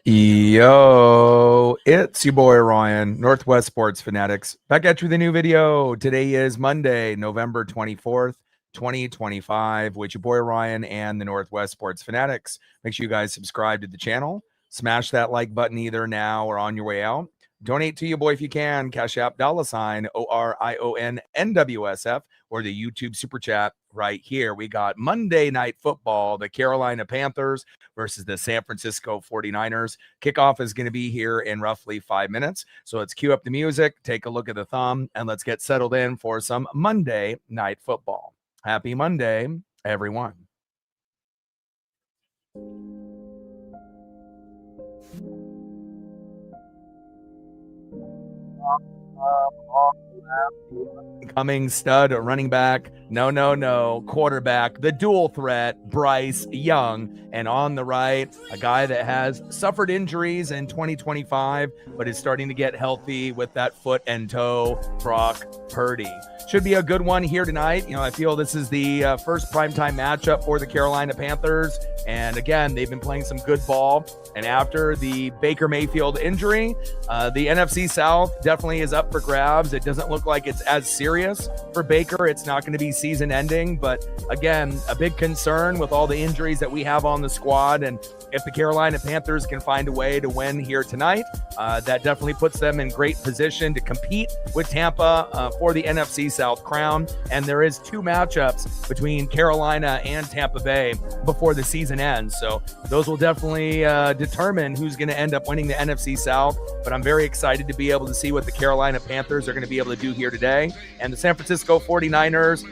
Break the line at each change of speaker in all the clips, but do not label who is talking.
Yo, it's your boy Ryan, Northwest Sports Fanatics, back at you with a new video. Today is Monday, November 24th, 2025, with your boy Ryan and the Northwest Sports Fanatics. Make sure you guys subscribe to the channel, smash that like button either now or on your way out. Donate to your boy if you can, Cash App, $ORIONNWSF, or the YouTube Super Chat right here. We got Monday Night Football, the Carolina Panthers versus the San Francisco 49ers. Kickoff is going to be here in roughly 5 minutes. So let's cue up the music, take a look at the thumb, and let's get settled in for some Monday Night Football. Happy Monday, everyone. Coming stud, running back, no, quarterback, the dual threat, Bryce Young. And on the right, a guy that has suffered injuries in 2025, but is starting to get healthy with that foot and toe, Brock Purdy. Should be a good one here tonight. I feel this is the first primetime matchup for the Carolina Panthers. And again, they've been playing some good ball. And after the Baker Mayfield injury, the NFC South definitely is up for grabs. It doesn't look like it's as serious for Baker. It's not going to be season ending. But again, a big concern with all the injuries that we have on the squad. And if the Carolina Panthers can find a way to win here tonight, that definitely puts them in great position to compete with Tampa for the NFC South crown. And there is 2 matchups between Carolina and Tampa Bay before the season ends. So those will definitely determine who's going to end up winning the NFC South. But I'm very excited to be able to see what the Carolina Panthers are going to be able to do here today. And the San Francisco 49ers,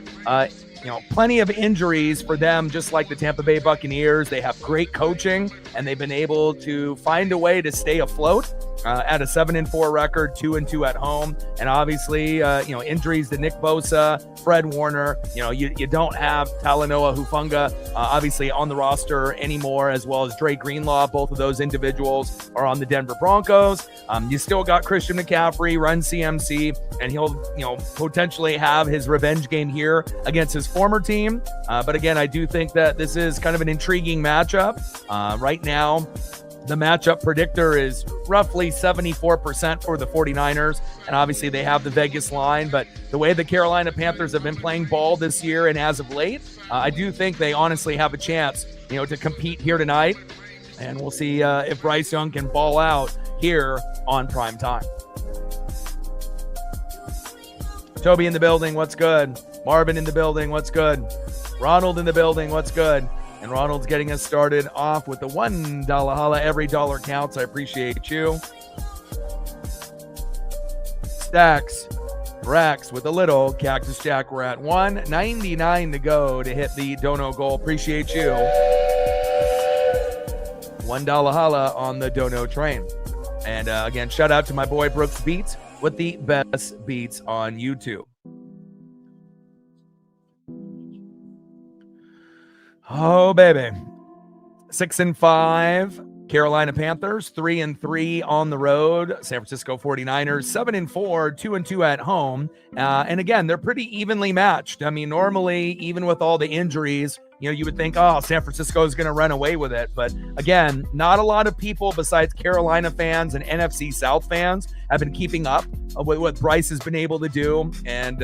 plenty of injuries for them, just like the Tampa Bay Buccaneers. They have great coaching, and they've been able to find a way to stay afloat at a 7-4 record, 2-2 at home. And obviously, injuries to Nick Bosa, Fred Warner. You don't have Talanoa Hufanga obviously on the roster anymore, as well as Dre Greenlaw. Both of those individuals are on the Denver Broncos. You still got Christian McCaffrey, Run CMC, and he'll potentially have his revenge game here against his former team. But again, I do think that this is kind of an intriguing matchup. Right now, the matchup predictor is roughly 74% for the 49ers, and obviously they have the Vegas line. But the way the Carolina Panthers have been playing ball this year and as of late, I do think they honestly have a chance, to compete here tonight. And we'll see if Bryce Young can ball out here on prime time. Toby in the building, what's good? Marvin in the building, what's good? Ronald in the building, what's good? And Ronald's getting us started off with the $1 holla. Every dollar counts. I appreciate you. Stacks, Rax with a little Cactus Jack. We're at $1.99 to go to hit the Dono goal. Appreciate you. $1 holla on the Dono train. And again, shout out to my boy Brooks Beats with the best beats on YouTube. Oh, baby. 6-5 Carolina Panthers, 3-3 on the road. San Francisco 49ers, 7-4, 2-2 at home. And again, they're pretty evenly matched. I mean, normally, even with all the injuries, you would think, San Francisco is going to run away with it. But again, not a lot of people besides Carolina fans and NFC South fans have been keeping up with what Bryce has been able to do. And,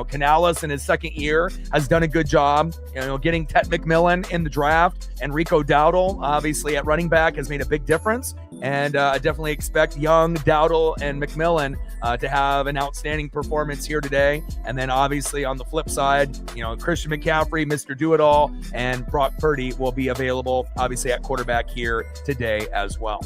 Canales in his second year has done a good job, getting Ted McMillan in the draft, and Rico Dowdle, obviously at running back, has made a big difference. And I definitely expect Young, Dowdle, and McMillan to have an outstanding performance here today. And then obviously on the flip side, Christian McCaffrey, Mr. Do-It-All, and Brock Purdy will be available obviously at quarterback here today as well.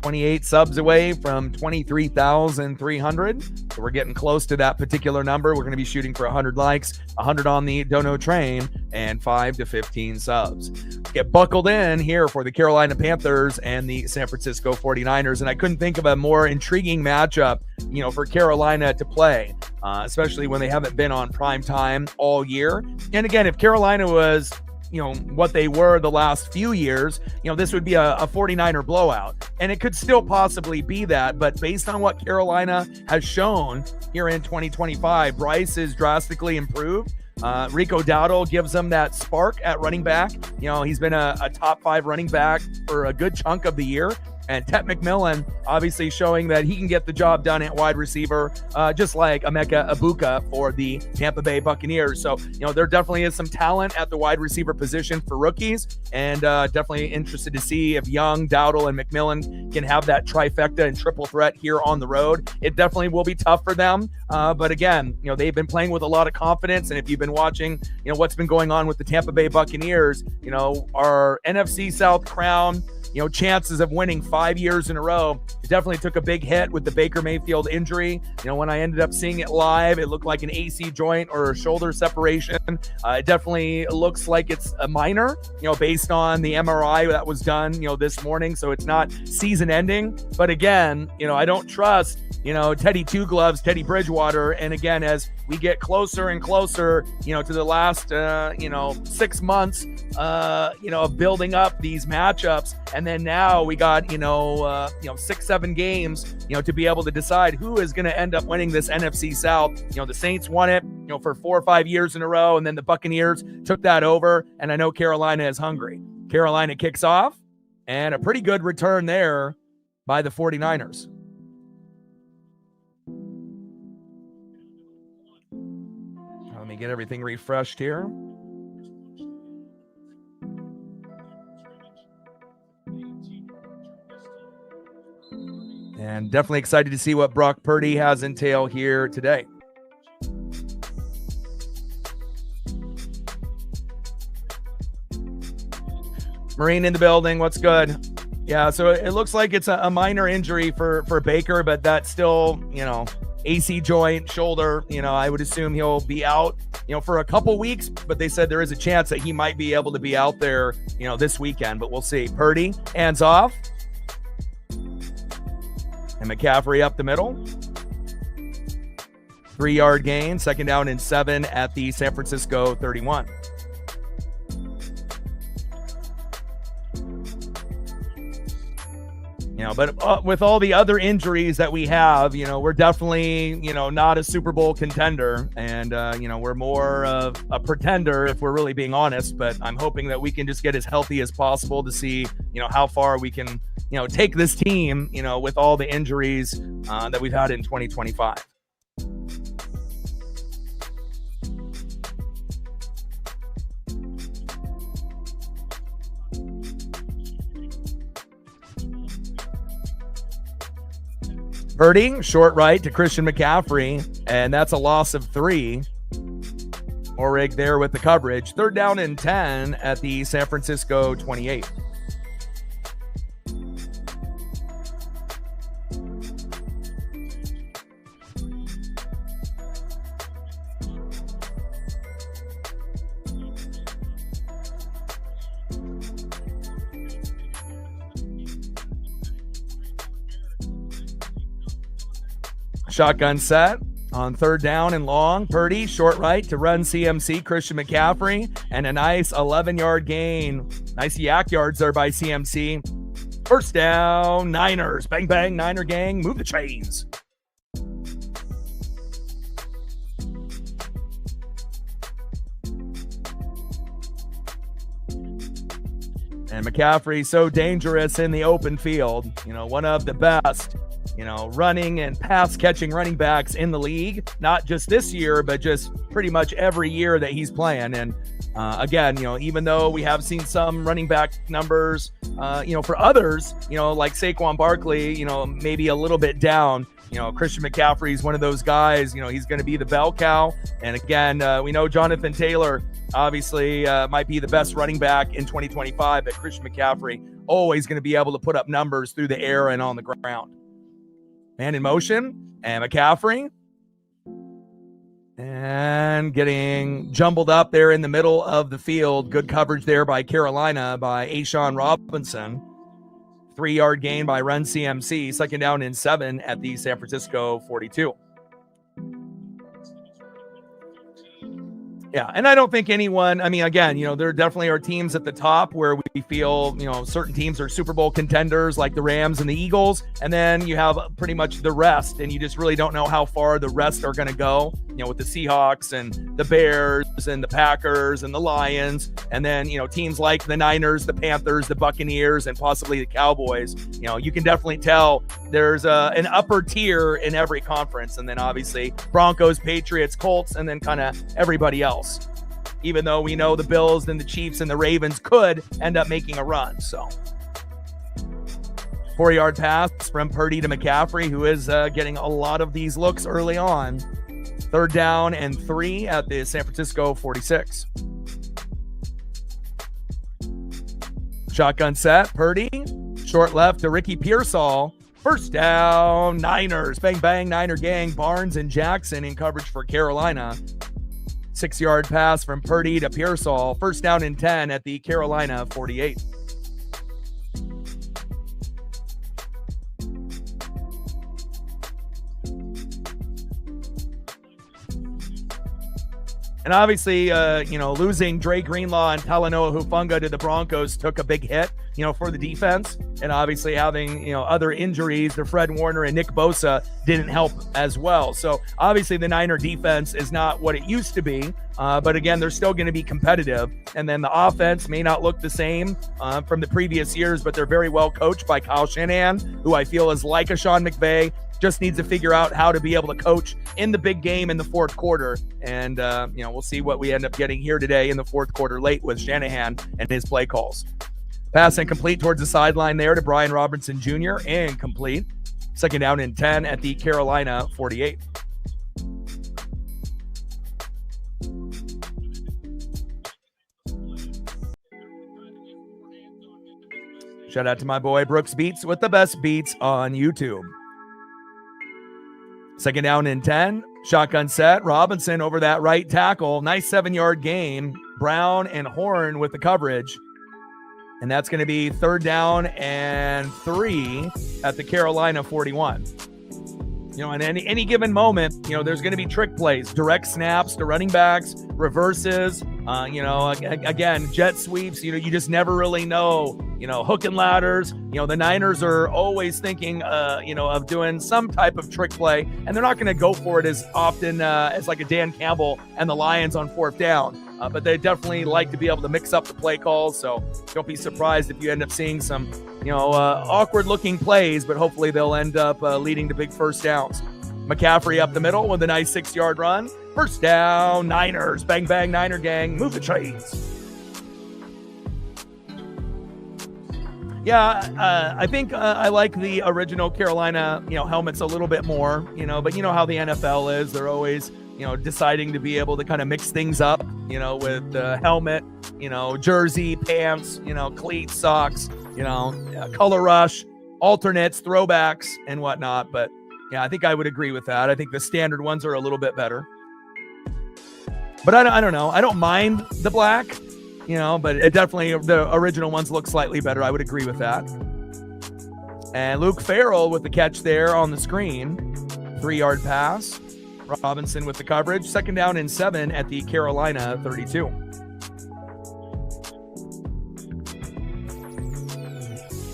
$28 subs away from 23,300. So we're getting close to that particular number. We're going to be shooting for 100 likes, 100 on the Dono train, and 5 to 15 subs. Get buckled in here for the Carolina Panthers and the San Francisco 49ers. And I couldn't think of a more intriguing matchup, for Carolina to play, especially when they haven't been on prime time all year. And again, if Carolina was, what they were the last few years, this would be a 49er blowout. And it could still possibly be that. But based on what Carolina has shown here in 2025, Bryce is drastically improved. Rico Dowdle gives them that spark at running back. He's been a top 5 running back for a good chunk of the year. And Tet McMillan obviously showing that he can get the job done at wide receiver, just like Emeka Egbuka for the Tampa Bay Buccaneers. So, there definitely is some talent at the wide receiver position for rookies, and definitely interested to see if Young, Dowdle, and McMillan can have that trifecta and triple threat here on the road. It definitely will be tough for them. But again, they've been playing with a lot of confidence. And if you've been watching, what's been going on with the Tampa Bay Buccaneers, our NFC South crown, chances of winning 5 years in a row, it definitely took a big hit with the Baker Mayfield injury. When I ended up seeing it live, it looked like an AC joint or a shoulder separation. It definitely looks like it's a minor, based on the MRI that was done, this morning. So it's not season ending. But again, I don't trust, Teddy Two Gloves, Teddy Bridgewater. And again, as we get closer and closer, to the last, 6 months, of building up these matchups. And then now we got, 6-7 games, to be able to decide who is going to end up winning this NFC South. The Saints won it, for 4 or 5 years in a row. And then the Buccaneers took that over. And I know Carolina is hungry. Carolina kicks off, and a pretty good return there by the 49ers. Let me get everything refreshed here. And definitely excited to see what Brock Purdy has in tail here today. Marine in the building. What's good? Yeah, so it looks like it's a minor injury for Baker, but that's still, AC joint, shoulder. I would assume he'll be out, for a couple weeks, but they said there is a chance that he might be able to be out there, this weekend, but we'll see. Purdy, hands off. And McCaffrey up the middle. 3-yard gain, 2nd down and 7 at the San Francisco 31. But with all the other injuries that we have, we're definitely, not a Super Bowl contender. And, we're more of a pretender if we're really being honest. But I'm hoping that we can just get as healthy as possible to see, how far we can, take this team, with all the injuries that we've had in 2025. Purdy, short right to Christian McCaffrey, and that's a loss of 3. Orig there with the coverage. 3rd down and 10 at the San Francisco 28. Shotgun set on 3rd down and long. Purdy, short right to run CMC, Christian McCaffrey, and a nice 11-yard gain. Nice yak yards there by CMC. 1st down, Niners. Bang, bang, Niner gang. Move the chains. And McCaffrey so dangerous in the open field. One of the best, running and pass catching running backs in the league, not just this year, but just pretty much every year that he's playing. And again, even though we have seen some running back numbers, for others, like Saquon Barkley, maybe a little bit down, Christian McCaffrey is one of those guys, he's going to be the bell cow. And again, we know Jonathan Taylor obviously might be the best running back in 2025, but Christian McCaffrey always going to be able to put up numbers through the air and on the ground. Man in motion, and McCaffrey. And getting jumbled up there in the middle of the field. Good coverage there by Carolina by Ashawn Robinson. 3-yard gain by Run CMC. 2nd down and 7 at the San Francisco 42. Yeah, and I don't think anyone, I mean, again, there definitely are teams at the top where we feel, certain teams are Super Bowl contenders like the Rams and the Eagles, and then you have pretty much the rest, and you just really don't know how far the rest are going to go, with the Seahawks and the Bears and the Packers and the Lions, and then, teams like the Niners, the Panthers, the Buccaneers, and possibly the Cowboys. You can definitely tell there's an upper tier in every conference, and then obviously Broncos, Patriots, Colts, and then kind of everybody else. Even though we know the Bills and the Chiefs and the Ravens could end up making a run. So 4-yard pass from Purdy to McCaffrey, who is getting a lot of these looks early on. 3rd down and 3 at the San Francisco 46. Shotgun set, Purdy, short left to Ricky Pearsall. 1st down, Niners. Bang, bang, Niner gang. Barnes and Jackson in coverage for Carolina. 6-yard pass from Purdy to Pearsall. 1st down and 10 at the Carolina 48. And obviously, losing Dre Greenlaw and Talanoa Hufanga to the Broncos took a big hit, for the defense. And obviously having, other injuries to Fred Warner and Nick Bosa didn't help as well. So obviously the Niner defense is not what it used to be. But again, they're still going to be competitive. And then the offense may not look the same from the previous years, but they're very well coached by Kyle Shanahan, who I feel is like a Sean McVay. Just needs to figure out how to be able to coach in the big game in the 4th quarter. And, we'll see what we end up getting here today in the 4th quarter late with Shanahan and his play calls. Pass incomplete towards the sideline there to Brian Robinson Jr. Incomplete. 2nd down and 10 at the Carolina 48. Shout out to my boy Brooks Beats with the best beats on YouTube. 2nd down and 10. Shotgun set. Robinson over that right tackle. Nice 7-yard gain. Brown and Horn with the coverage. And that's going to be 3rd down and 3 at the Carolina 41. In any given moment, there's going to be trick plays, direct snaps to running backs, reverses, again, jet sweeps. You just never really know, hook and ladders. The Niners are always thinking, of doing some type of trick play, and they're not going to go for it as often as like a Dan Campbell and the Lions on 4th down. But they definitely like to be able to mix up the play calls. So don't be surprised if you end up seeing some, awkward looking plays, but hopefully they'll end up leading to big 1st downs. McCaffrey up the middle with a nice 6-yard run. 1st down, Niners. Bang, bang, Niner gang. Move the chains. Yeah, I think I like the original Carolina, helmets a little bit more, but how the NFL is. They're always, deciding to be able to kind of mix things up, with the helmet, jersey, pants, cleats, socks, color rush, alternates, throwbacks, and whatnot. But yeah, I think I would agree with that. I think the standard ones are a little bit better. But I don't know. I don't mind the black, but it definitely, the original ones look slightly better. I would agree with that. And Luke Farrell with the catch there on the screen. 3-yard pass. Robinson with the coverage. 2nd down and 7 at the Carolina 32.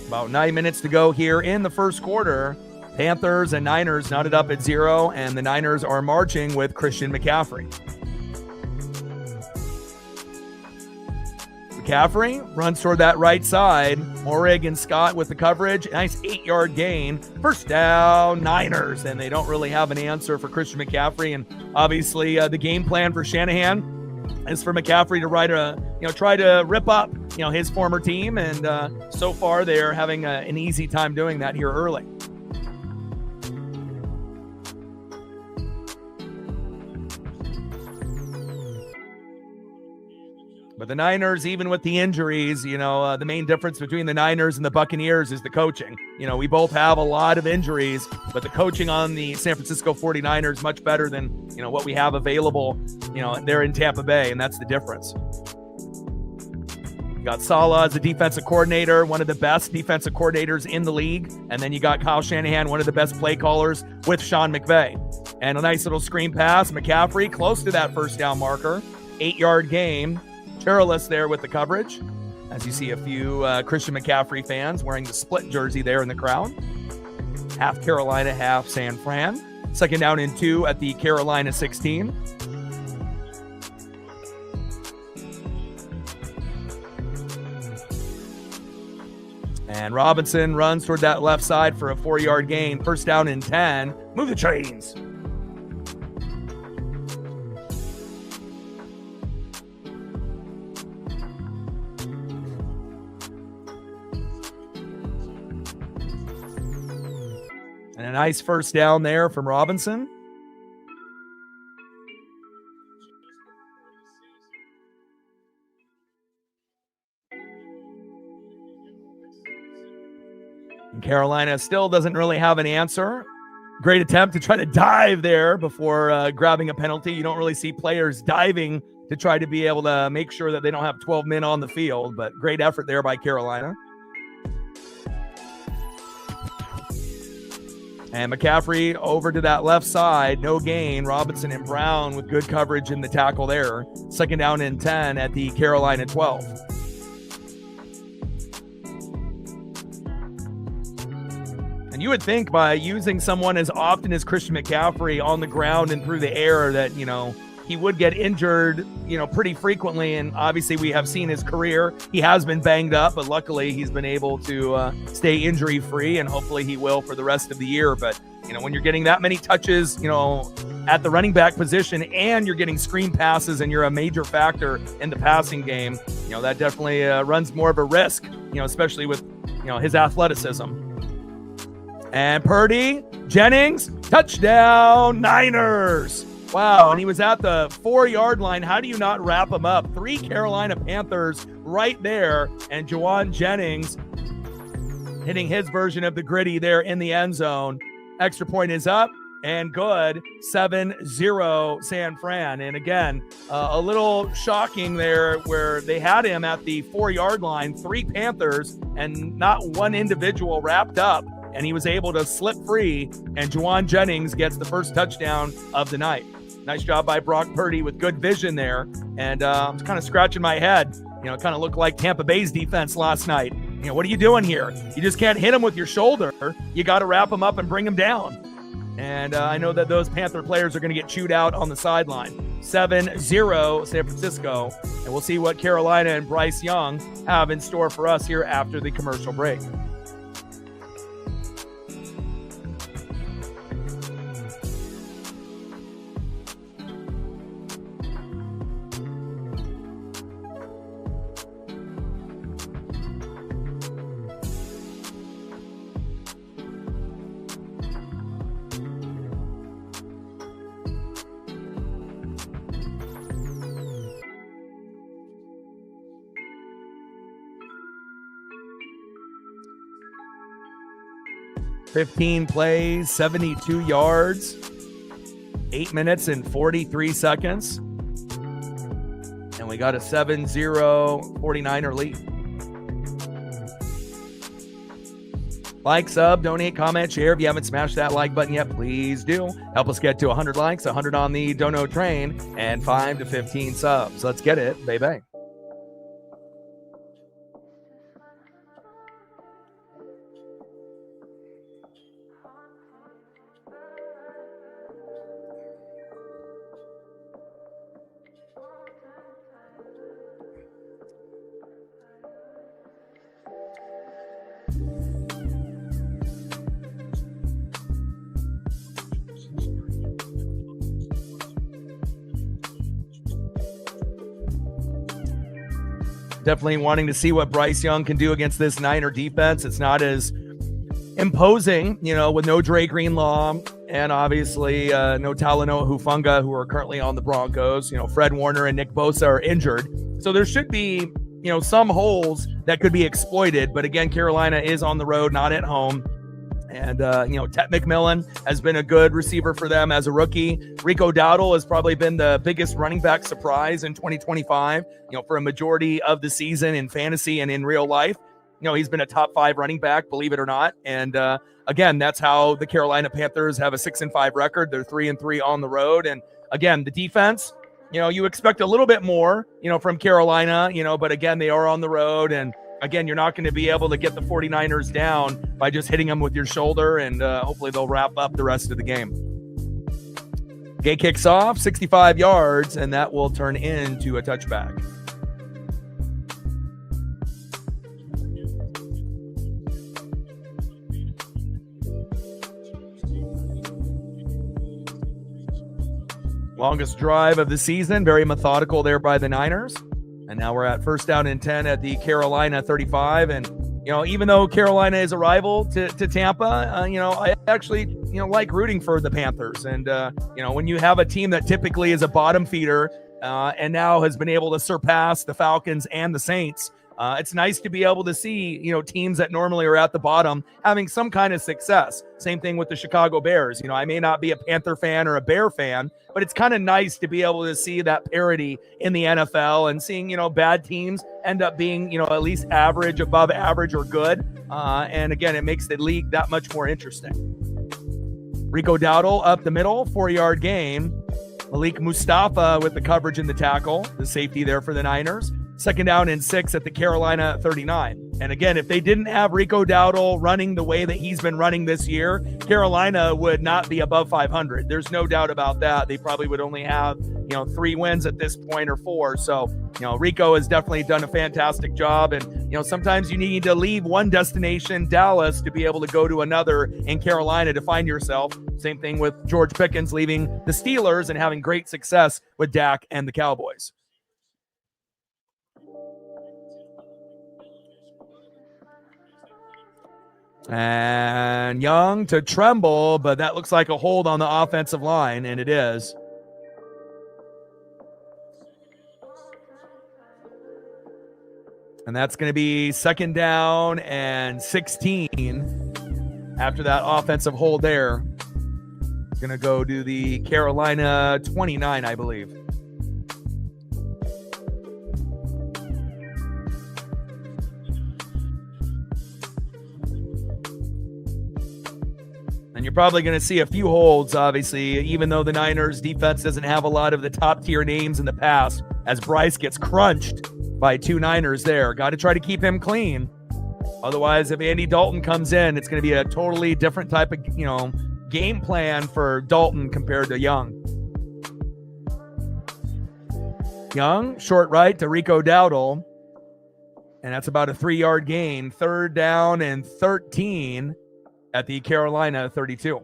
About 9 minutes to go here in the 1st quarter. Panthers and Niners knotted up at 0, and the Niners are marching with Christian McCaffrey. McCaffrey runs toward that right side. Morig and Scott with the coverage. Nice 8-yard gain. 1st down, Niners. And they don't really have an answer for Christian McCaffrey. And obviously the game plan for Shanahan is for McCaffrey to try to rip up, his former team. And so far they're having an easy time doing that here early. But the Niners, even with the injuries, the main difference between the Niners and the Buccaneers is the coaching. We both have a lot of injuries, but the coaching on the San Francisco 49ers much better than, what we have available, there in Tampa Bay, and that's the difference. You got Saleh as a defensive coordinator, one of the best defensive coordinators in the league. And then you got Kyle Shanahan, one of the best play callers with Sean McVay. And a nice little screen pass. McCaffrey close to that 1st down marker. 8-yard gain. Cherilus there with the coverage. As you see a few Christian McCaffrey fans wearing the split jersey there in the crowd. Half Carolina, half San Fran. 2nd down and 2 at the Carolina 16. And Robinson runs toward that left side for a 4-yard gain. 1st down and 10. Move the chains. And a nice 1st down there from Robinson. And Carolina still doesn't really have an answer. Great attempt to try to dive there before grabbing a penalty. You don't really see players diving to try to be able to make sure that they don't have 12 men on the field, but great effort there by Carolina. And McCaffrey over to that left side, no gain. Robinson and Brown with good coverage in the tackle there. 2nd down and 10 at the Carolina 12. And you would think by using someone as often as Christian McCaffrey on the ground and through the air that, he would get injured, pretty frequently. And obviously we have seen his career. He has been banged up, but luckily he's been able to stay injury free, and hopefully he will for the rest of the year. But, when you're getting that many touches, at the running back position, and you're getting screen passes and you're a major factor in the passing game, that definitely runs more of a risk, especially with, his athleticism. And Purdy, Jennings, touchdown, Niners. Wow, and he was at the 4-yard line. How do you not wrap him up? 3 Carolina Panthers right there, and Jauan Jennings hitting his version of the gritty there in the end zone. Extra point is up and good. 7-0 San Fran. And again, a little shocking there where they had him at the 4-yard line, 3 Panthers, and not one individual wrapped up. And he was able to slip free, and Jauan Jennings gets the first touchdown of the night. Nice job by Brock Purdy with good vision there. And I'm kind of scratching my head. It kind of looked like Tampa Bay's defense last night. What are you doing here? You just can't hit him with your shoulder. You got to wrap him up and bring him down. And I know that those Panther players are going to get chewed out on the sideline. 7-0 San Francisco. And we'll see what Carolina and Bryce Young have in store for us here after the commercial break. $15 plays, 72 yards, 8 minutes and 43 seconds. And we got a 7-0 49er lead. Like, sub, donate, comment, share. If you haven't smashed that like button yet, please do. Help us get to 100 likes, 100 on the dono train, and 5 to 15 subs. Let's get it, baby. Definitely wanting to see what Bryce Young can do against this Niner defense. It's not as imposing, with no Dre Greenlaw and obviously no Talanoa Hufanga, who are currently on the Broncos. Fred Warner and Nick Bosa are injured. So there should be, some holes that could be exploited. But again, Carolina is on the road, not at home. And, Tet McMillan has been a good receiver for them as a rookie. Rico Dowdle has probably been the biggest running back surprise in 2025, for a majority of the season in fantasy and in real life. He's been a top 5 running back, believe it or not. And again, that's how the Carolina Panthers have a 6-5 record. They're 3-3 on the road. And again, the defense, You expect a little bit more, from Carolina, but again, they are on the road. And again, you're not going to be able to get the 49ers down by just hitting them with your shoulder. And hopefully they'll wrap up the rest of the game. Gay kicks off 65 yards, and that will turn into a touchback. Longest drive of the season, very methodical there by the Niners. And now we're at first down and 10 at the Carolina 35. And, even though Carolina is a rival to Tampa, I actually, like rooting for the Panthers. And, when you have a team that typically is a bottom feeder and now has been able to surpass the Falcons and the Saints, it's nice to be able to see, teams that normally are at the bottom having some kind of success. Same thing with the Chicago Bears. I may not be a Panther fan or a Bear fan, but it's kind of nice to be able to see that parity in the NFL and seeing, bad teams end up being, at least average, above average, or good. And again, it makes the league that much more interesting. Rico Dowdle up the middle, 4-yard gain. Malik Mustafa with the coverage in the tackle, the safety there for the Niners. Second down and 6 at the Carolina 39. And again, if they didn't have Rico Dowdle running the way that he's been running this year, Carolina would not be above 500. There's no doubt about that. They probably would only have, 3 wins at this point, or 4. So, Rico has definitely done a fantastic job. And, sometimes you need to leave one destination, Dallas, to be able to go to another in Carolina to find yourself. Same thing with George Pickens leaving the Steelers and having great success with Dak and the Cowboys. And Young to Tremble, but that looks like a hold on the offensive line, and it is. And that's going to be second down and 16 after that offensive hold there. It's going to go to the Carolina 29, I believe. And you're probably going to see a few holds, obviously, even though the Niners defense doesn't have a lot of the top tier names in the past, as Bryce gets crunched by 2 Niners there. Got to try to keep him clean. Otherwise, if Andy Dalton comes in, it's going to be a totally different type of, game plan for Dalton compared to Young. Young, short right to Rico Dowdle. And that's about a 3-yard gain. Third down and 13 at the Carolina 32.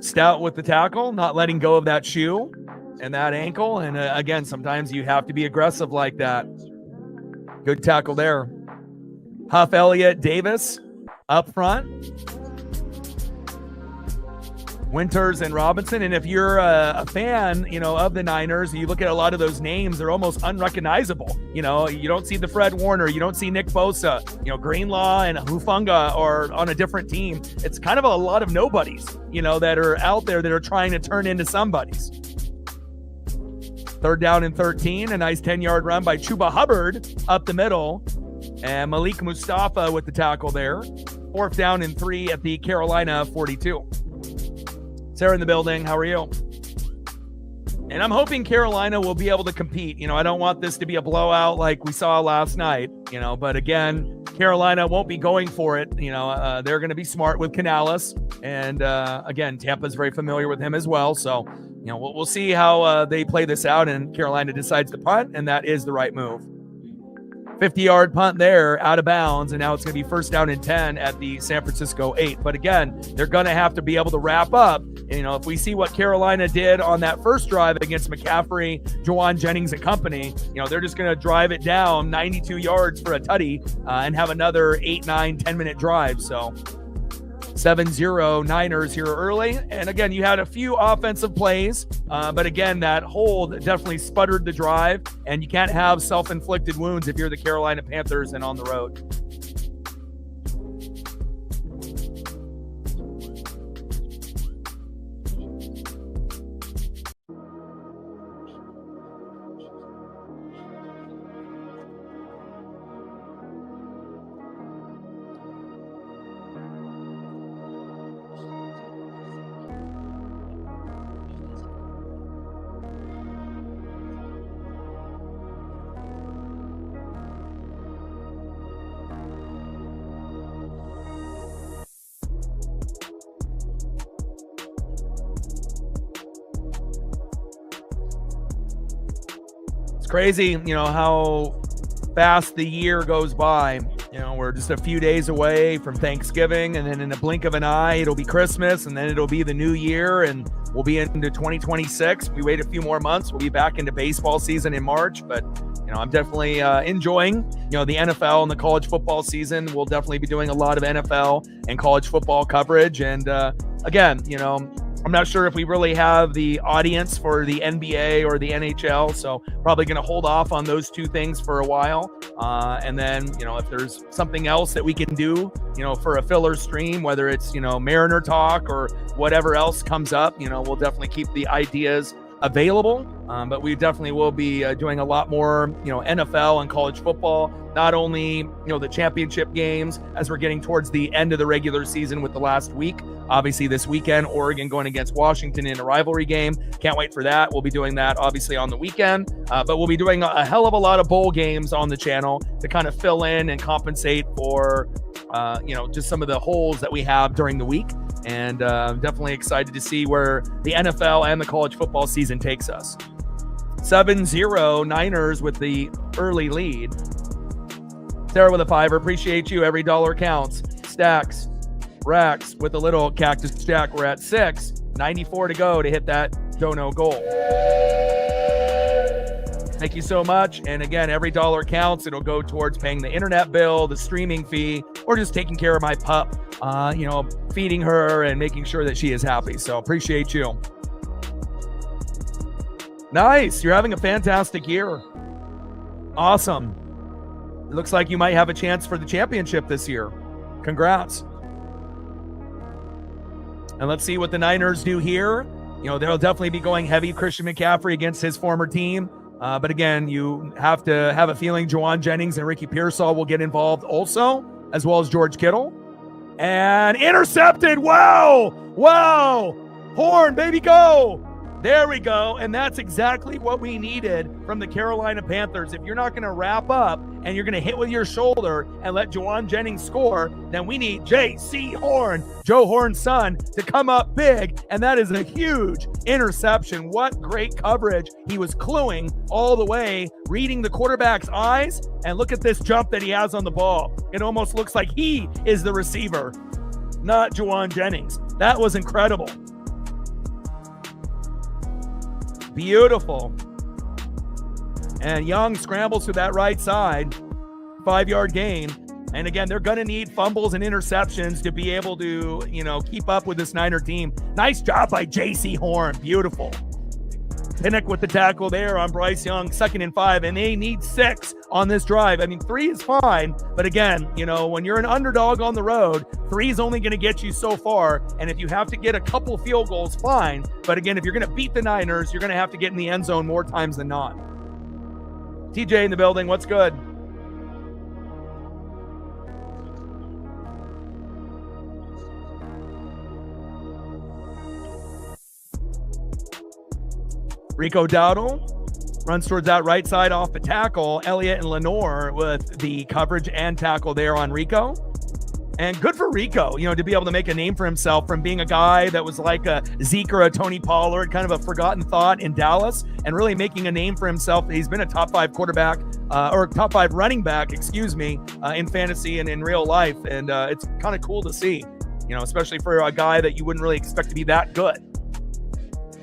Stout with the tackle, not letting go of that shoe and that ankle. And again, sometimes you have to be aggressive like that. Good tackle there. Huff, Elliott, Davis up front. Winters and Robinson. And if you're a fan, of the Niners, you look at a lot of those names, they're almost unrecognizable. You don't see the Fred Warner, you don't see Nick Bosa, Greenlaw and Hufanga are on a different team. It's kind of a lot of nobodies, that are out there that are trying to turn into somebodies. Third down and 13, a nice 10-yard run by Chuba Hubbard up the middle, and Malik Mustafa with the tackle there. Fourth down and 3 at the Carolina 42. Sarah in the building. How are you? And I'm hoping Carolina will be able to compete. I don't want this to be a blowout like we saw last night, but again, Carolina won't be going for it. They're going to be smart with Canales. And again, Tampa's very familiar with him as well. So, we'll see how they play this out, and Carolina decides to punt, and that is the right move. 50-yard punt there, out of bounds, and now it's going to be first down and 10 at the San Francisco 8. But again, they're going to have to be able to wrap up. If we see what Carolina did on that first drive against McCaffrey, Jawan Jennings and company, they're just going to drive it down 92 yards for a tutty and have another 8, 9, 10-minute drive. So 7-0 Niners here early. And again, you had a few offensive plays, but again, that hold definitely sputtered the drive, and you can't have self-inflicted wounds if you're the Carolina Panthers and on the road. crazy, how fast the year goes by. We're just a few days away from Thanksgiving, and then in a blink of an eye, it'll be Christmas, and then it'll be the new year, and we'll be into 2026. We wait a few more months. We'll be back into baseball season in March, but I'm definitely enjoying, the NFL and the college football season. We'll definitely be doing a lot of NFL and college football coverage. And again, I'm not sure if we really have the audience for the NBA or the NHL, so probably going to hold off on those two things for a while. And then, if there's something else that we can do, for a filler stream, whether it's, Mariner talk or whatever else comes up, we'll definitely keep the ideas available. But we definitely will be doing a lot more, NFL and college football, not only, the championship games as we're getting towards the end of the regular season with the last week. Obviously this weekend, Oregon going against Washington in a rivalry game. Can't wait for that. We'll be doing that obviously on the weekend, but we'll be doing a hell of a lot of bowl games on the channel to kind of fill in and compensate for, just some of the holes that we have during the week. And I'm definitely excited to see where the NFL and the college football season takes us. 7-0 Niners with the early lead. Sarah with a $5. Appreciate you. Every dollar counts. Stacks. Racks with a little cactus stack. We're at 6. 94 to go to hit that dono goal. Thank you so much. And again, every dollar counts. It'll go towards paying the internet bill, the streaming fee, or just taking care of my pup, feeding her and making sure that she is happy. So appreciate you. Nice. You're having a fantastic year. Awesome. It looks like you might have a chance for the championship this year. Congrats. And let's see what the Niners do here. They'll definitely be going heavy Christian McCaffrey against his former team. But again, you have to have a feeling Juwan Jennings and Ricky Pearsall will get involved also, as well as George Kittle. And intercepted. Wow. Horn, baby, go. There we go. And that's exactly what we needed from the Carolina Panthers. If you're not going to wrap up and you're going to hit with your shoulder and let Juwan Jennings score, then we need J.C. Horn, Joe Horn's son, to come up big. And that is a huge interception. What great coverage. He was cluing all the way, reading the quarterback's eyes. And look at this jump that he has on the ball. It almost looks like he is the receiver, not Juwan Jennings. That was incredible. Beautiful. And Young scrambles to that right side. 5-yard gain. And again, they're going to need fumbles and interceptions to be able to, keep up with this Niner team. Nice job by J.C. Horn. Beautiful. Pinnock with the tackle there on Bryce Young, 2nd and 5, and they need 6 on this drive. 3 is fine, but again, when you're an underdog on the road, 3 is only going to get you so far, and if you have to get a couple field goals, fine, but again, if you're going to beat the Niners, you're going to have to get in the end zone more times than not. TJ in the building, what's good? Rico Dowdle runs towards that right side off the tackle. Elliott and Lenore with the coverage and tackle there on Rico. And good for Rico, to be able to make a name for himself from being a guy that was like a Zeke or a Tony Pollard, kind of a forgotten thought in Dallas, and really making a name for himself. He's been a top 5 quarterback or top 5 running back, in fantasy and in real life. And it's kind of cool to see, especially for a guy that you wouldn't really expect to be that good.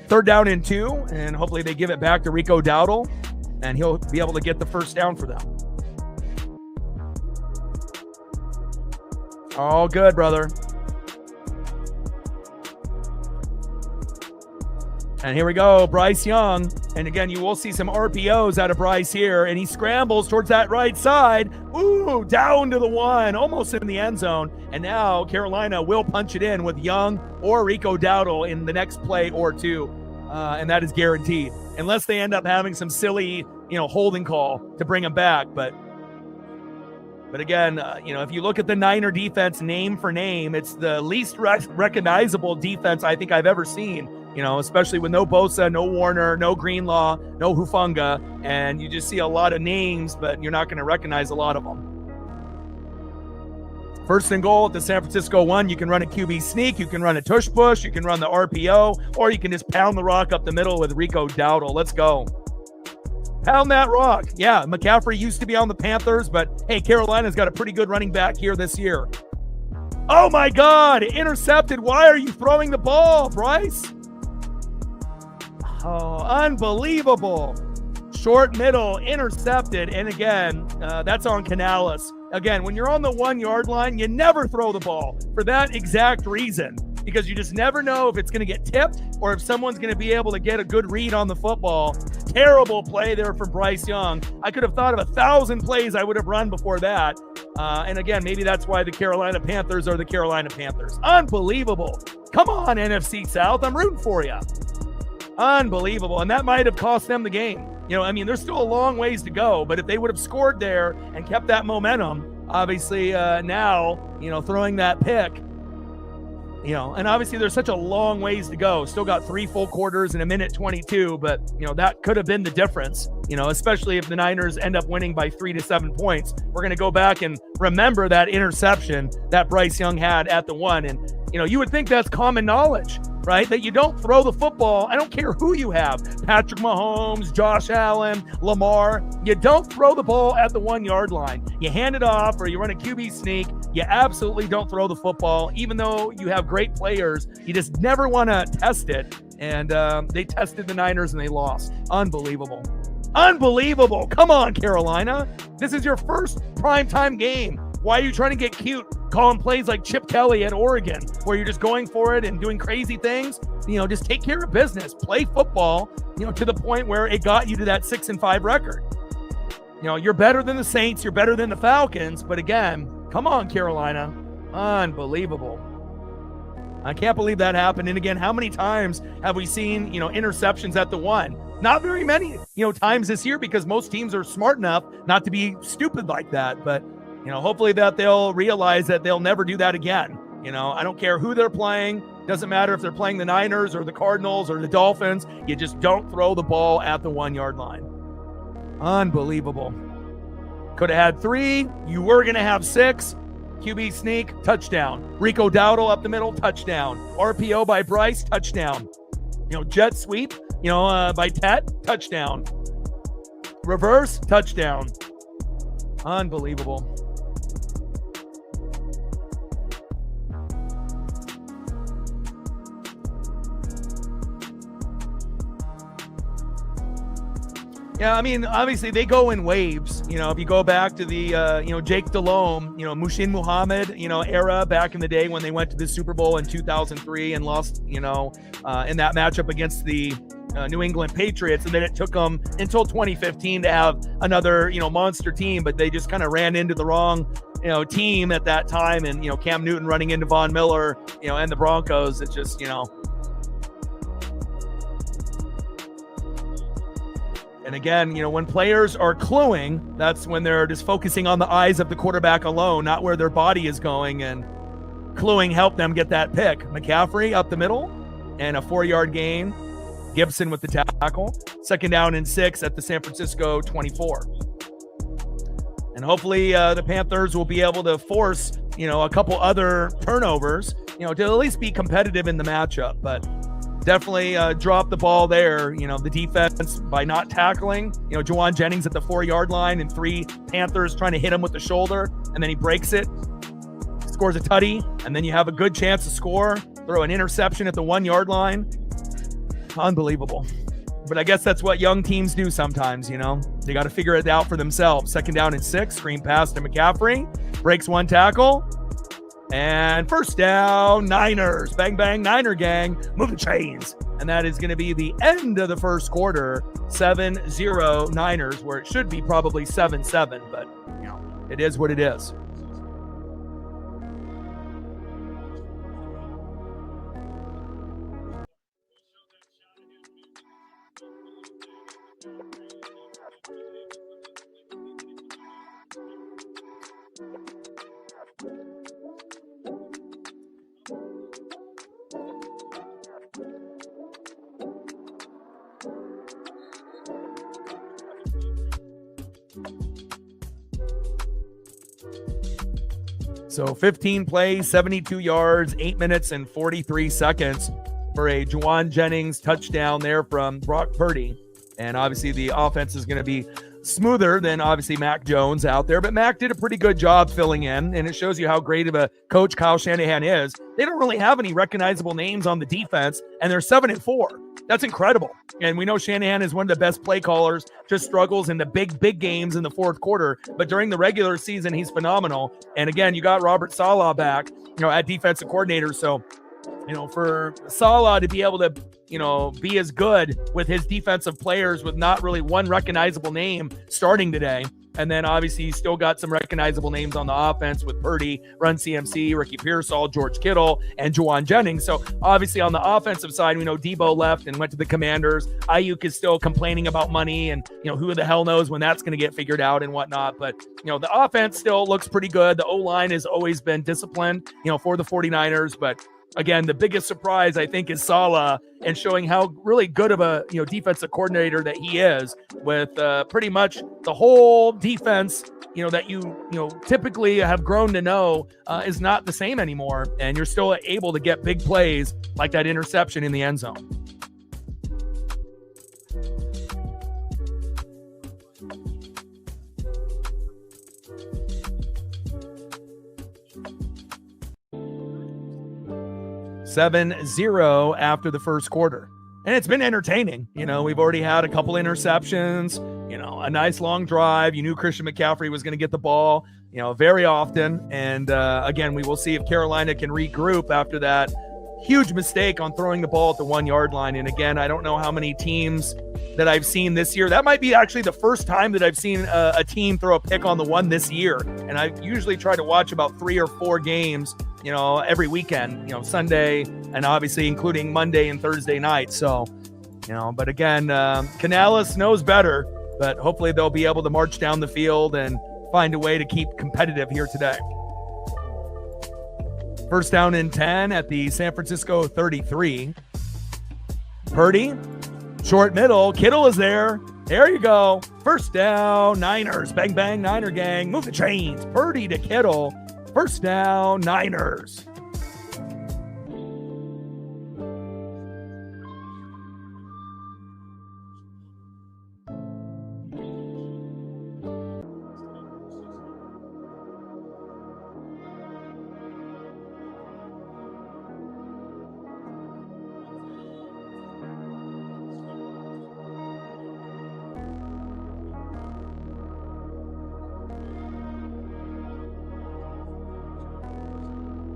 3rd down and 2, and hopefully they give it back to Rico Dowdle, and he'll be able to get the first down for them. All good, brother. And here we go, Bryce Young. And again, you will see some RPOs out of Bryce here, and he scrambles towards that right side. Ooh, down to the 1, almost in the end zone. And now Carolina will punch it in with Young or Rico Dowdle in the next play or two. And that is guaranteed, unless they end up having some silly, holding call to bring him back. But again, if you look at the Niner defense name for name, it's the least recognizable defense I think I've ever seen, especially with no Bosa, no Warner, no Greenlaw, no Hufanga. And you just see a lot of names, but you're not going to recognize a lot of them. 1st and goal at the San Francisco 1. You can run a QB sneak, you can run a tush push, you can run the RPO, or you can just pound the rock up the middle with Rico Dowdle. Let's go. Pound that rock. Yeah, McCaffrey used to be on the Panthers, but hey, Carolina's got a pretty good running back here this year. Oh my God, intercepted. Why are you throwing the ball, Bryce? Oh, unbelievable. Short middle, intercepted. And again, that's on Canales. Again, when you're on the 1 yard line, you never throw the ball for that exact reason, because you just never know if it's going to get tipped or if someone's going to be able to get a good read on the football. Terrible play there from Bryce Young. I could have thought of 1,000 plays I would have run before that. And again, maybe that's why the Carolina Panthers are the Carolina Panthers. Unbelievable. Come on, NFC South. I'm rooting for you. Unbelievable. And that might have cost them the game. You know, I mean, there's still a long ways to go, but if they would have scored there and kept that momentum, obviously now, you know, throwing that pick, you know, and obviously there's such a long ways to go. Still got 3 full quarters and a minute 22, but, you know, that could have been the difference, you know, especially if the Niners end up winning by 3 to 7 points. We're going to go back and remember that interception that Bryce Young had at the 1. And, you know, you would think that's common knowledge, right? That you don't throw the football. I don't care who you have. Patrick Mahomes, Josh Allen, Lamar. You don't throw the ball at the 1 yard line. You hand it off or you run a QB sneak. You absolutely don't throw the football. Even though you have great players, you just never want to test it. And they tested the Niners and they lost. Unbelievable. Unbelievable. Come on, Carolina. This is your first primetime game. Why are you trying to get cute, calling plays like Chip Kelly at Oregon, where you're just going for it and doing crazy things? You know, just take care of business. Play football, you know, to the point where it got you to that 6-5 record. You know, you're better than the Saints. You're better than the Falcons. But again, come on, Carolina. Unbelievable. I can't believe that happened. And again, how many times have we seen, you know, interceptions at the 1? Not very many, you know, times this year, because most teams are smart enough not to be stupid like that. But you know, hopefully that they'll realize that they'll never do that again. You know, I don't care who they're playing. Doesn't matter if they're playing the Niners or the Cardinals or the Dolphins. You just don't throw the ball at the 1 yard line. Unbelievable. Could have had 3. You were going to have 6. QB sneak, touchdown. Rico Dowdle up the middle, touchdown. RPO by Bryce, touchdown. You know, jet sweep, you know, by Tet, touchdown. Reverse, touchdown. Unbelievable. Yeah, I mean, obviously they go in waves. You know, if you go back to the, you know, Jake Delhomme, you know, Mushin Muhammad, you know, era back in the day when they went to the Super Bowl in 2003 and lost, you know, in that matchup against the New England Patriots. And then it took them until 2015 to have another, you know, monster team, but they just kind of ran into the wrong, you know, team at that time. And, you know, Cam Newton running into Von Miller, you know, and the Broncos. It's just, you know. And again, you know, when players are cluing, that's when they're just focusing on the eyes of the quarterback alone, not where their body is going. And cluing helped them get that pick. McCaffrey up the middle and a 4-yard gain. Gibson with the tackle. 2nd down and 6 at the San Francisco 24. And hopefully the Panthers will be able to force, you know, a couple other turnovers, you know, to at least be competitive in the matchup. But definitely drop the ball there. You know, the defense by not tackling, you know, Juwan Jennings at the 4-yard line and 3 Panthers trying to hit him with the shoulder, and then he breaks it, scores a tutty, and then you have a good chance to score, throw an interception at the 1-yard line. Unbelievable. But I guess that's what young teams do sometimes, you know. They got to figure it out for themselves. 2nd down and 6, screen pass to McCaffrey, breaks 1 tackle. And 1st down, Niners. Bang, bang, Niner gang. Move the chains. And that is going to be the end of the first quarter. 7-0 Niners, where it should be probably 7-7. But, you know, it is what it is. So 15 plays, 72 yards, 8 minutes and 43 seconds for a Juwan Jennings touchdown there from Brock Purdy. And obviously the offense is going to be smoother than obviously Mac Jones out there. But Mac did a pretty good job filling in, and it shows you how great of a coach Kyle Shanahan is. They don't really have any recognizable names on the defense, and they're 7-4. That's incredible. And we know Shanahan is one of the best play callers, just struggles in the big games in the fourth quarter. But during the regular season, he's phenomenal. And again, you got Robert Saleh back, at defensive coordinator. So, for Saleh to be able to, be as good with his defensive players with not really one recognizable name starting today. And then obviously you still got some recognizable names on the offense with Purdy, Run CMC, Ricky Pearsall, George Kittle, and Juwan Jennings. So obviously on the offensive side, we know Debo left and went to the Commanders. Ayuk is still complaining about money, and who the hell knows when that's going to get figured out and whatnot. But the offense still looks pretty good. The O-line has always been disciplined, for the 49ers. But again, the biggest surprise, I think, is Saleh, and showing how really good of a defensive coordinator that he is, with pretty much the whole defense that you typically have grown to know is not the same anymore, and you're still able to get big plays like that interception in the end zone. (7-0) after the first quarter. And it's been entertaining. We've already had a couple interceptions, a nice long drive. You knew Christian McCaffrey was going to get the ball, very often. And again, we will see if Carolina can regroup after that huge mistake on throwing the ball at the 1 yard line. And again, I don't know how many teams that I've seen this year. That might be actually the first time that I've seen a team throw a pick on the 1 this year. And I usually try to watch about 3 or 4 games, every weekend, Sunday, and obviously including Monday and Thursday night. So, but again, Canales knows better, but hopefully they'll be able to march down the field and find a way to keep competitive here today. First down and 10 at the San Francisco 33. Purdy, short middle. Kittle is there. There you go. First down, Niners. Bang, bang, Niner gang. Move the chains. Purdy to Kittle. First down, Niners.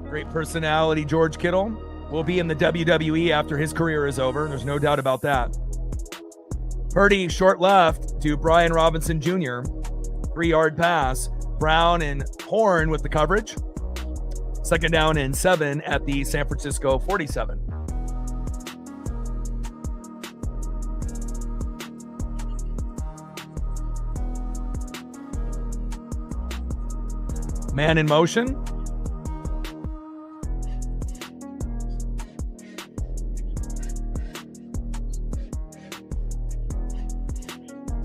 Great personality, George Kittle will be in the WWE after his career is over. There's no doubt about that. Purdy, short left to Brian Robinson Jr. 3-yard pass. Brown and Horn with the coverage. Second down and 7 at the San Francisco 47. Man in motion.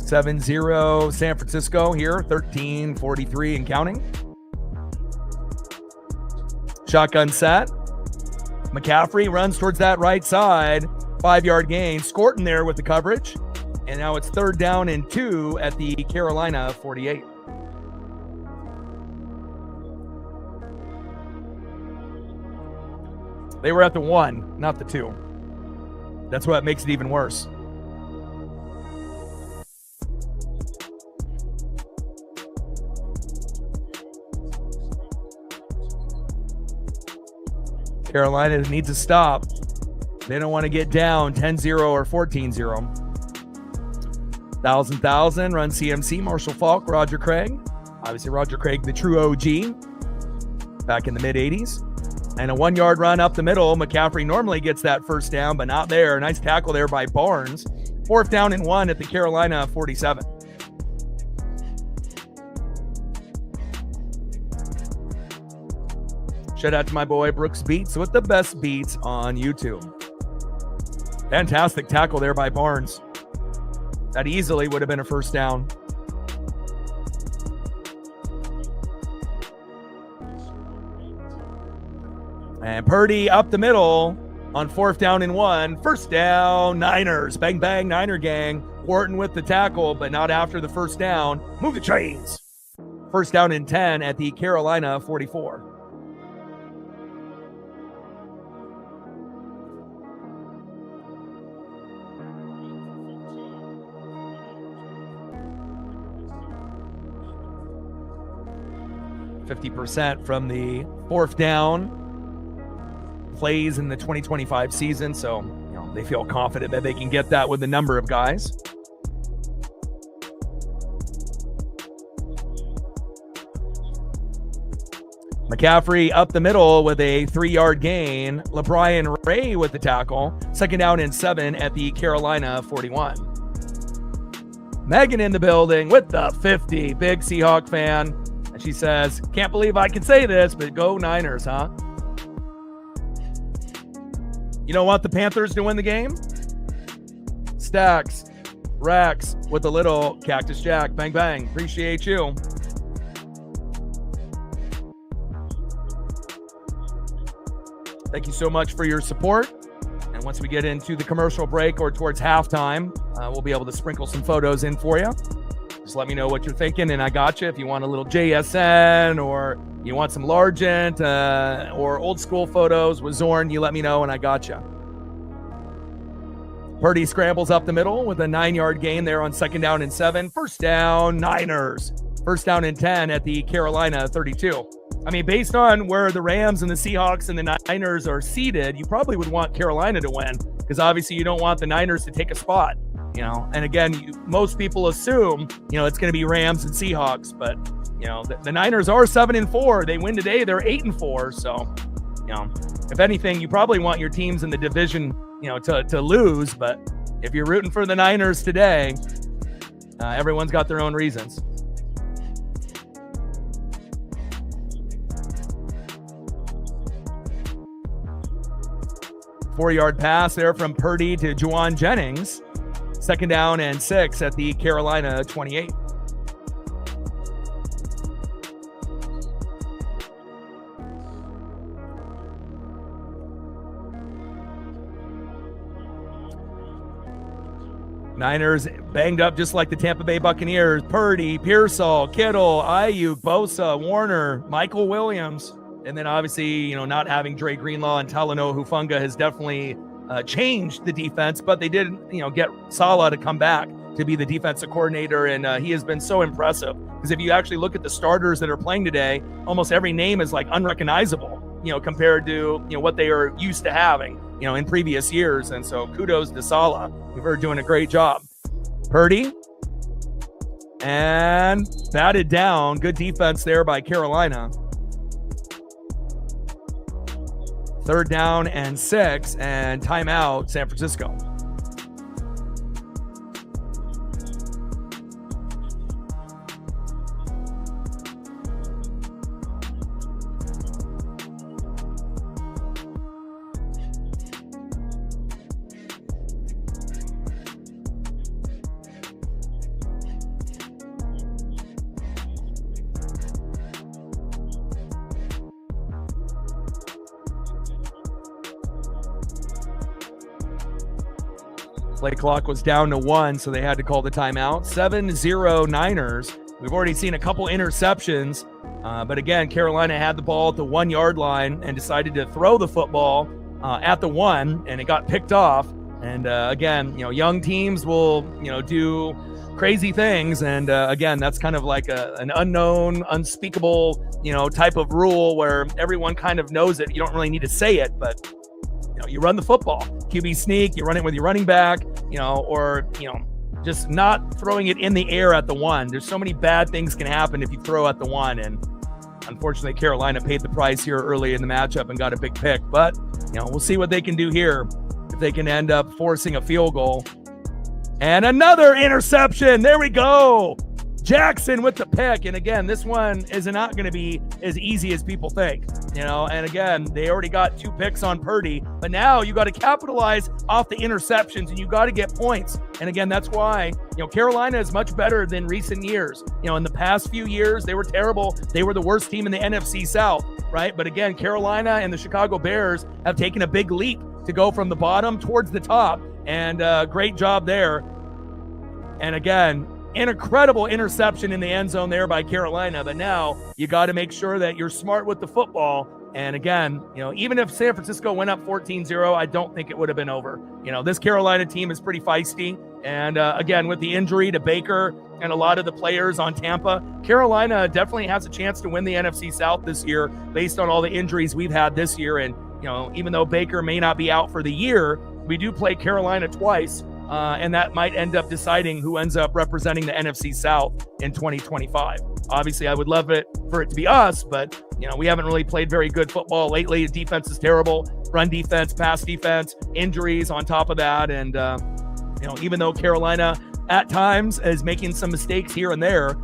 (7-0) San Francisco here, 13:43 and counting. Shotgun set. McCaffrey runs towards that right side. 5-yard gain. Scorton there with the coverage. And now it's third down and 2 at the Carolina 48. They were at the 1, not the 2. That's what makes it even worse. Carolina needs to stop. They don't want to get down 10-0 or 14-0. 1,000 run CMC, Marshall Faulk, Roger Craig. Obviously, Roger Craig, the true OG, back in the mid-'80s. And a 1-yard run up the middle. McCaffrey normally gets that first down, but not there. Nice tackle there by Barnes. Fourth down and 1 at the Carolina 47. Shout out to my boy Brooks Beats with the best beats on YouTube. Fantastic tackle there by Barnes. That easily would have been a first down. And Purdy up the middle on fourth down and 1. First down, Niners. Bang, bang, Niner gang. important with the tackle, but not after the first down. Move the chains. First down and 10 at the Carolina 44. %50 from the fourth down plays in the 2025 season. So, they feel confident that they can get that with a number of guys. McCaffrey up the middle with a 3-yard gain. LeBrian Ray with the tackle. Second down and 7 at the Carolina 41. Megan in the building with the 50. Big Seahawk fan. And she says, can't believe I can say this, but go Niners, huh? You don't want the Panthers to win the game? Stacks, Rax with a little Cactus Jack. Bang, bang. Appreciate you. Thank you so much for your support. And once we get into the commercial break or towards halftime, we'll be able to sprinkle some photos in for you. Just let me know what you're thinking, and I got you. If you want a little JSN or you want some Largent or old school photos with Zorn, you let me know, and I got you. Purdy scrambles up the middle with a 9-yard gain there on second down and 7. First down, Niners. First down and 10 at the Carolina 32. I mean, based on where the Rams and the Seahawks and the Niners are seated, you probably would want Carolina to win because obviously you don't want the Niners to take a spot, And again, most people assume, it's going to be Rams and Seahawks, but, the Niners are 7-4. They win today. They're 8-4. So, if anything, you probably want your teams in the division, to lose. But if you're rooting for the Niners today, everyone's got their own reasons. Four-yard pass there from Purdy to Juwan Jennings. Second down and 6 at the Carolina 28. Niners banged up just like the Tampa Bay Buccaneers. Purdy, Pearsall, Kittle, Ayuk, Bosa, Warner, Michael Williams. And then obviously, not having Dre Greenlaw and Talanoa Hufanga has definitely changed the defense, but they did, get Saleh to come back to be the defensive coordinator, and he has been so impressive. Because if you actually look at the starters that are playing today, almost every name is like unrecognizable, compared to, what they are used to having, in previous years. And so kudos to Saleh. We're doing a great job. Purdy, and batted down. Good defense there by Carolina. Third down and 6, and timeout, San Francisco. Play clock was down to 1, so they had to call the timeout. 7-0 Niners. We've already seen a couple interceptions, but again, Carolina had the ball at the 1-yard line and decided to throw the football at the 1, and it got picked off. And again, young teams will, do crazy things. And again, that's kind of like an unknown, unspeakable, type of rule where everyone kind of knows it. You don't really need to say it, but you run the football. QB sneak, you run it with your running back, or, just not throwing it in the air at the 1. There's so many bad things can happen if you throw at the 1. And unfortunately, Carolina paid the price here early in the matchup and got a big pick. But, we'll see what they can do here if they can end up forcing a field goal. And another interception. There we go. Jackson with the pick. And again, this one is not going to be as easy as people think, and again, they already got 2 picks on Purdy, but now you got to capitalize off the interceptions and you got to get points. And again, that's why, Carolina is much better than recent years. In the past few years, they were terrible. They were the worst team in the NFC South, right? But again, Carolina and the Chicago Bears have taken a big leap to go from the bottom towards the top, and great job there. And again, an incredible interception in the end zone there by Carolina. But now you got to make sure that you're smart with the football. And again, even if San Francisco went up 14-0, I don't think it would have been over. This Carolina team is pretty feisty. And again, with the injury to Baker and a lot of the players on Tampa, Carolina definitely has a chance to win the NFC South this year based on all the injuries we've had this year. And, even though Baker may not be out for the year, we do play Carolina twice. And that might end up deciding who ends up representing the NFC South in 2025. Obviously, I would love it for it to be us, but, we haven't really played very good football lately. The defense is terrible. Run defense, pass defense, injuries on top of that. And, even though Carolina at times is making some mistakes here and there,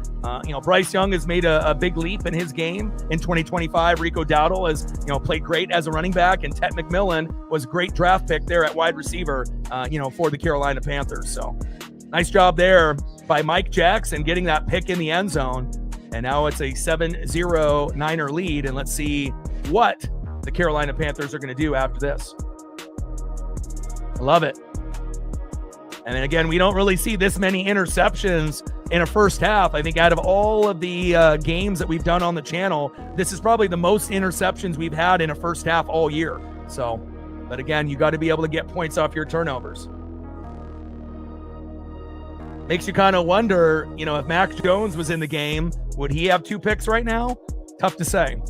Bryce Young has made a big leap in his game in 2025. Rico Dowdle has, played great as a running back, and Tet McMillan was a great draft pick there at wide receiver, for the Carolina Panthers. So nice job there by Mike Jackson getting that pick in the end zone. And now it's a 7-0 Niner lead. And let's see what the Carolina Panthers are going to do after this. I love it. And then again, we don't really see this many interceptions in a first half. I think out of all of the games that we've done on the channel, this is probably the most interceptions we've had in a first half all year. So, but again, you got to be able to get points off your turnovers. Makes you kind of wonder, if Mac Jones was in the game, would he have 2 picks right now? Tough to say.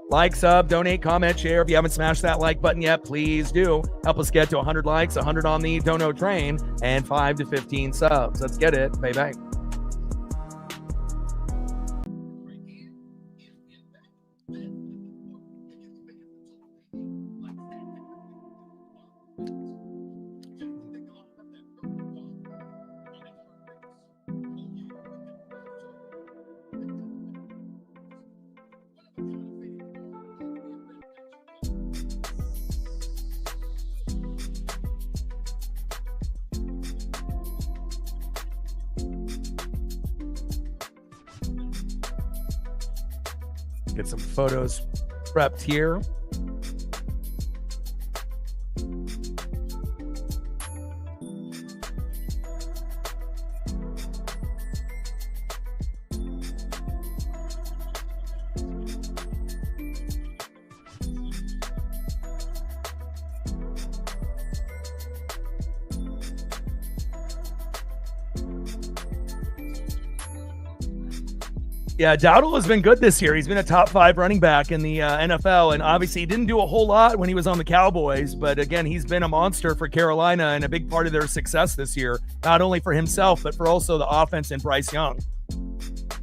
Like, sub, donate, comment, share. If you haven't smashed that like button yet, please do. Help us get to 100 likes, 100 on the dono train, and 5 to 15 subs. Let's get it. Bye-bye. Get some photos prepped here. Yeah, Dowdle has been good this year. He's been a top 5 running back in the NFL, and obviously he didn't do a whole lot when he was on the Cowboys, but again, he's been a monster for Carolina and a big part of their success this year, not only for himself, but for also the offense and Bryce Young.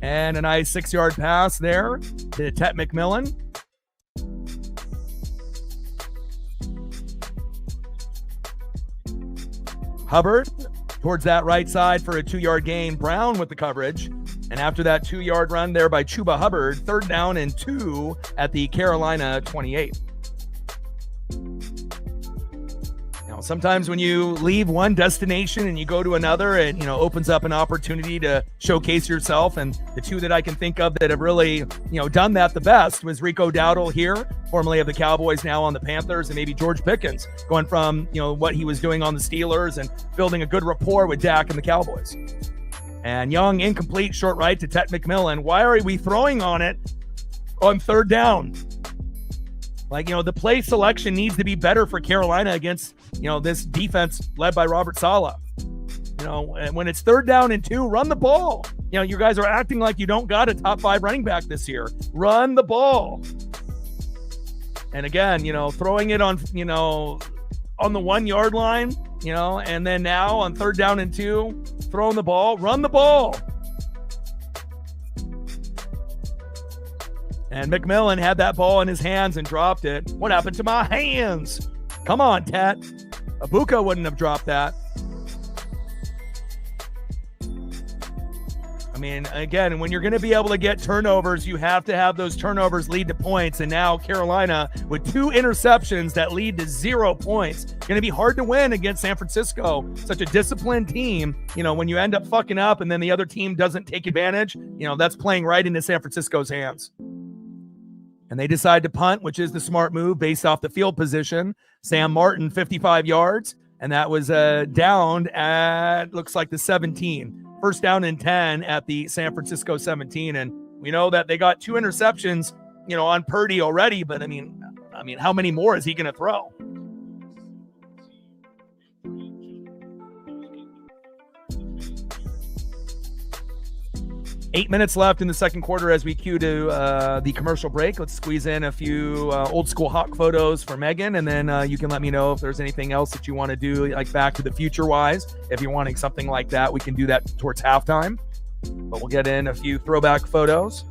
And a nice 6-yard pass there to Tet McMillan. Hubbard towards that right side for a 2-yard gain. Brown with the coverage. And after that 2-yard run there by Chuba Hubbard, 3rd down and 2 at the Carolina 28. Now, sometimes when you leave one destination and you go to another, it opens up an opportunity to showcase yourself. And the 2 that I can think of that have really done that the best was Rico Dowdle here, formerly of the Cowboys, now on the Panthers, and maybe George Pickens going from what he was doing on the Steelers and building a good rapport with Dak and the Cowboys. And Young, incomplete, short right to Tet McMillan. Why are we throwing on it on 3rd down? The play selection needs to be better for Carolina against, this defense led by Robert Saleh. And when it's 3rd down and 2, run the ball. You guys are acting like you don't got a top 5 running back this year. Run the ball. And again, throwing it on, on the 1-yard line, and then now on 3rd down and 2, throwing the ball, run the ball. And McMillan had that ball in his hands and dropped it. What happened to my hands? Come on, Tet. Abuka wouldn't have dropped that. I mean, again, when you're going to be able to get turnovers, you have to have those turnovers lead to points. And now Carolina with 2 interceptions that lead to 0 points. Going to be hard to win against San Francisco. Such a disciplined team. When you end up fucking up and then the other team doesn't take advantage, that's playing right into San Francisco's hands. And they decide to punt, which is the smart move based off the field position. Sam Martin, 55 yards, and that was downed at, looks like the 17. First down and 10 at the San Francisco 17. And we know that they got 2 interceptions, on Purdy already, but I mean, how many more is he going to throw? Eight minutes left in the second quarter as we cue to the commercial break. Let's squeeze in a few old school Hawk photos for Megan, and then you can let me know if there's anything else that you want to do, like Back to the Future wise. If you're wanting something like that, we can do that towards halftime. But we'll get in a few throwback photos.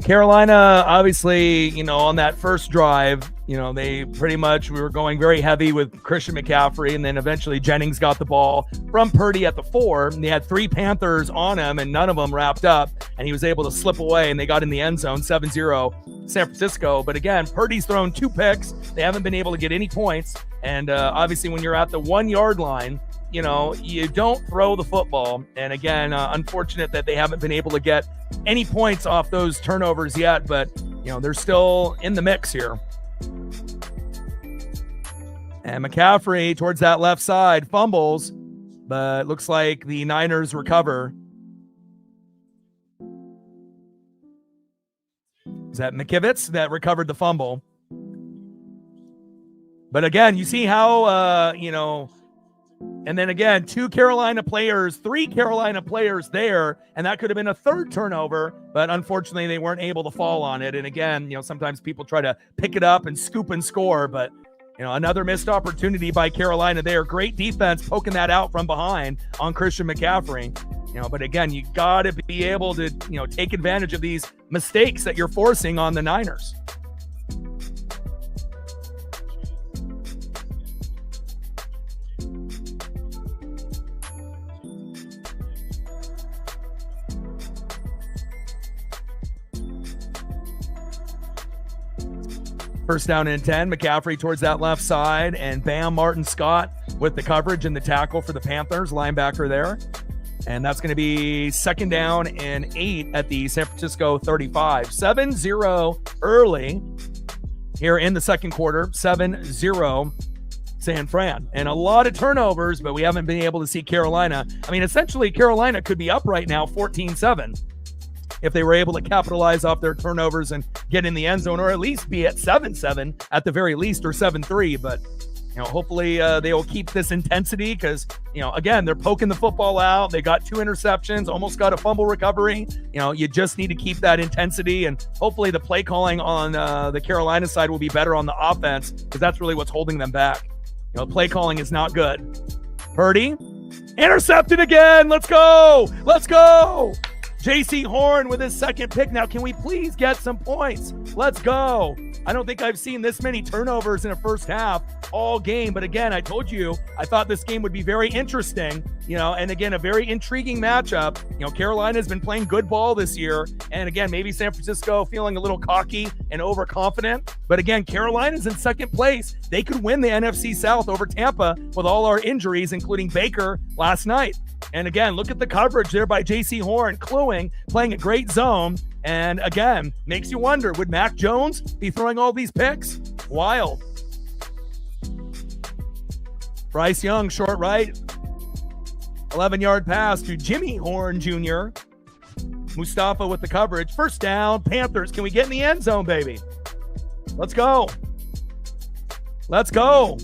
Carolina, obviously, on that first drive, they pretty much, we were going very heavy with Christian McCaffrey, and then eventually Jennings got the ball from Purdy at the 4, and they had 3 Panthers on him, and none of them wrapped up, and he was able to slip away, and they got in the end zone, 7-0 San Francisco. But again, Purdy's thrown 2 picks. They haven't been able to get any points, and obviously when you're at the 1-yard line, you don't throw the football. And again, unfortunate that they haven't been able to get any points off those turnovers yet, but they're still in the mix here. And McCaffrey towards that left side fumbles, but looks like the Niners recover. Is that McKivitz that recovered the fumble? But again, you see how, and then again, 3 Carolina players there, and that could have been a 3rd turnover, but unfortunately they weren't able to fall on it. And again, sometimes people try to pick it up and scoop and score, but another missed opportunity by Carolina there. Great defense poking that out from behind on Christian McCaffrey. But again, you got to be able to, take advantage of these mistakes that you're forcing on the Niners. First down and 10, McCaffrey towards that left side, and bam, Martin Scott with the coverage and the tackle for the Panthers, linebacker there. And that's going to be 2nd down and 8 at the San Francisco 35. 7-0 early here in the second quarter, 7-0 San Fran. And a lot of turnovers, but we haven't been able to see Carolina. I mean, essentially, Carolina could be up right now 14-7. If they were able to capitalize off their turnovers and get in the end zone, or at least be at 7-7 at the very least, or 7-3. But, hopefully they will keep this intensity because, again, they're poking the football out. They got 2 interceptions, almost got a fumble recovery. You just need to keep that intensity, and hopefully the play calling on the Carolina side will be better on the offense, because that's really what's holding them back. Play calling is not good. Purdy, intercepted again. Let's go. Let's go. JC Horn with his second pick. Now, can we please get some points? Let's go. I don't think I've seen this many turnovers in a first half all game. But again, I told you, I thought this game would be very interesting, and again, a very intriguing matchup. Carolina's been playing good ball this year. And again, maybe San Francisco feeling a little cocky and overconfident. But again, Carolina's in second place. They could win the NFC South over Tampa with all our injuries, including Baker last night. And again, look at the coverage there by JC Horn, cluing, playing a great zone. And again, makes you wonder, would Mac Jones be throwing all these picks? Wild. Bryce Young, short right. 11-yard pass to Jimmy Horn Jr. Mustafa with the coverage. First down, Panthers. Can we get in the end zone, baby? Let's go. Let's go.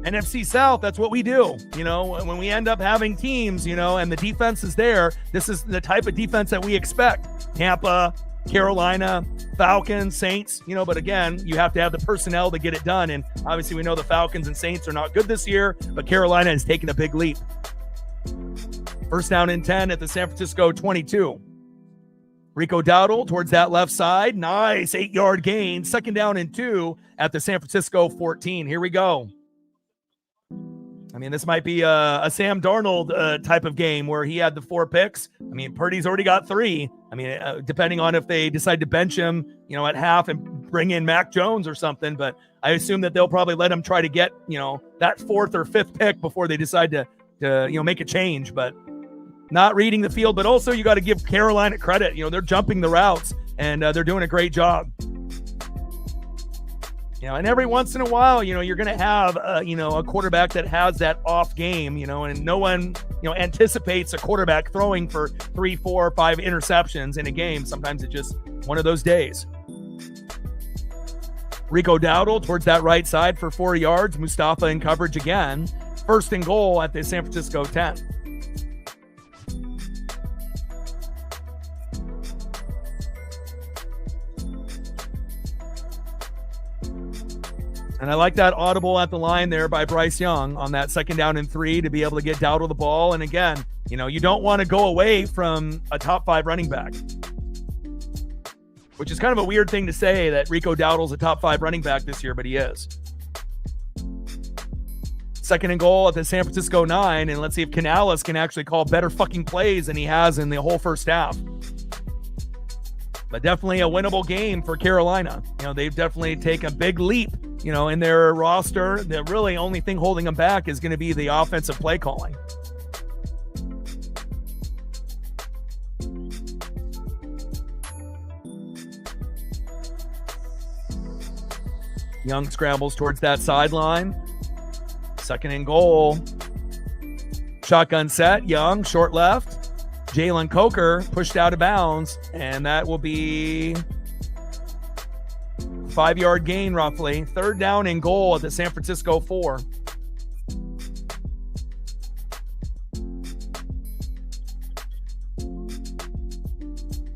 NFC South, that's what we do. When we end up having teams, and the defense is there, this is the type of defense that we expect. Tampa, Carolina, Falcons, Saints, but again, you have to have the personnel to get it done. And obviously we know the Falcons and Saints are not good this year, but Carolina has taken a big leap. First down and 10 at the San Francisco 22. Rico Dowdle towards that left side. Nice 8-yard gain. Second down and 2 at the San Francisco 14. Here we go. I mean, this might be a Sam Darnold type of game where he had the 4 picks. I mean, Purdy's already got 3. I mean, depending on if they decide to bench him, at half and bring in Mac Jones or something. But I assume that they'll probably let him try to get, that 4th or 5th pick before they decide to make a change. But not reading the field. But also you got to give Carolina credit. They're jumping the routes and they're doing a great job. And every once in a while, you're going to have, a quarterback that has that off game, and no one, anticipates a quarterback throwing for 3, 4, 5 interceptions in a game. Sometimes it's just one of those days. Rico Dowdle towards that right side for 4 yards. Mustafa in coverage again. First and goal at the San Francisco 10. And I like that audible at the line there by Bryce Young on that second down and 3 to be able to get Dowdle the ball. And again, you don't want to go away from a top 5 running back, which is kind of a weird thing to say that Rico Dowdle's a top 5 running back this year, but he is. Second and goal at the San Francisco 9. And let's see if Canales can actually call better fucking plays than he has in the whole first half. But definitely a winnable game for Carolina. They've definitely taken a big leap, in their roster. The really only thing holding them back is going to be the offensive play calling. Young scrambles towards that sideline. Second and goal. Shotgun set. Young, short left. Jalen Coker pushed out of bounds, and that will be 5-yard gain roughly. Third down and goal at the San Francisco 4.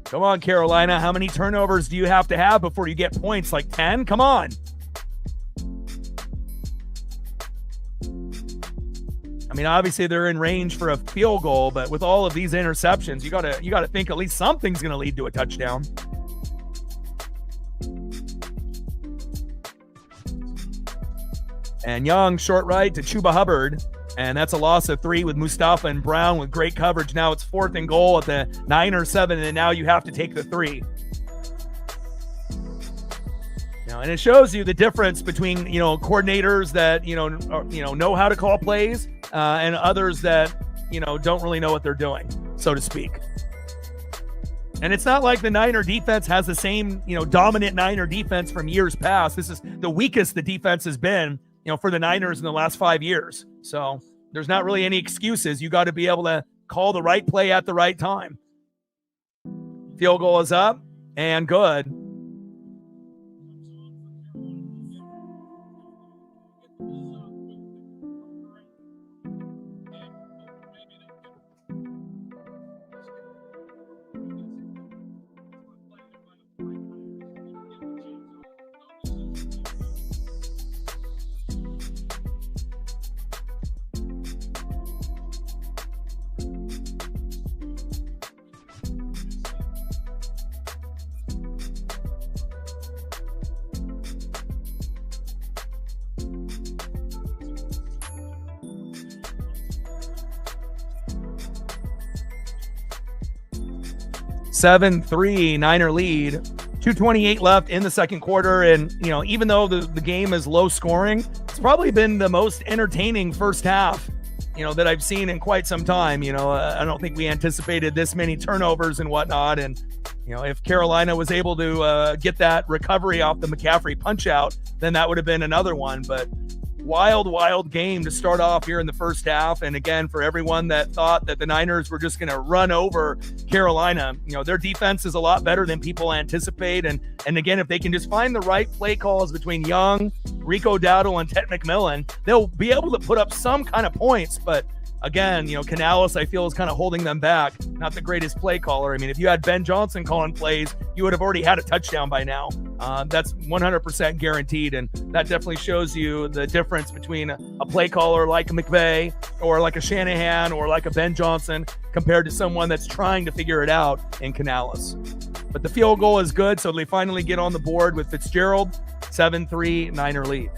Come on, Carolina. How many turnovers do you have to have before you get points? Like 10? Come on. I mean, obviously they're in range for a field goal, but with all of these interceptions, you gotta think at least something's going to lead to a touchdown. And Young, short right to Chuba Hubbard, and that's a loss of 3 with Mustafa and Brown with great coverage. Now it's 4th and goal at the 9 or 7, and now you have to take the 3. And it shows you the difference between, coordinators that, know how to call plays and others that, don't really know what they're doing, so to speak. And it's not like the Niner defense has the same, dominant Niner defense from years past. This is the weakest the defense has been, for the Niners in the last 5 years. So there's not really any excuses. You got to be able to call the right play at the right time. Field goal is up and good. 7-3 Niner lead. 2:28 left in the second quarter. And, even though the game is low scoring, it's probably been the most entertaining first half, that I've seen in quite some time. I don't think we anticipated this many turnovers and whatnot. And, if Carolina was able to get that recovery off the McCaffrey punch out, then that would have been another one. But wild game to start off here in the first half. And again, for everyone that thought that the Niners were just going to run over Carolina, their defense is a lot better than people anticipate. And again, if they can just find the right play calls between Young, Rico Dowdle, and Ted McMillan, they'll be able to put up some kind of points. But again, Canales, I feel, is kind of holding them back. Not the greatest play caller. I mean, if you had Ben Johnson calling plays, you would have already had a touchdown by now. That's 100% guaranteed. And that definitely shows you the difference between a play caller like a McVay or like a Shanahan or like a Ben Johnson compared to someone that's trying to figure it out in Canales. But the field goal is good, so they finally get on the board with Fitzgerald. 7-3 Niner lead.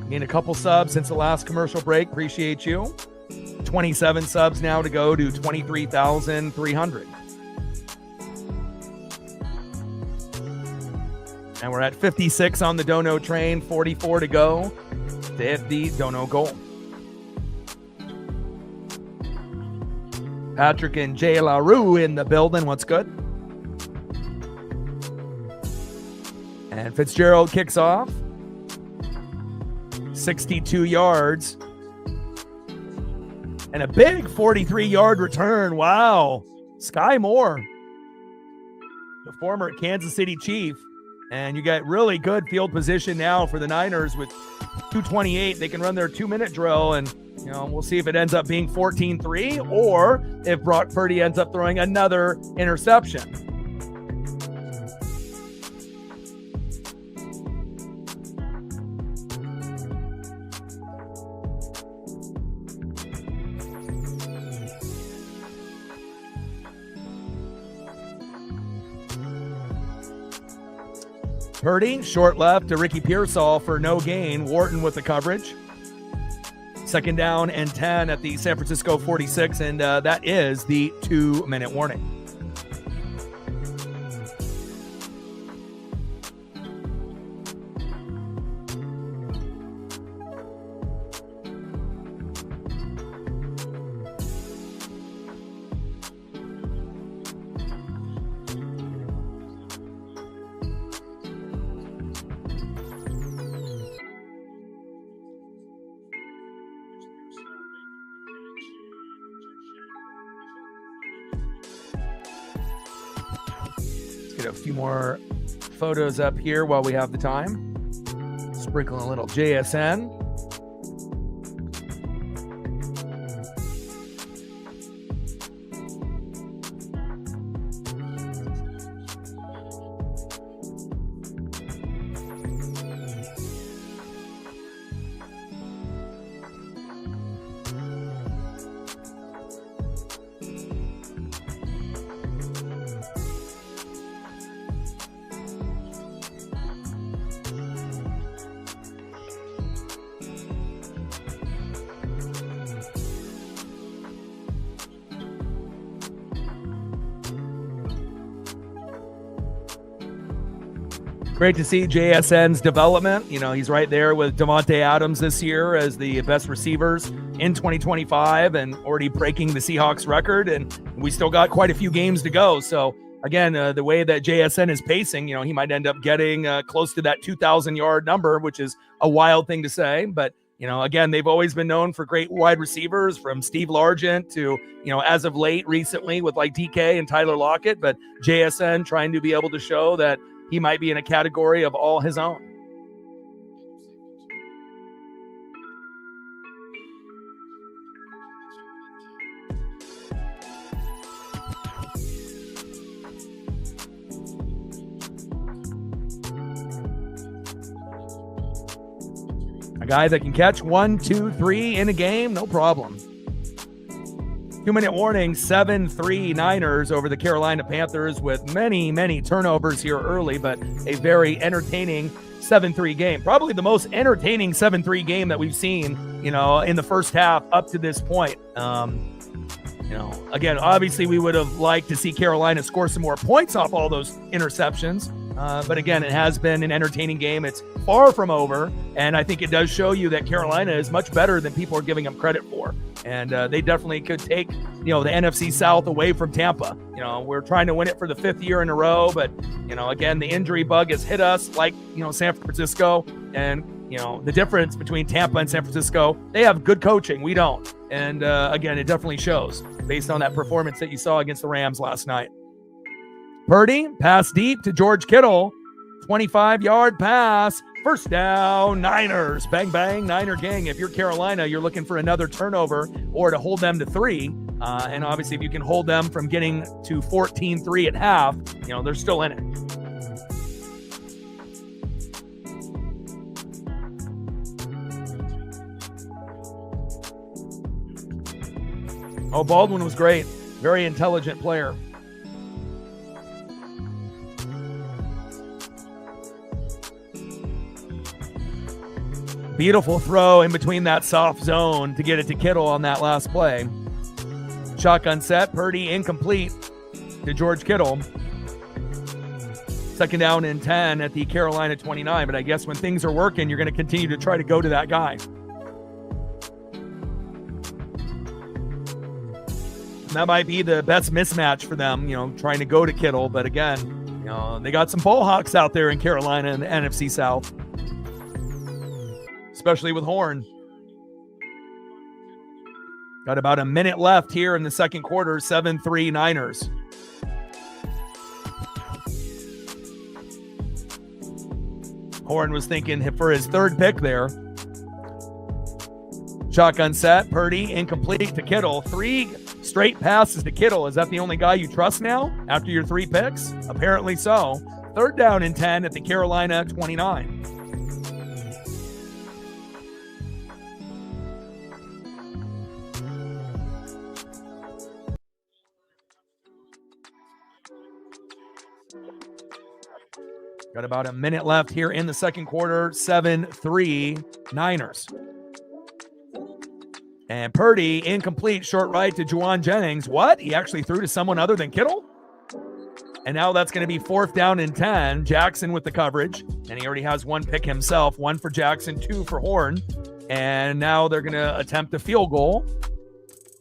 Gained a couple subs since the last commercial break. Appreciate you. 27 subs now to go to 23,300. And we're at 56 on the Dono train, 44 to go to hit the Dono goal. Patrick and Jay LaRue in the building. What's good? And Fitzgerald kicks off. 62 yards. And a big 43-yard return. Wow. Sky Moore, the former Kansas City Chief. And you got really good field position now for the Niners with 2:28. They can run their 2-minute drill, and we'll see if it ends up being 14-3 or if Brock Purdy ends up throwing another interception. Purdy, short left to Ricky Pearsall for no gain. Wharton with the coverage. Second down and 10 at the San Francisco 46, and that is the 2-minute warning. Get a few more photos up here while we have the time. Sprinkle a little JSN. Great to see JSN's development. He's right there with Davante Adams this year as the best receivers in 2025 and already breaking the Seahawks record. And we still got quite a few games to go. So again, the way that JSN is pacing, he might end up getting close to that 2,000-yard number, which is a wild thing to say. But again, they've always been known for great wide receivers, from Steve Largent to, as of late recently with like DK and Tyler Lockett, but JSN trying to be able to show that he might be in a category of all his own. A guy that can catch 1, 2, 3 in a game, no problem. 2-minute warning, 7-3 Niners over the Carolina Panthers, with many, many turnovers here early, but a very entertaining 7-3 game. Probably the most entertaining 7-3 game that we've seen, in the first half up to this point. Again, obviously we would have liked to see Carolina score some more points off all those interceptions. But again, it has been an entertaining game. It's far from over, and I think it does show you that Carolina is much better than people are giving them credit for. And they definitely could take, the NFC South away from Tampa. We're trying to win it for the 5th year in a row, but, again, the injury bug has hit us like, San Francisco. And, the difference between Tampa and San Francisco, they have good coaching. We don't. And again, it definitely shows based on that performance that you saw against the Rams last night. Purdy, pass deep to George Kittle, 25-yard pass, first down, Niners, bang, bang, Niner gang. If you're Carolina, you're looking for another turnover or to hold them to 3. And obviously, if you can hold them from getting to 14-3 at half, they're still in it. Oh, Baldwin was great. Very intelligent player. Beautiful throw in between that soft zone to get it to Kittle on that last play. Shotgun set, Purdy incomplete to George Kittle. Second down and 10 at the Carolina 29. But I guess when things are working, you're going to continue to try to go to that guy. That might be the best mismatch for them, trying to go to Kittle. But again, they got some ball hawks out there in Carolina and the NFC South, especially with Horn. Got about a minute left here in the second quarter, 7-3 Niners. Horn was thinking for his 3rd pick there. Shotgun set, Purdy incomplete to Kittle. 3 straight passes to Kittle. Is that the only guy you trust now after your 3 picks? Apparently so. 3rd down and 10 at the Carolina 29. Got about a minute left here in the second quarter, 7-3 Niners. And Purdy, incomplete, short right to Juwan Jennings. What? He actually threw to someone other than Kittle? And now that's going to be 4th down and 10. Jackson with the coverage. And he already has 1 pick himself. 1 for Jackson, 2 for Horn. And now they're going to attempt a field goal.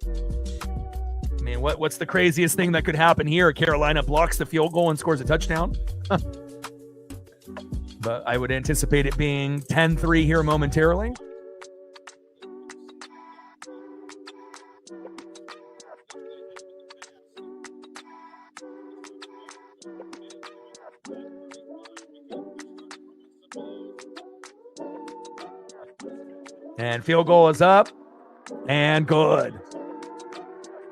I mean, what's the craziest thing that could happen here? Carolina blocks the field goal and scores a touchdown? But I would anticipate it being 10-3 here momentarily. And field goal is up and good.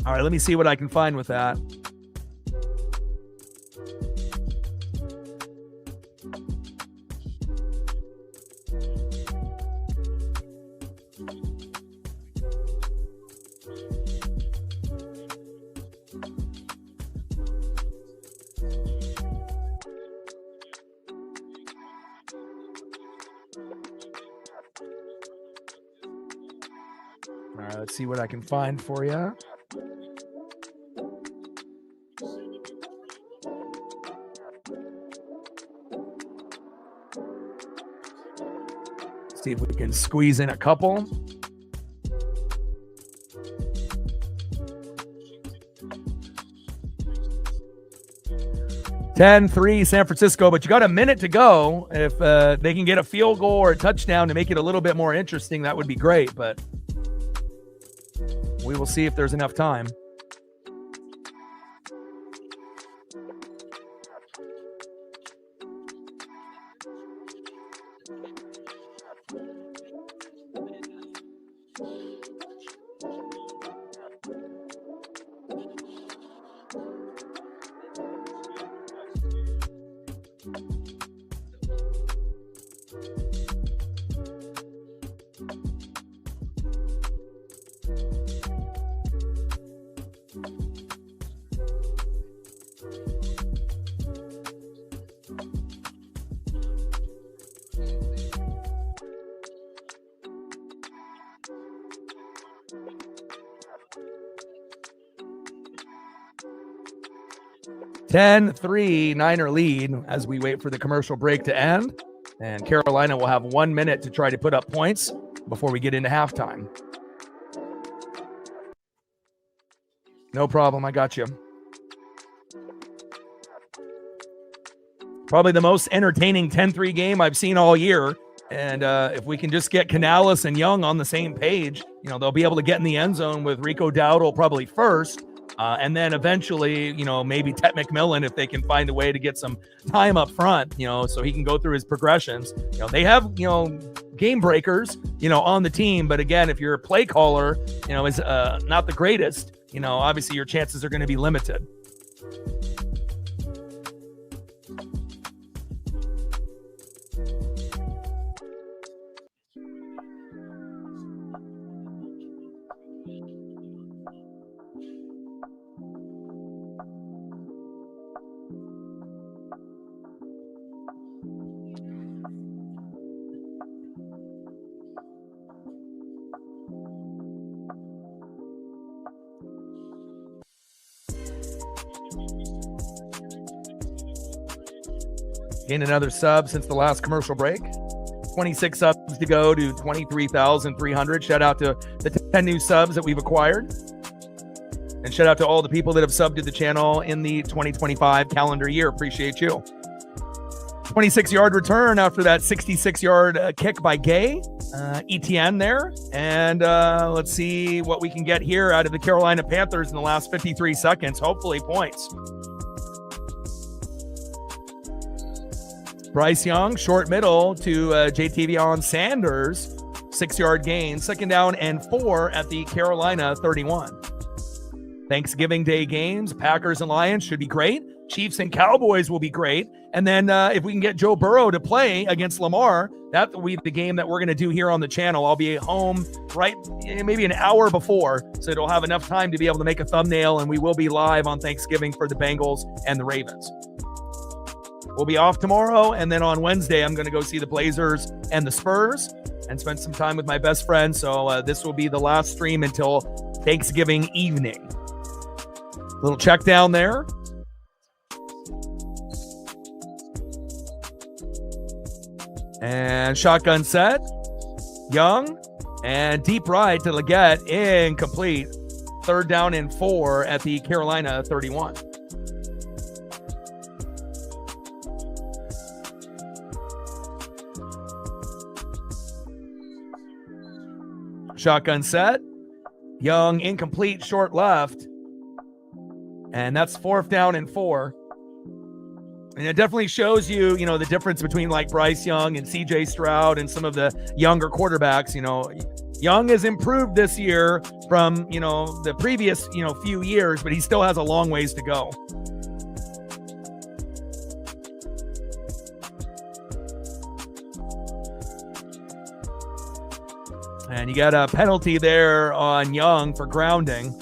All right, let me see what I can find with that. All right, let's see what I can find for you. See if we can squeeze in a couple. 10-3 San Francisco, but you got a minute to go. If they can get a field goal or a touchdown to make it a little bit more interesting, that would be great, but we will see if there's enough time. (10-3) Niner lead as we wait for the commercial break to end. And Carolina will have 1 minute to try to put up points before we get into halftime. No problem. I got you. Probably the most entertaining 10-3 game I've seen all year. And if we can just get Canales and Young on the same page, they'll be able to get in the end zone with Rico Dowdle probably first. And then eventually, maybe Tet McMillan, if they can find a way to get some time up front, so he can go through his progressions. They have, game breakers, on the team. But again, if you're a play caller, is not the greatest, obviously your chances are going to be limited. Gained another sub since the last commercial break. 26 subs to go to 23,300. Shout out to the 10 new subs that we've acquired. And shout out to all the people that have subbed to the channel in the 2025 calendar year. Appreciate you. 26-yard return after that 66-yard kick by Gay. ETN there. And let's see what we can get here out of the Carolina Panthers in the last 53 seconds. Hopefully points. Bryce Young, short middle to JTavion Sanders. 6-yard gain. 2nd down and 4 at the Carolina 31. Thanksgiving Day games, Packers and Lions should be great. Chiefs and Cowboys will be great. And then if we can get Joe Burrow to play against Lamar, that will be the game that we're going to do here on the channel. I'll be home maybe an hour before, so it'll have enough time to be able to make a thumbnail, and we will be live on Thanksgiving for the Bengals and the Ravens. We'll be off tomorrow, and then on Wednesday, I'm going to go see the Blazers and the Spurs and spend some time with my best friend. So this will be the last stream until Thanksgiving evening. Little check down there. And shotgun set. Young. And deep right to Leggett. Incomplete. 3rd down and 4 at the Carolina 31. Shotgun set. Young, incomplete, short left. And that's 4th down and 4. And it definitely shows you, the difference between like Bryce Young and CJ Stroud and some of the younger quarterbacks. Young has improved this year from, the previous, few years, but he still has a long ways to go. And you got a penalty there on Young for grounding.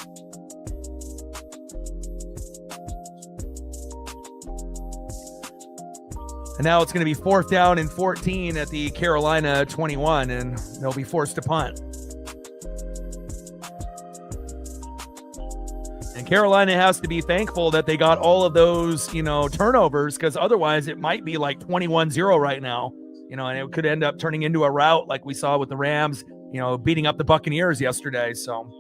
And now it's going to be 4th down and 14 at the Carolina 21, and they'll be forced to punt. And Carolina has to be thankful that they got all of those, turnovers, because otherwise it might be like 21-0 right now, and it could end up turning into a rout like we saw with the Rams, beating up the Buccaneers yesterday. So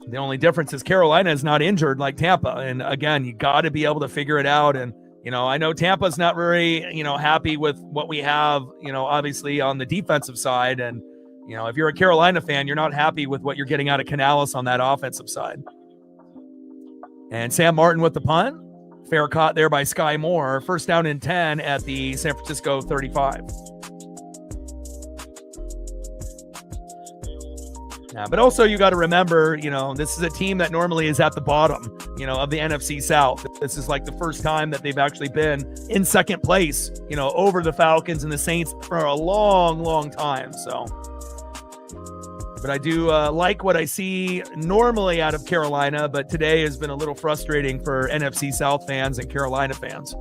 The only difference is Carolina is not injured like Tampa. And again, you got to be able to figure it out. And, I know Tampa's not very, happy with what we have, obviously on the defensive side. And, if you're a Carolina fan, you're not happy with what you're getting out of Canales on that offensive side. And Sam Martin with the punt. Fair caught there by Sky Moore. First down and 10 at the San Francisco 35. Yeah, but also you got to remember, this is a team that normally is at the bottom, of the NFC South. This is like the first time that they've actually been in second place, over the Falcons and the Saints for a long, long time. So, but I do like what I see normally out of Carolina, but today has been a little frustrating for NFC South fans and Carolina fans.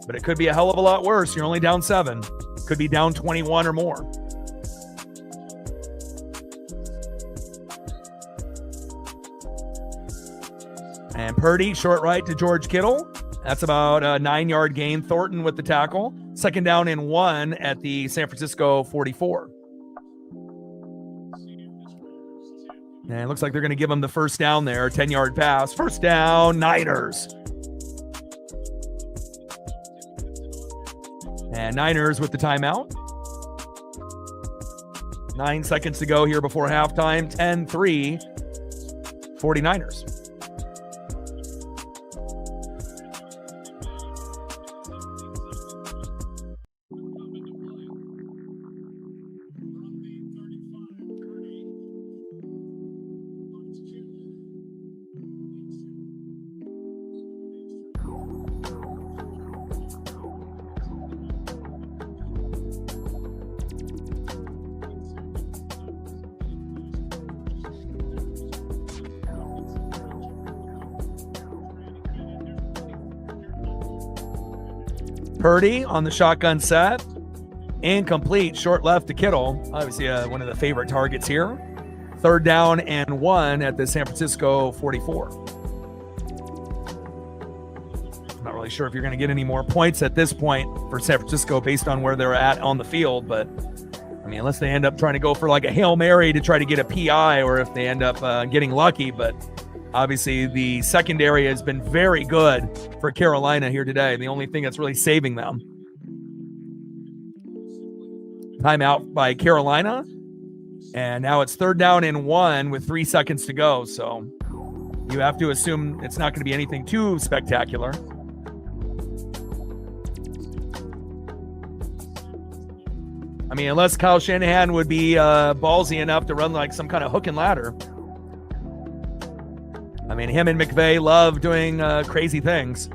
But it could be a hell of a lot worse. You're only down 7. Could be down 21 or more. And Purdy, short right to George Kittle. That's about a 9-yard gain. Thornton with the tackle. Second down and 1 at the San Francisco 44. And it looks like they're going to give him the first down there. 10-yard pass. First down, Niners. And Niners with the timeout. 9 seconds to go here before halftime. 10-3, 49ers. Purdy on the shotgun set. Incomplete. Short left to Kittle. Obviously one of the favorite targets here. Third down and 1 at the San Francisco 44. Not really sure if you're going to get any more points at this point for San Francisco based on where they're at on the field. But, unless they end up trying to go for like a Hail Mary to try to get a PI, or if they end up getting lucky. But obviously, the secondary has been very good for Carolina here today. The only thing that's really saving them. Timeout by Carolina. And now it's third down and 1 with 3 seconds to go. So you have to assume it's not going to be anything too spectacular. Unless Kyle Shanahan would be ballsy enough to run like some kind of hook and ladder. Him and McVay love doing crazy things.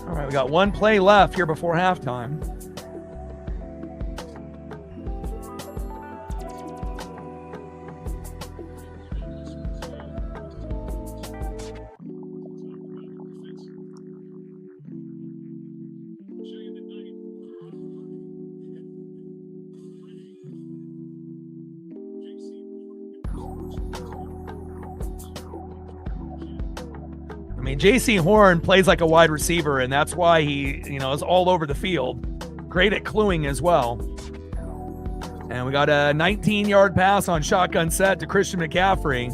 All right, we got one play left here before halftime. J.C. Horn plays like a wide receiver, and that's why he, is all over the field. Great at cluing as well. And we got a 19-yard pass on shotgun set to Christian McCaffrey.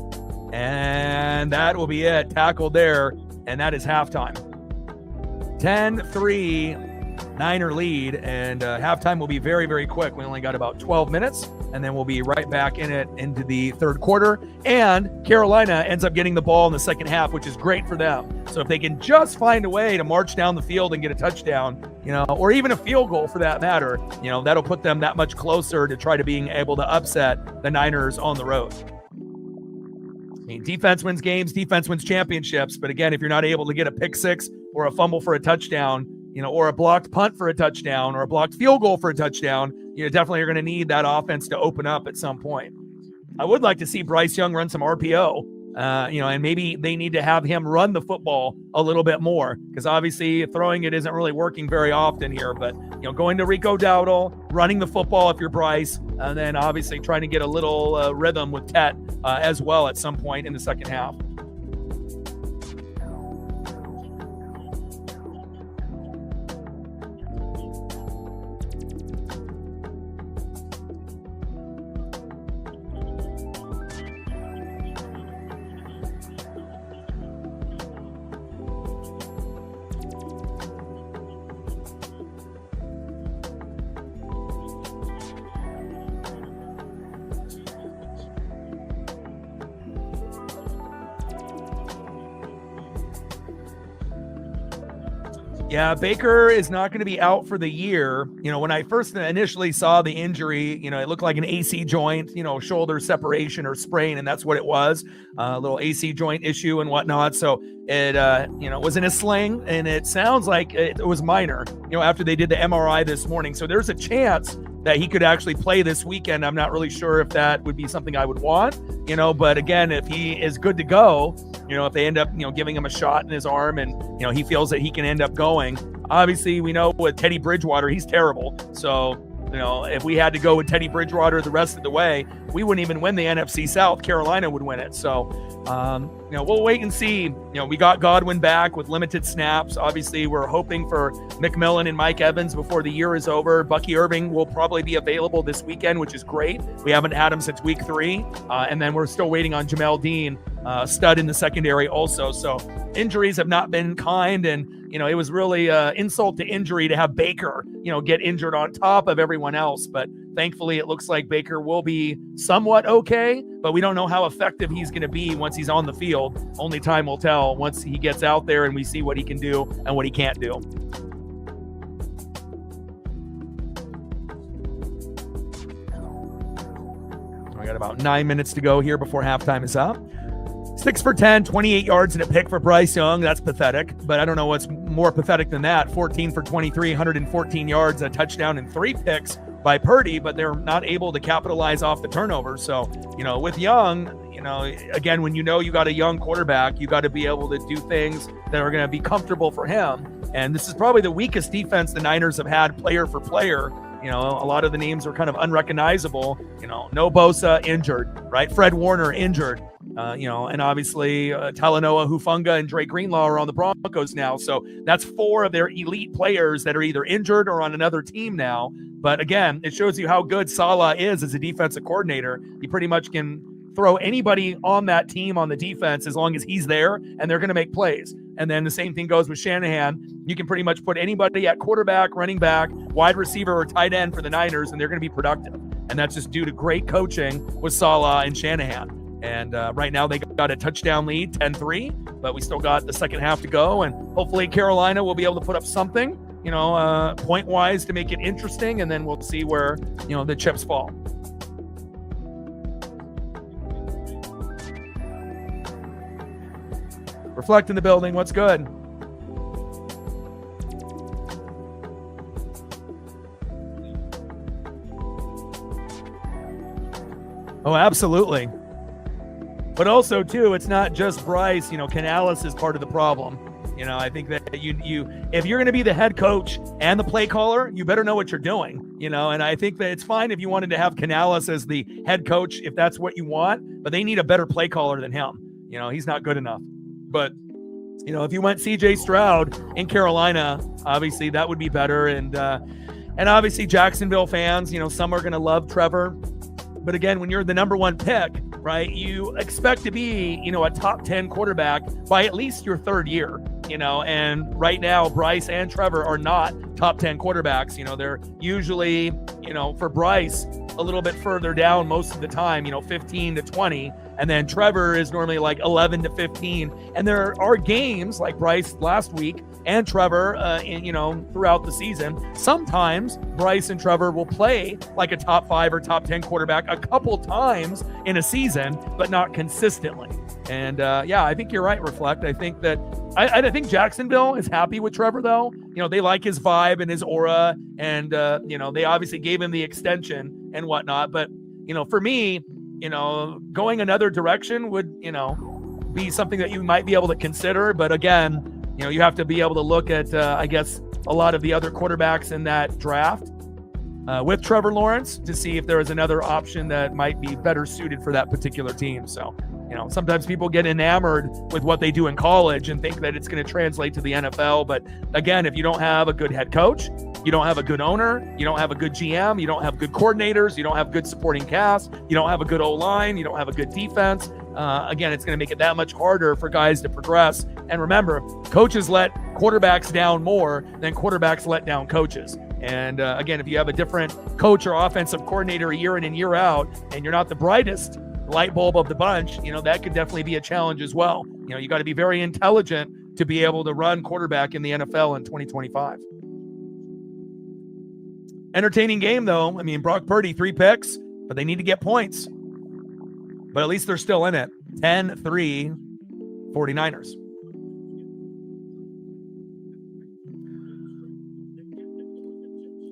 And that will be it. Tackled there, and that is halftime. 10-3 Niner lead, and halftime will be very, very quick. We only got about 12 minutes, and then we'll be right back in it into the third quarter. And Carolina ends up getting the ball in the second half, which is great for them. So if they can just find a way to march down the field and get a touchdown, or even a field goal for that matter, that'll put them that much closer to try to being able to upset the Niners on the road. Defense wins games, defense wins championships. But again, if you're not able to get a pick six or a fumble for a touchdown, or a blocked punt for a touchdown, or a blocked field goal for a touchdown, definitely are going to need that offense to open up at some point. I would like to see Bryce Young run some RPO, and maybe they need to have him run the football a little bit more, because obviously throwing it isn't really working very often here. But, going to Rico Dowdle, running the football if you're Bryce, and then obviously trying to get a little rhythm with Tet as well at some point in the second half. Yeah, Baker is not going to be out for the year. When I first initially saw the injury, it looked like an AC joint, shoulder separation or sprain, and that's what it was, a little AC joint issue and whatnot. So it, was in a sling, and it sounds like it was minor, after they did the MRI this morning. So there's a chance that he could actually play this weekend. I'm not really sure if that would be something I would want, but again, if he is good to go, if they end up, giving him a shot in his arm and, he feels that he can end up going. Obviously, we know with Teddy Bridgewater, he's terrible. So, if we had to go with Teddy Bridgewater the rest of the way, we wouldn't even win the NFC South. Carolina would win it. So, we'll wait and see. We got Godwin back with limited snaps. Obviously, we're hoping for McMillan and Mike Evans before the year is over. Bucky Irving will probably be available this weekend, which is great. We haven't had him since week 3. And then we're still waiting on Jamel Dean, stud in the secondary also. So injuries have not been kind, and it was really insult to injury to have Baker, get injured on top of everyone else. But thankfully, it looks like Baker will be somewhat okay, but we don't know how effective he's going to be once he's on the field. Only time will tell once he gets out there and we see what he can do and what he can't do. I got about 9 minutes to go here before halftime is up. 6 for 10, 28 yards and a pick for Bryce Young. That's pathetic, but I don't know what's more pathetic than that. 14 for 23, 114 yards, a touchdown, and 3 picks by Purdy, but they're not able to capitalize off the turnover. So, with Young, again, when you got a young quarterback, you got to be able to do things that are going to be comfortable for him. And this is probably the weakest defense the Niners have had player for player. A lot of the names are kind of unrecognizable. No Bosa injured, right? Fred Warner injured. And obviously Talanoa Hufanga and Drake Greenlaw are on the Broncos now. So that's 4 of their elite players that are either injured or on another team now. But again, it shows you how good Saleh is as a defensive coordinator. He pretty much can throw anybody on that team on the defense as long as he's there, and they're going to make plays. And then the same thing goes with Shanahan. You can pretty much put anybody at quarterback, running back, wide receiver, or tight end for the Niners, and they're going to be productive. And that's just due to great coaching with Saleh and Shanahan. And right now they got a touchdown lead, 10-3, but we still got the second half to go. And hopefully Carolina will be able to put up something, point-wise to make it interesting. And then we'll see where, the chips fall. Reflect in the building. What's good? Oh, absolutely. But also, too, it's not just Bryce. Canales is part of the problem. I think that you if you're going to be the head coach and the play caller, you better know what you're doing. And I think that it's fine if you wanted to have Canales as the head coach, if that's what you want, but they need a better play caller than him. He's not good enough. But, if you went CJ Stroud in Carolina, obviously that would be better. And obviously Jacksonville fans, some are going to love Trevor. But again, when you're the number 1 pick, right, you expect to be, a top 10 quarterback by at least your 3rd year, and right now Bryce and Trevor are not top 10 quarterbacks. They're usually, for Bryce, a little bit further down most of the time, 15 to 20. And then Trevor is normally like 11 to 15. And there are games like Bryce last week and Trevor, throughout the season. Sometimes Bryce and Trevor will play like a top 5 or top 10 quarterback a couple times in a season, but not consistently. And I think you're right, Reflect. I think that I think Jacksonville is happy with Trevor, though. They like his vibe and his aura, and they obviously gave him the extension and whatnot. But for me, going another direction would be something that you might be able to consider. But again, you have to be able to look at I guess a lot of the other quarterbacks in that draft with Trevor Lawrence to see if there is another option that might be better suited for that particular team. So sometimes people get enamored with what they do in college and think that it's going to translate to the NFL. But again, if you don't have a good head coach, you don't have a good owner, you don't have a good GM, you don't have good coordinators, you don't have good supporting cast, you don't have a good O-line, you don't have a good defense. Again, it's going to make it that much harder for guys to progress. And remember, coaches let quarterbacks down more than quarterbacks let down coaches. And again, if you have a different coach or offensive coordinator year in and year out, and you're not the brightest light bulb of the bunch, that could definitely be a challenge as well. You got to be very intelligent to be able to run quarterback in the NFL in 2025. Entertaining game, though. I mean, Brock Purdy, 3 picks, but they need to get points. But at least they're still in it. 10-3 49ers.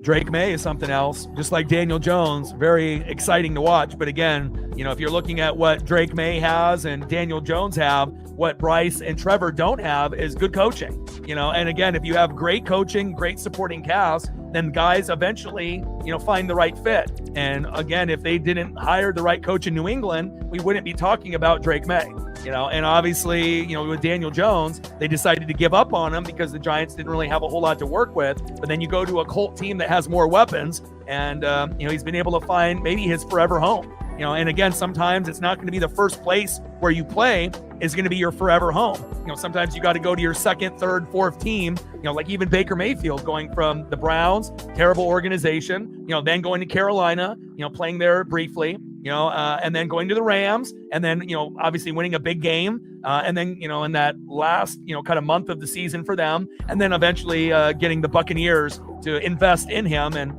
Drake May is something else, just like Daniel Jones. Very exciting to watch. But again, if you're looking at what Drake May has and Daniel Jones have, what Bryce and Trevor don't have is good coaching. And again, if you have great coaching, great supporting cast, then guys eventually, find the right fit. And again, if they didn't hire the right coach in New England, we wouldn't be talking about Drake May. And obviously, with Daniel Jones, they decided to give up on him because the Giants didn't really have a whole lot to work with. But then you go to a Colt team that has more weapons, and he's been able to find maybe his forever home. And again, sometimes it's not going to be the first place where you play is going to be your forever home. Sometimes you got to go to your second, third, fourth team, like even Baker Mayfield going from the Browns, terrible organization, then going to Carolina, playing there briefly, and then going to the Rams, and then, obviously winning a big game, and then, in that last, kind of month of the season for them, and then eventually getting the Buccaneers to invest in him. And,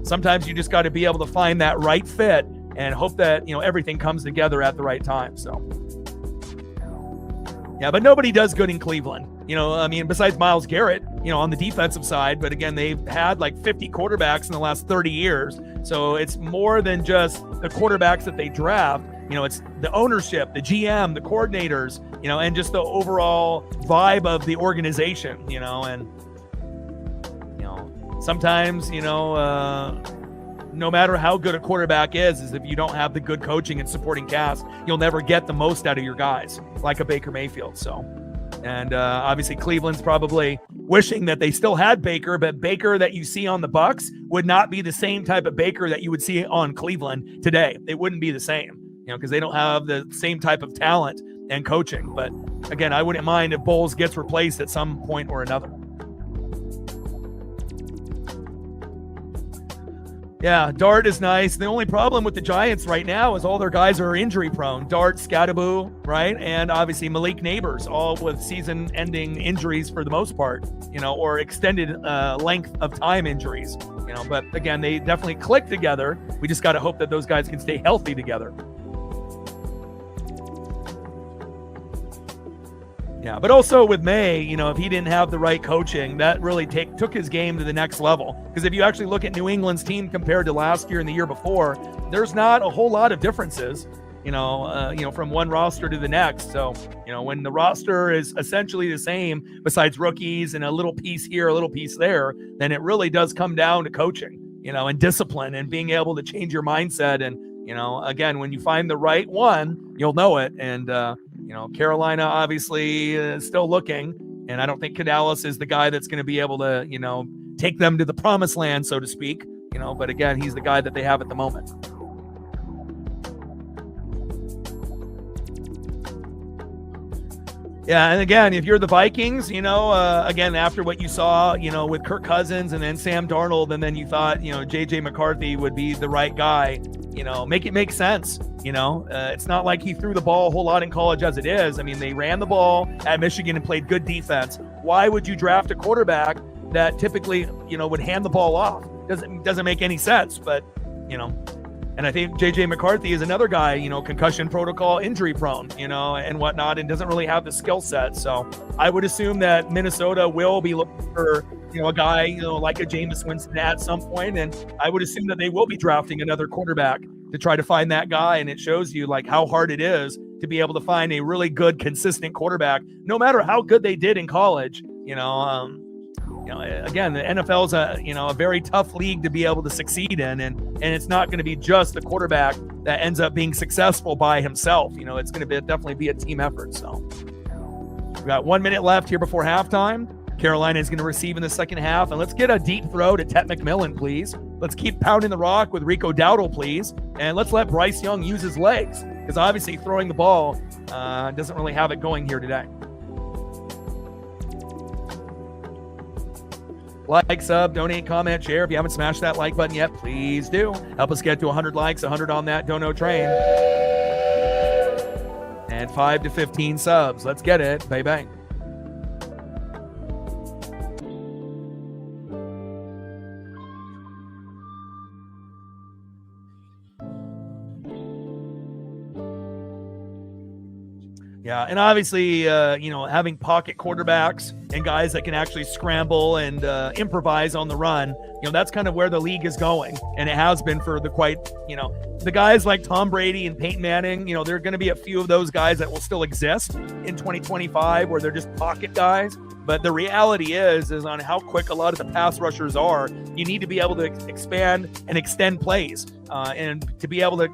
sometimes you just got to be able to find that right fit and hope that, everything comes together at the right time. So, yeah, but nobody does good in Cleveland. Besides Myles Garrett, on the defensive side. But again, they've had like 50 quarterbacks in the last 30 years. So it's more than just the quarterbacks that they draft. It's the ownership, the GM, the coordinators, and just the overall vibe of the organization, and, sometimes, no matter how good a quarterback is if you don't have the good coaching and supporting cast, you'll never get the most out of your guys, like a Baker Mayfield. So, and obviously Cleveland's probably wishing that they still had Baker, but Baker that you see on the Bucs would not be the same type of Baker that you would see on Cleveland today. It wouldn't be the same, because they don't have the same type of talent and coaching. But again, I wouldn't mind if Bowles gets replaced at some point or another. Yeah, Dart is nice. The only problem with the Giants right now is all their guys are injury prone. Dart, Scadaboo, right? And obviously Malik Neighbors, all with season-ending injuries for the most part, or extended length of time injuries, But again, they definitely click together. We just got to hope that those guys can stay healthy together. Yeah, but also with May, if he didn't have the right coaching, that really took his game to the next level. Because if you actually look at New England's team compared to last year and the year before, there's not a whole lot of differences, from one roster to the next. So, when the roster is essentially the same, besides rookies and a little piece here, a little piece there, then it really does come down to coaching, and discipline and being able to change your mindset. And, again, when you find the right one, you'll know it. And, Carolina obviously is still looking, and I don't think Canales is the guy that's going to be able to, take them to the promised land, so to speak, but again, he's the guy that they have at the moment. Yeah, and again, if you're the Vikings, again, after what you saw, with Kirk Cousins and then Sam Darnold, and then you thought, J.J. McCarthy would be the right guy, make it make sense. It's not like he threw the ball a whole lot in college as it is. I mean, they ran the ball at Michigan and played good defense. Why would you draft a quarterback that typically, would hand the ball off? Doesn't make any sense, but, and I think J.J. McCarthy is another guy, concussion protocol, injury prone, and whatnot, and doesn't really have the skill set. So I would assume that Minnesota will be looking for, a guy, like a Jameis Winston at some point. And I would assume that they will be drafting another quarterback to try to find that guy. And it shows you like how hard it is to be able to find a really good, consistent quarterback, no matter how good they did in college. Again, the NFL is a very tough league to be able to succeed in, and it's not going to be just the quarterback that ends up being successful by himself. It's going to definitely be a team effort. So we've got 1 minute left here before halftime. Carolina is going to receive in the second half, and let's get a deep throw to Tet McMillan, please. Let's keep pounding the rock with Rico Dowdle, please, and let's let Bryce Young use his legs, because obviously throwing the ball doesn't really have it going here today. Like, sub, donate, comment, share. If you haven't smashed that like button yet, please do. Help us get to 100 likes, 100 on that dono train. And 5 to 15 subs. Let's get it. Bang, bang. Yeah, and obviously, having pocket quarterbacks and guys that can actually scramble and improvise on the run, that's kind of where the league is going, and it has been for the guys like Tom Brady and Peyton Manning. There are going to be a few of those guys that will still exist in 2025 where they're just pocket guys. But the reality is on how quick a lot of the pass rushers are. You need to be able to expand and extend plays and to be able to,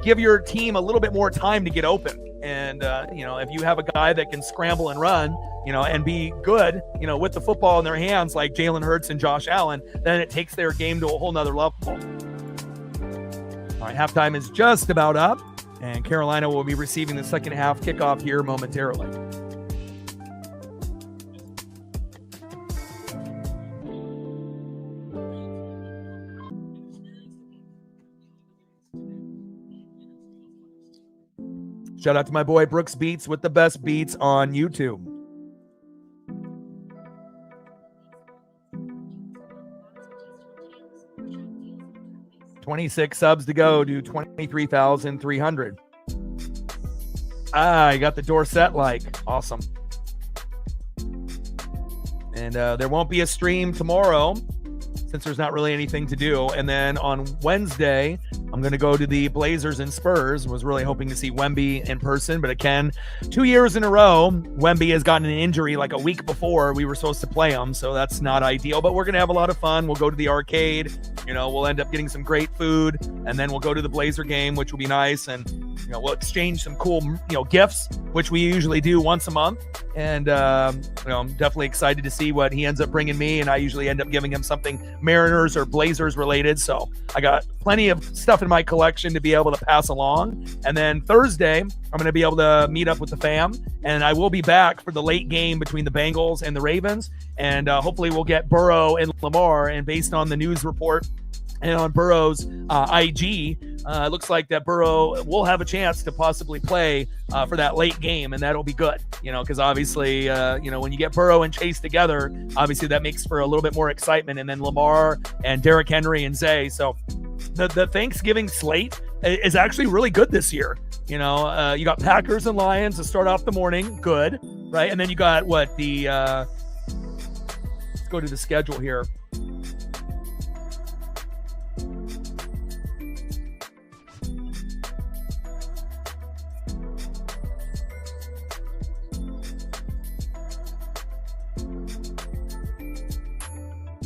give your team a little bit more time to get open. And, if you have a guy that can scramble and run, and be good, with the football in their hands, like Jalen Hurts and Josh Allen, then it takes their game to a whole nother level. All right, halftime is just about up, and Carolina will be receiving the second half kickoff here momentarily. Shout out to my boy Brooks Beats with the best beats on YouTube. $26 subs to go to 23,300. You got the Dorset like. Awesome. And there won't be a stream tomorrow since there's not really anything to do. And then on Wednesday, I'm going to go to the Blazers and Spurs. Was really hoping to see Wemby in person, but again, 2 years in a row, Wemby has gotten an injury like a week before we were supposed to play him, so that's not ideal. But we're going to have a lot of fun. We'll go to the arcade. We'll end up getting some great food, and then we'll go to the Blazer game, which will be nice, and we'll exchange some cool gifts, which we usually do once a month. And I'm definitely excited to see what he ends up bringing me, and I usually end up giving him something Mariners or Blazers related. So I got plenty of stuff in my collection to be able to pass along. And then Thursday, I'm going to be able to meet up with the fam, and I will be back for the late game between the Bengals and the Ravens. And hopefully we'll get Burrow and Lamar. And based on the news report and on Burrow's IG, it looks like that Burrow will have a chance to possibly play for that late game, and that'll be good, because obviously, when you get Burrow and Chase together, obviously that makes for a little bit more excitement, and then Lamar and Derrick Henry and Zay. So the Thanksgiving slate is actually really good this year. You got Packers and Lions to start off the morning, good, right? And then you got let's go to the schedule here.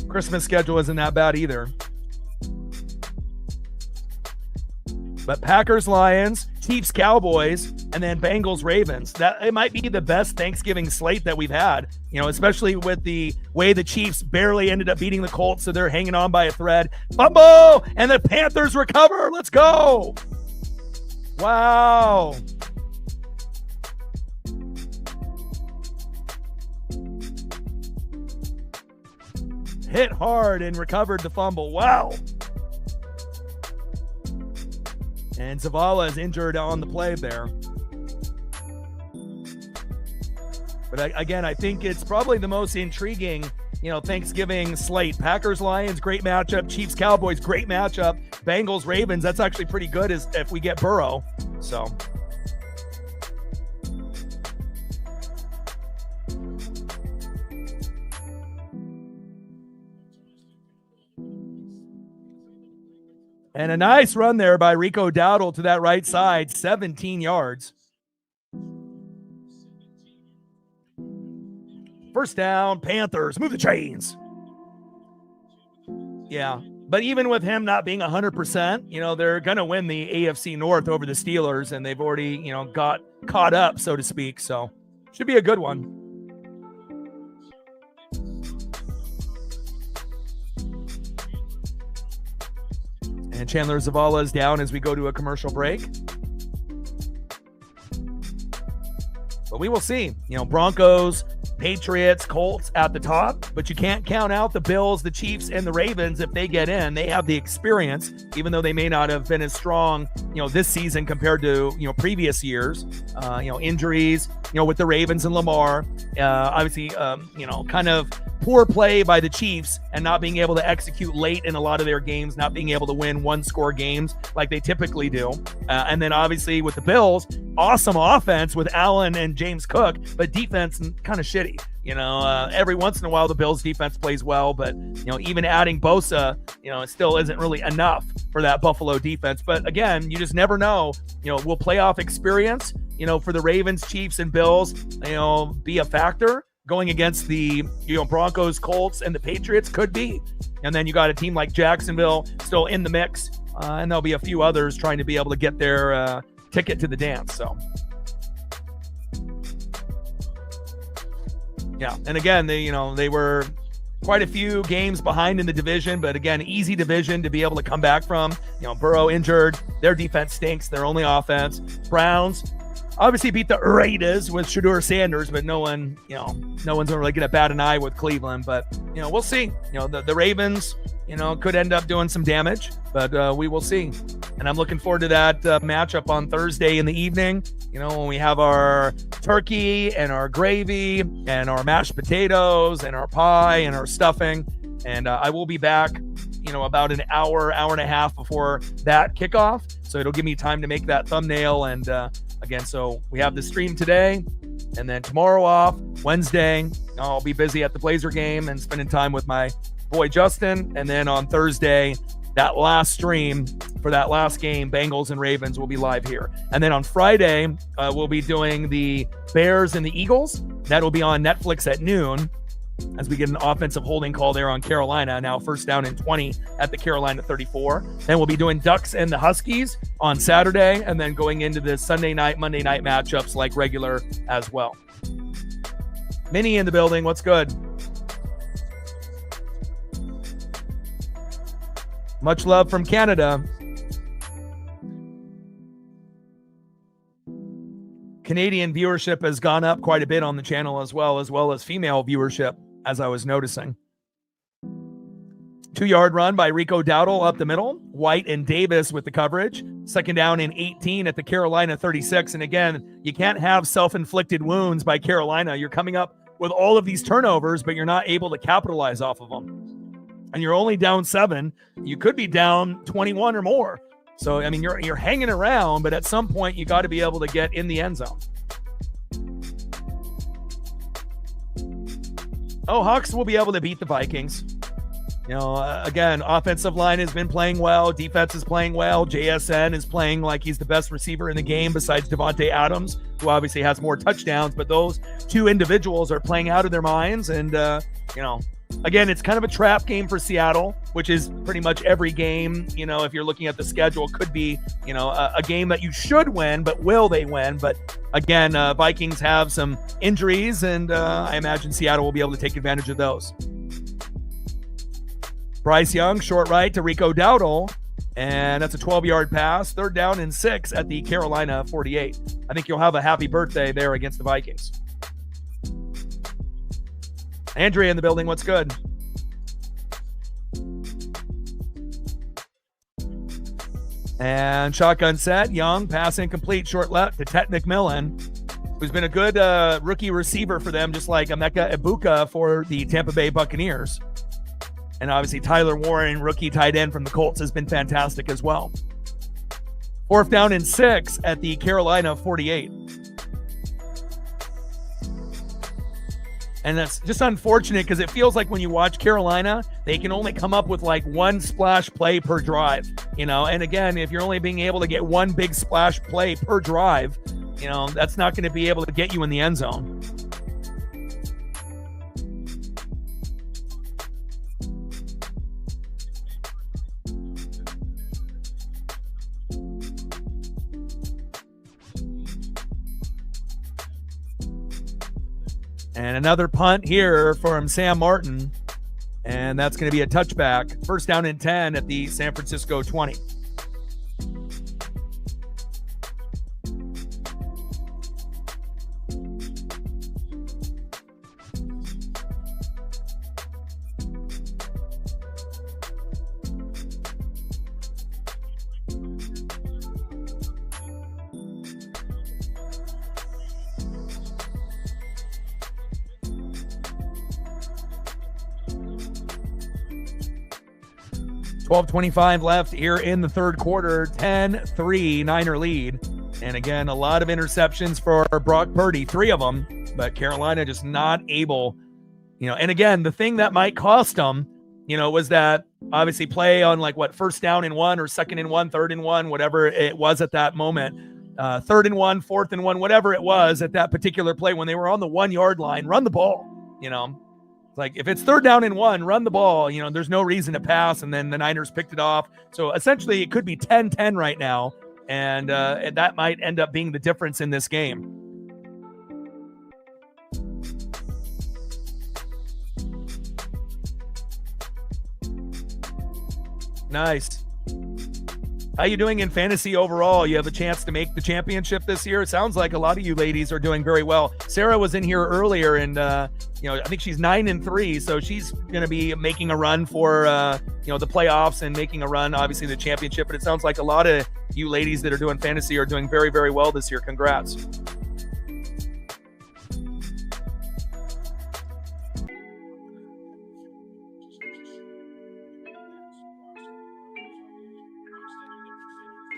Christmas schedule isn't that bad either. But Packers, Lions, Chiefs, Cowboys, and then Bengals, Ravens. It might be the best Thanksgiving slate that we've had, especially with the way the Chiefs barely ended up beating the Colts, so they're hanging on by a thread. Fumble! And the Panthers recover. Let's go! Wow. Hit hard and recovered the fumble. Wow. And Zavala is injured on the play there. But again, I think it's probably the most intriguing, Thanksgiving slate. Packers, Lions, great matchup. Chiefs, Cowboys, great matchup. Bengals, Ravens, that's actually pretty good if we get Burrow. So. And a nice run there by Rico Dowdle to that right side, 17 yards. First down, Panthers, move the chains. Yeah, but even with him not being 100%, they're going to win the AFC North over the Steelers, and they've already, got caught up, so to speak. So should be a good one. And Chandler Zavala is down as we go to a commercial break. But we will see. Broncos, Patriots, Colts at the top. But you can't count out the Bills, the Chiefs, and the Ravens if they get in. They have the experience, even though they may not have been as strong, this season compared to, previous years. Injuries, with the Ravens and Lamar. Obviously, kind of poor play by the Chiefs and not being able to execute late in a lot of their games, not being able to win one-score games like they typically do. And then obviously with the Bills, awesome offense with Allen and James Cook, but defense kind of shitty. Every once in a while the Bills defense plays well, but even adding Bosa, it still isn't really enough for that Buffalo defense. But again, you just never know. Will playoff experience, for the Ravens, Chiefs, and Bills, be a factor going against the Broncos, Colts, and the Patriots? Could be. And then you got a team like Jacksonville still in the mix, and there'll be a few others trying to be able to get their ticket to the dance. So yeah, and again, they were quite a few games behind in the division, but again, easy division to be able to come back from. Burrow injured, their defense stinks, their only offense. Browns obviously beat the Raiders with Shedeur Sanders, but no one's really going to bat an eye with Cleveland. But we'll see. The Ravens, could end up doing some damage, but we will see. And I'm looking forward to that matchup on Thursday in the evening. When we have our turkey and our gravy and our mashed potatoes and our pie and our stuffing. And I will be back, about an hour and a half before that kickoff. So it'll give me time to make that thumbnail. And again, so we have the stream today, and then tomorrow off. Wednesday, I'll be busy at the Blazer game and spending time with my boy Justin. And then on Thursday, that last stream for that last game, Bengals and Ravens, will be live here. And then on Friday, we'll be doing the Bears and the Eagles. That'll be on Netflix at noon as we get an offensive holding call there on Carolina. Now first down and 20 at the Carolina 34. Then we'll be doing Ducks and the Huskies on Saturday, and then going into the Sunday night, Monday night matchups like regular as well. Minnie in the building. What's good? Much love from Canada. Canadian viewership has gone up quite a bit on the channel as well as female viewership, as I was noticing. 2-yard run by Rico Dowdle up the middle. White and Davis with the coverage. Second down and 18 at the Carolina 36. And again, you can't have self-inflicted wounds by Carolina. You're coming up with all of these turnovers, but you're not able to capitalize off of them. And you're only down 7. You could be down 21 or more. So, I mean, you're hanging around, but at some point you got to be able to get in the end zone. Oh, Hawks will be able to beat the Vikings. Again, offensive line has been playing well. Defense is playing well. JSN is playing like he's the best receiver in the game besides Devontae Adams, who obviously has more touchdowns. But those two individuals are playing out of their minds. And, again, it's kind of a trap game for Seattle, which is pretty much every game, if you're looking at the schedule, could be, a game that you should win, but will they win? But again, Vikings have some injuries, and I imagine Seattle will be able to take advantage of those. Bryce Young, short right to Rico Dowdle, and that's a 12-yard pass. Third down and 6 at the Carolina 48. I think you'll have a happy birthday there against the Vikings. Andrea in the building. What's good? And shotgun set. Young, pass incomplete, short left to Tet McMillan, who's been a good rookie receiver for them, just like Emeka Ibuka for the Tampa Bay Buccaneers. And obviously Tyler Warren, rookie tight end from the Colts, has been fantastic as well. Fourth down and 6 at the Carolina 48. And that's just unfortunate because it feels like when you watch Carolina, they can only come up with like one splash play per drive, And again, if you're only being able to get one big splash play per drive, that's not going to be able to get you in the end zone. And another punt here from Sam Martin. And that's going to be a touchback. First down and 10 at the San Francisco 20. .25 left here in the third quarter. 10-3 Niner lead. And again, a lot of interceptions for Brock Purdy, 3 of them, but Carolina just not able, and again, the thing that might cost them, was that obviously play on first down and 1 or second and 1, third and 1, whatever it was at that moment, third and 1, fourth and 1, whatever it was at that particular play when they were on the 1 yard line, run the ball, if it's third down and 1, run the ball, there's no reason to pass. And then the Niners picked it off. So essentially it could be 10-10 right now. And that might end up being the difference in this game. Nice. How you doing in fantasy overall? You have a chance to make the championship this year. It sounds like a lot of you ladies are doing very well. Sarah was in here earlier, and I think she's 9-3, so she's going to be making a run for the playoffs and making a run, obviously the championship. But it sounds like a lot of you ladies that are doing fantasy are doing very, very well this year. Congrats.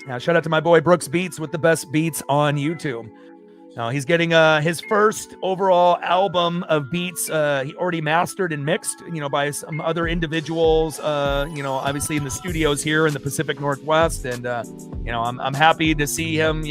Now, shout out to my boy Brooks Beats with the best beats on YouTube. Now, he's getting his first overall album of beats. He already mastered and mixed, by some other individuals, obviously in the studios here in the Pacific Northwest. And, I'm happy to see him,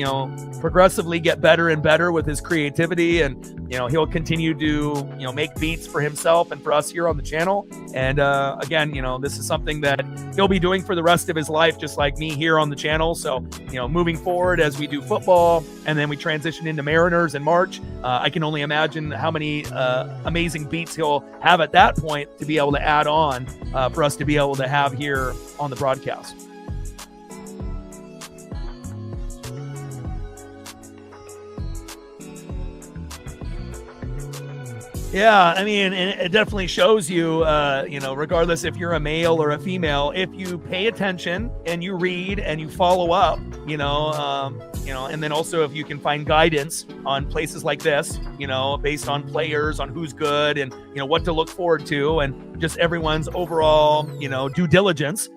progressively get better and better with his creativity. And, he'll continue to, make beats for himself and for us here on the channel. And, again, this is something that he'll be doing for the rest of his life, just like me here on the channel. So, moving forward as we do football and then we transition into Mariners in March, I can only imagine how many amazing beats he'll have at that point to be able to add on for us to be able to have here on the broadcast. Yeah, I mean, it definitely shows you, regardless if you're a male or a female, if you pay attention and you read and you follow up, and then also if you can find guidance on places like this, based on players, on who's good and, what to look forward to and just everyone's overall, due diligence.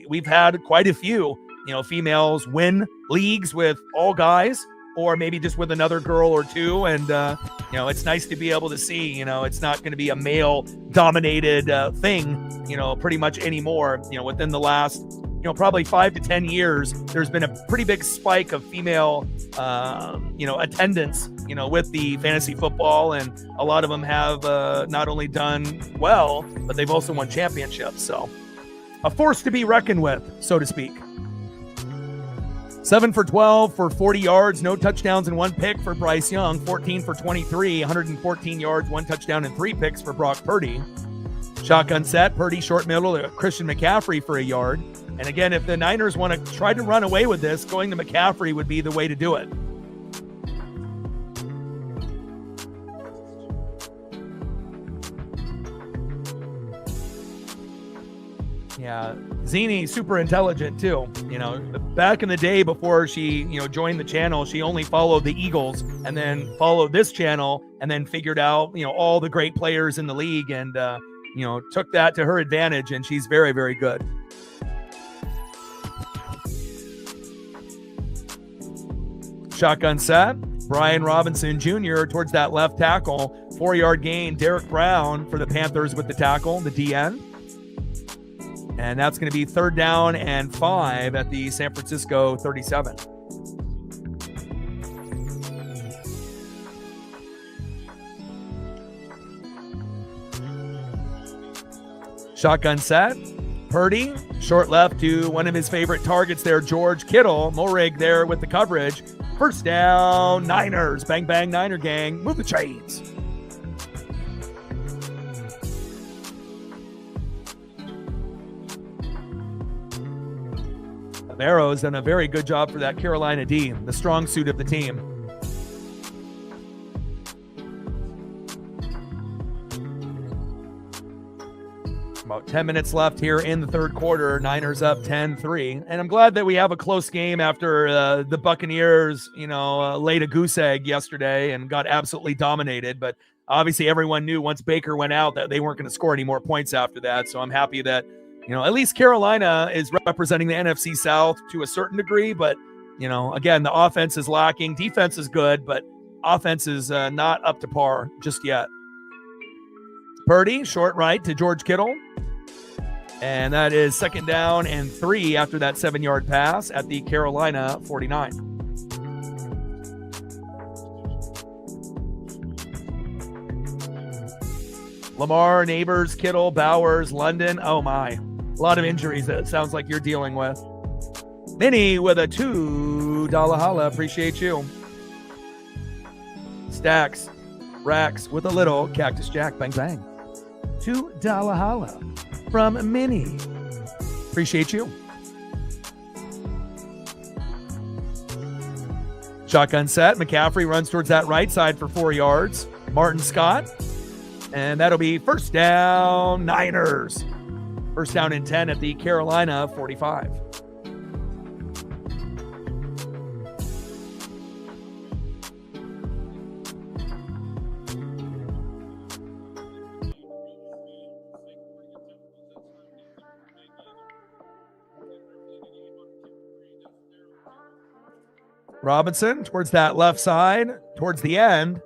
We've had quite a few, females win leagues with all guys, or maybe just with another girl or two. And, it's nice to be able to see, it's not going to be a male dominated thing, pretty much anymore. Within the last, probably 5 to 10 years, there's been a pretty big spike of female, attendance, with the fantasy football. And a lot of them have not only done well, but they've also won championships. So a force to be reckoned with, so to speak. 7 for 12 for 40 yards, no touchdowns and 1 pick for Bryce Young. 14 for 23, 114 yards, 1 touchdown and 3 picks for Brock Purdy. Shotgun set, Purdy short middle to Christian McCaffrey for a yard. And again, if the Niners want to try to run away with this, going to McCaffrey would be the way to do it. Yeah, Zini, super intelligent too. Back in the day before she, joined the channel, she only followed the Eagles and then followed this channel and then figured out, all the great players in the league and, took that to her advantage. And she's very, very good. Shotgun set, Brian Robinson Jr. towards that left tackle, 4-yard gain. Derek Brown for the Panthers with the tackle, the DN. And that's going to be 3rd down and 5 at the San Francisco 37. Shotgun set. Purdy, short left to one of his favorite targets there, George Kittle. Morig there with the coverage. 1st down, Niners. Bang, bang, Niner gang. Move the chains. Barrow's done a very good job for that Carolina D, the strong suit of the team. About 10 minutes left here in the 3rd quarter. Niners up 10-3. And I'm glad that we have a close game after the Buccaneers, laid a goose egg yesterday and got absolutely dominated. But obviously everyone knew once Baker went out that they weren't going to score any more points after that. So I'm happy that at least Carolina is representing the NFC South to a certain degree, but, Again, the offense is lacking. Defense is good, but offense is not up to par just yet. Purdy, short right to George Kittle. And that is 2nd down and 3 after that 7-yard pass at the Carolina 49. Lamar, Neighbors, Kittle, Bowers, London. Oh my. A lot of injuries that it sounds like you're dealing with. Minnie with a $2 holla. Appreciate you. Stacks, Racks with a little Cactus Jack. Bang, bang. $2 holla from Minnie. Appreciate you. Shotgun set. McCaffrey runs towards that right side for 4 yards. Martin Scott. And that'll be 1st down, Niners. 1st down and 10 at the Carolina 45. Robinson towards that left side, towards the end.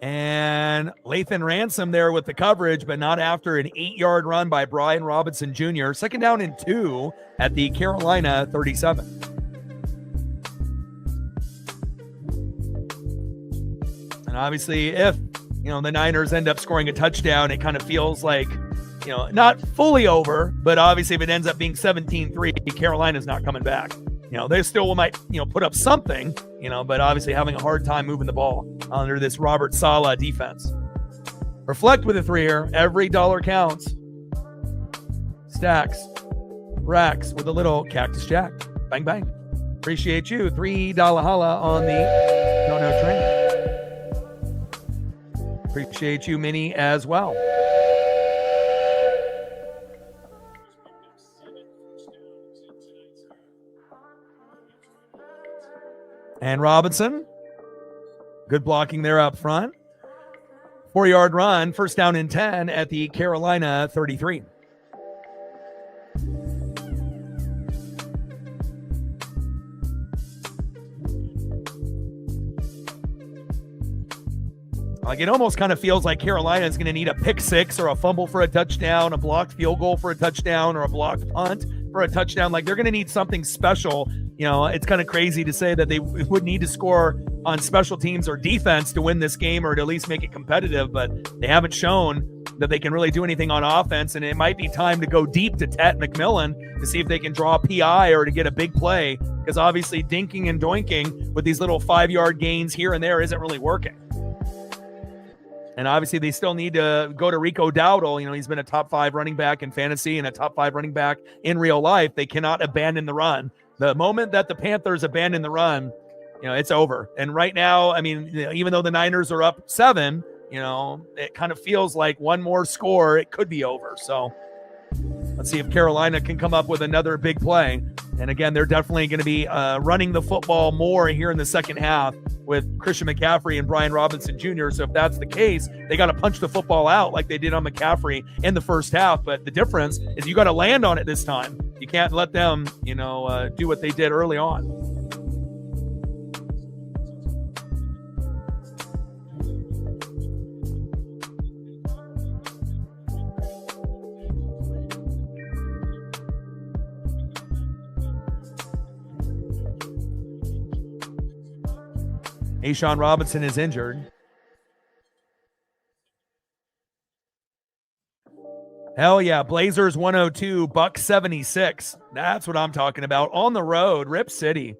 And Lathan Ransom there with the coverage, but not after an 8-yard run by Brian Robinson Jr. 2nd down and 2 at the Carolina 37. And obviously, if, the Niners end up scoring a touchdown, it kind of feels like, not fully over, but obviously if it ends up being 17-3, Carolina's not coming back. They still might, put up something, but obviously having a hard time moving the ball under this Robert Saleh defense. Reflect with a 3 here. Every dollar counts. Stacks. Racks with a little Cactus Jack. Bang, bang. Appreciate you. $3 holla on the Dono train. Appreciate you, Minnie, as well. And Robinson, good blocking there up front. 4-yard run, 1st down and 10 at the Carolina 33. Like, it almost kind of feels like Carolina is going to need a pick 6 or a fumble for a touchdown, a blocked field goal for a touchdown, or a blocked punt for a touchdown. Like, they're going to need something special. It's kind of crazy to say that they would need to score on special teams or defense to win this game or to at least make it competitive, but they haven't shown that they can really do anything on offense, and it might be time to go deep to Tet McMillan to see if they can draw a PI or to get a big play, because obviously dinking and doinking with these little 5-yard gains here and there isn't really working. And obviously they still need to go to Rico Dowdle. He's been a top 5 running back in fantasy and a top 5 running back in real life. They cannot abandon the run. The moment that the Panthers abandon the run, it's over. And right now, even though the Niners are up 7, it kind of feels like one more score, it could be over. So let's see if Carolina can come up with another big play. And again, they're definitely going to be running the football more here in the second half with Christian McCaffrey and Brian Robinson Jr. So if that's the case, they got to punch the football out like they did on McCaffrey in the first half. But the difference is you got to land on it this time. You can't let them, do what they did early on. Ashawn Robinson is injured. Hell yeah. Blazers 102, Bucks 76. That's what I'm talking about. On the road, Rip City.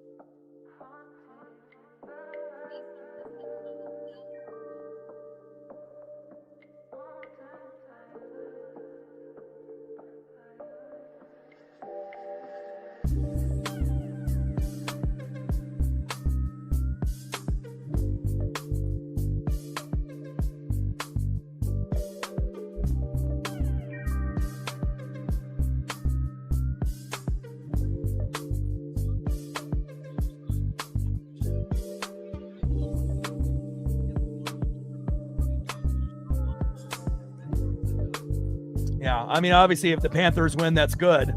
Yeah, I mean, obviously, if the Panthers win, that's good,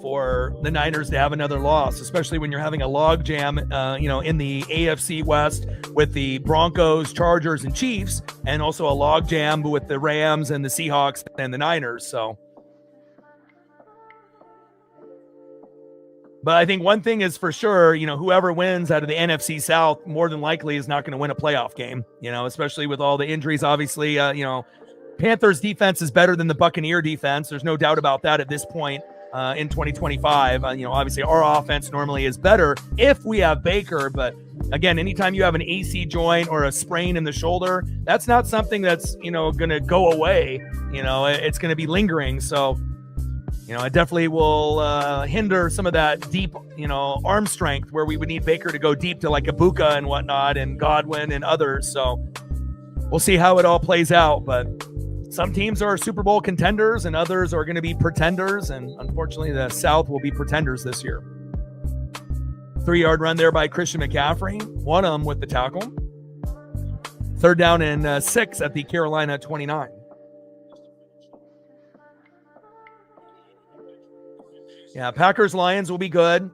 for the Niners to have another loss, especially when you're having a log jam, in the AFC West with the Broncos, Chargers, and Chiefs, and also a log jam with the Rams and the Seahawks and the Niners. So, but I think one thing is for sure, whoever wins out of the NFC South more than likely is not going to win a playoff game, especially with all the injuries. Obviously, Panthers defense is better than the Buccaneer defense. There's no doubt about that at this point in 2025. Obviously our offense normally is better if we have Baker, but again, anytime you have an AC joint or a sprain in the shoulder, that's not something that's, going to go away. It's going to be lingering. So, it definitely will hinder some of that deep, arm strength where we would need Baker to go deep to like Ibuka and whatnot and Godwin and others. So we'll see how it all plays out, but some teams are Super Bowl contenders and others are going to be pretenders. And unfortunately, the South will be pretenders this year. 3-yard run there by Christian McCaffrey. One of them with the tackle. 3rd down and 6 at the Carolina 29. Yeah, Packers-Lions will be good.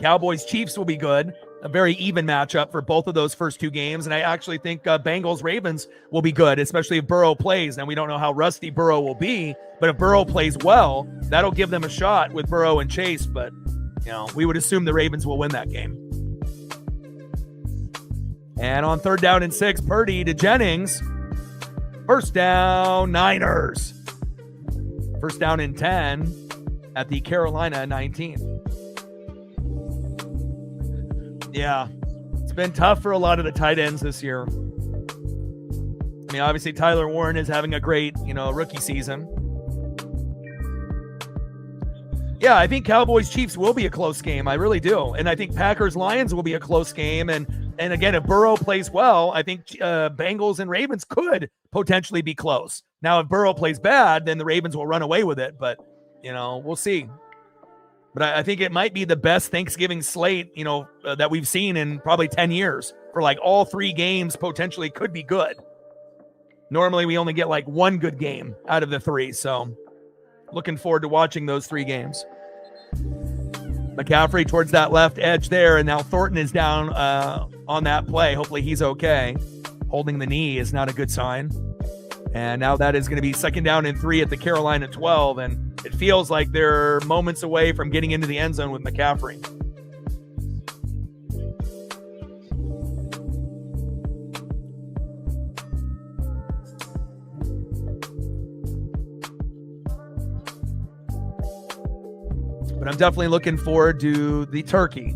Cowboys-Chiefs will be good. A very even matchup for both of those first two games. And I actually think Bengals-Ravens will be good, especially if Burrow plays. Now, we don't know how rusty Burrow will be, but if Burrow plays well, that'll give them a shot with Burrow and Chase. But, we would assume the Ravens will win that game. And on 3rd down and 6, Purdy to Jennings. 1st down, Niners. 1st down and 10 at the Carolina 19. Yeah, it's been tough for a lot of the tight ends this year. I mean, obviously, Tyler Warren is having a great, rookie season. Yeah, I think Cowboys-Chiefs will be a close game. I really do. And I think Packers-Lions will be a close game. And again, if Burrow plays well, I think Bengals and Ravens could potentially be close. Now, if Burrow plays bad, then the Ravens will run away with it. But, we'll see. But I think it might be the best Thanksgiving slate, that we've seen in probably 10 years. For like all 3 games potentially could be good. Normally we only get like 1 good game out of the 3. So looking forward to watching those 3 games. McCaffrey towards that left edge there. And now Thornton is down on that play. Hopefully he's okay. Holding the knee is not a good sign. And now that is going to be 2nd down and 3 at the Carolina 12. And it feels like they're moments away from getting into the end zone with McCaffrey. But I'm definitely looking forward to the turkey.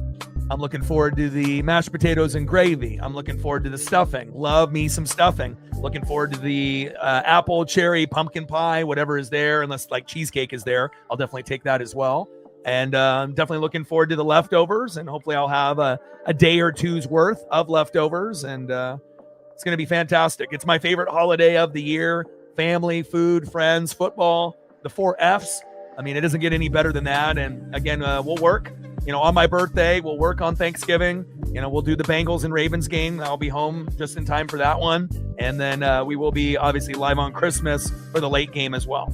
I'm looking forward to the mashed potatoes and gravy. I'm looking forward to the stuffing. Love me some stuffing. Looking forward to the apple, cherry, pumpkin pie, whatever is there, unless like cheesecake is there. I'll definitely take that as well. And I'm definitely looking forward to the leftovers. And hopefully I'll have a day or two's worth of leftovers. And it's going to be fantastic. It's my favorite holiday of the year. Family, food, friends, football, the 4 Fs. I mean, it doesn't get any better than that. And again, we'll work, on my birthday. We'll work on Thanksgiving. We'll do the Bengals and Ravens game. I'll be home just in time for that one. And then we will be obviously live on Christmas for the late game as well.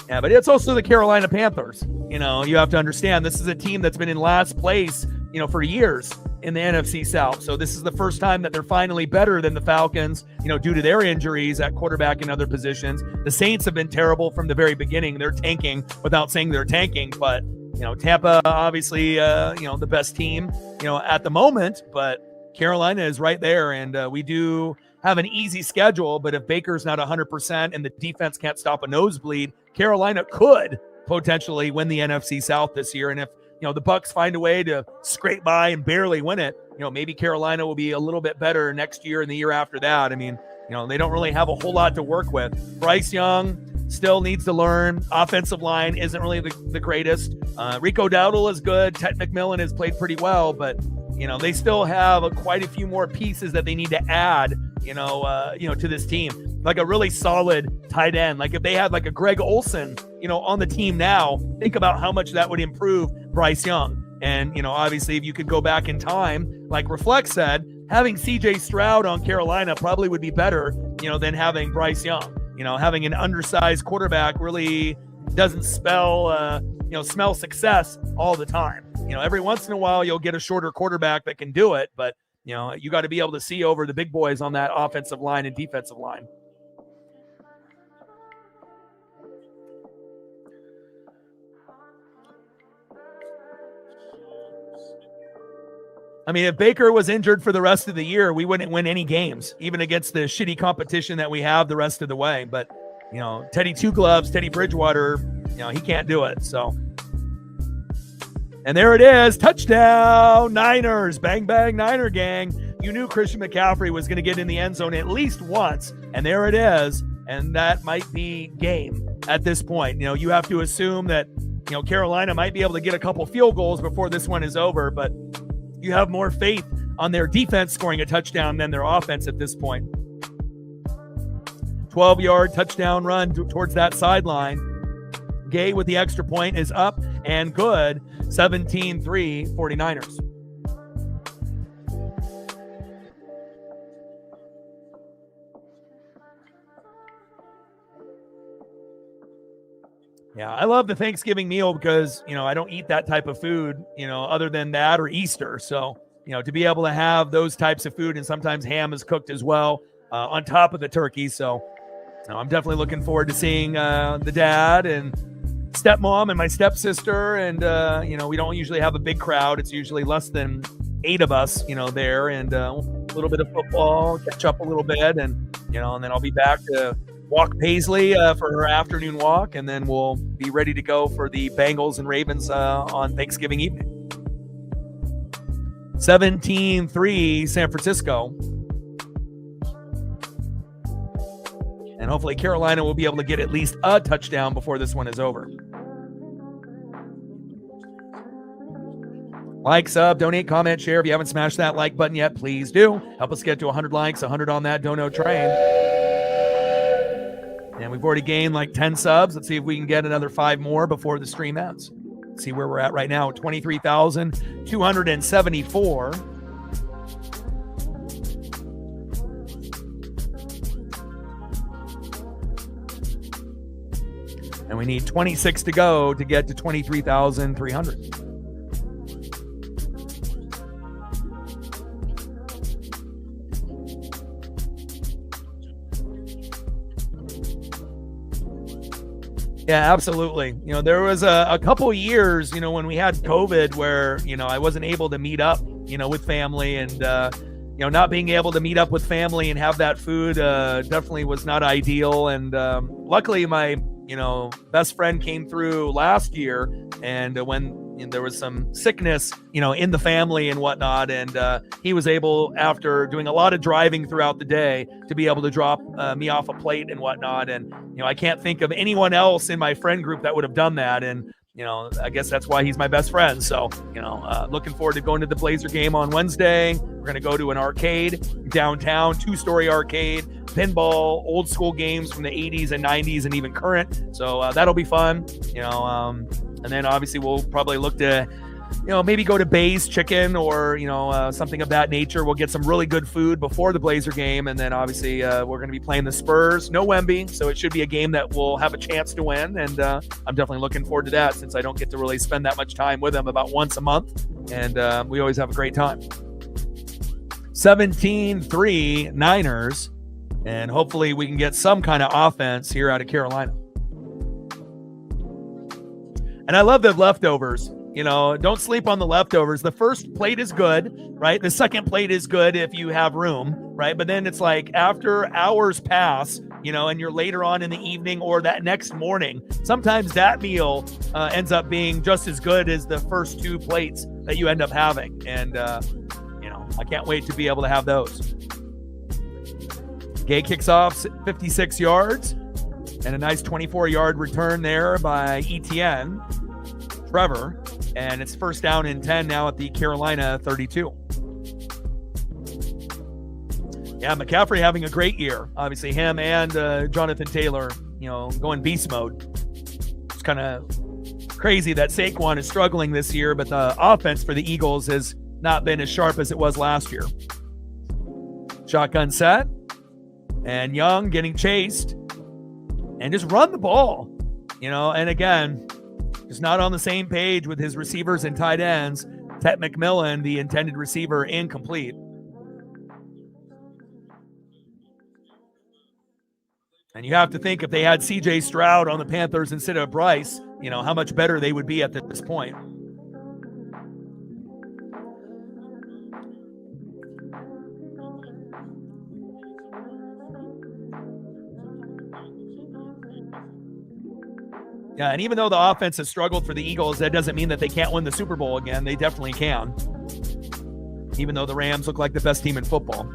Yeah, but it's also the Carolina Panthers. You have to understand this is a team that's been in last place, for years in the NFC South. So this is the first time that they're finally better than the Falcons, due to their injuries at quarterback and other positions. The Saints have been terrible from the very beginning. They're tanking without saying they're tanking, but Tampa, obviously, the best team, at the moment, but Carolina is right there. And we do have an easy schedule, but if Baker's not 100% and the defense can't stop a nosebleed, Carolina could potentially win the NFC South this year. And if, the Bucs find a way to scrape by and barely win it, maybe Carolina will be a little bit better next year and the year after that. I mean, they don't really have a whole lot to work with. Bryce Young still needs to learn. Offensive line isn't really the greatest. Rico Dowdle is good. Ted McMillan has played pretty well, but they still have quite a few more pieces that they need to add, to this team. Like a really solid tight end. Like if they had like a Greg Olsen, on the team now, think about how much that would improve Bryce Young. And, obviously if you could go back in time, like Reflect said, having CJ Stroud on Carolina probably would be better, than having Bryce Young. Having an undersized quarterback really doesn't smell success all the time. Every once in a while you'll get a shorter quarterback that can do it, but you got to be able to see over the big boys on that offensive line and defensive line. I mean, if Baker was injured for the rest of the year, we wouldn't win any games, even against the shitty competition that we have the rest of the way. But, Teddy Two Gloves, Teddy Bridgewater, he can't do it. So, and there it is. Touchdown, Niners. Bang, bang, Niner gang. You knew Christian McCaffrey was going to get in the end zone at least once. And there it is. And that might be game at this point. You have to assume that, Carolina might be able to get a couple field goals before this one is over. But you have more faith on their defense scoring a touchdown than their offense at this point. 12-yard touchdown run towards that sideline. Gay with the extra point is up and good. 17-3 49ers. Yeah, I love the Thanksgiving meal because, I don't eat that type of food, other than that or Easter. So, to be able to have those types of food, and sometimes ham is cooked as well on top of the turkey. So, I'm definitely looking forward to seeing the dad and stepmom and my stepsister. And, we don't usually have a big crowd. It's usually less than 8 of us, there, and a little bit of football, catch up a little bit. And, and then I'll be back to walk Paisley for her afternoon walk, and then we'll be ready to go for the Bengals and Ravens on Thanksgiving evening. 17-3 San Francisco. And hopefully Carolina will be able to get at least a touchdown before this one is over. Like, sub, donate, comment, share. If you haven't smashed that like button yet, please do. Help us get to 100 likes, 100 on that dono train. And we've already gained like 10 subs. Let's see if we can get another 5 more before the stream ends. See where we're at right now. 23,274. And we need 26 to go to get to 23,300. Yeah, absolutely. There was a couple years, when we had COVID where, I wasn't able to meet up, with family, and, not being able to meet up with family and have that food definitely was not ideal. And luckily my, best friend came through last year, and when there was some sickness, in the family and whatnot, and he was able, after doing a lot of driving throughout the day, to be able to drop me off a plate and whatnot. And I can't think of anyone else in my friend group that would have done that. And I guess that's why he's my best friend. So looking forward to going to the Blazer game on Wednesday. We're going to go to an arcade downtown, 2-story arcade, pinball, old school games from the 80s and 90s and even current. So that'll be fun. And then obviously we'll probably look to, maybe go to Bay's Chicken or, something of that nature. We'll get some really good food before the Blazer game. And then obviously we're going to be playing the Spurs. No Wemby, so it should be a game that we'll have a chance to win. And I'm definitely looking forward to that, since I don't get to really spend that much time with them, about once a month. And we always have a great time. 17-3 Niners. And hopefully we can get some kind of offense here out of Carolina. And I love the leftovers. Don't sleep on the leftovers. The first plate is good, right? The second plate is good if you have room, right? But then it's like after hours pass, and you're later on in the evening or that next morning, sometimes that meal ends up being just as good as the first 2 plates that you end up having. And, I can't wait to be able to have those. Gay kicks off 56 yards and a nice 24-yard return there by ETN. Trevor, and it's first down and 10 now at the Carolina 32. Yeah, McCaffrey having a great year. Obviously, him and Jonathan Taylor, going beast mode. It's kind of crazy that Saquon is struggling this year, but the offense for the Eagles has not been as sharp as it was last year. Shotgun set. And Young getting chased. And just run the ball. And again, just not on the same page with his receivers and tight ends. Tet McMillan, the intended receiver, incomplete. And you have to think if they had C.J. Stroud on the Panthers instead of Bryce, how much better they would be at this point. Yeah, and even though the offense has struggled for the Eagles, that doesn't mean that they can't win the Super Bowl again. They definitely can. Even though the Rams look like the best team in football.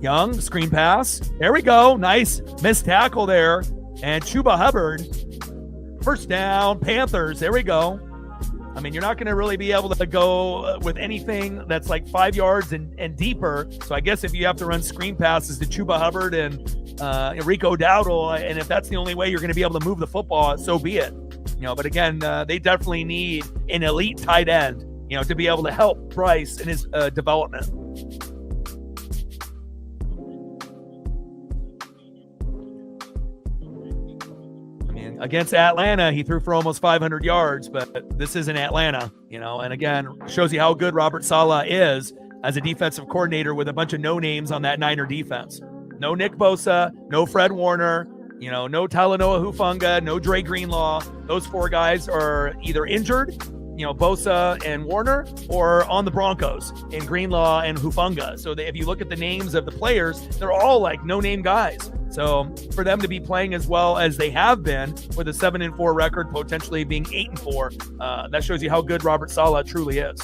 Young, screen pass. There we go. Nice missed tackle there. And Chuba Hubbard, first down, Panthers. There we go. I mean, you're not going to really be able to go with anything that's like 5 yards and deeper. So I guess if you have to run screen passes to Chuba Hubbard and Rico Dowdle, and if that's the only way you're going to be able to move the football, so be it. But again, they definitely need an elite tight end, to be able to help Bryce in his development. Against Atlanta, he threw for almost 500 yards, but this isn't Atlanta, and again, shows you how good Robert Saleh is as a defensive coordinator with a bunch of no-names on that Niner defense. No Nick Bosa, no Fred Warner, no Talanoa Hufanga, no Dre Greenlaw. Those 4 guys are either injured, Bosa and Warner, or on the Broncos in Greenlaw and Hufanga. So if you look at the names of the players, they're all like no-name guys. So for them to be playing as well as they have been with a 7-4 record, potentially being 8-4, that shows you how good Robert Saleh truly is.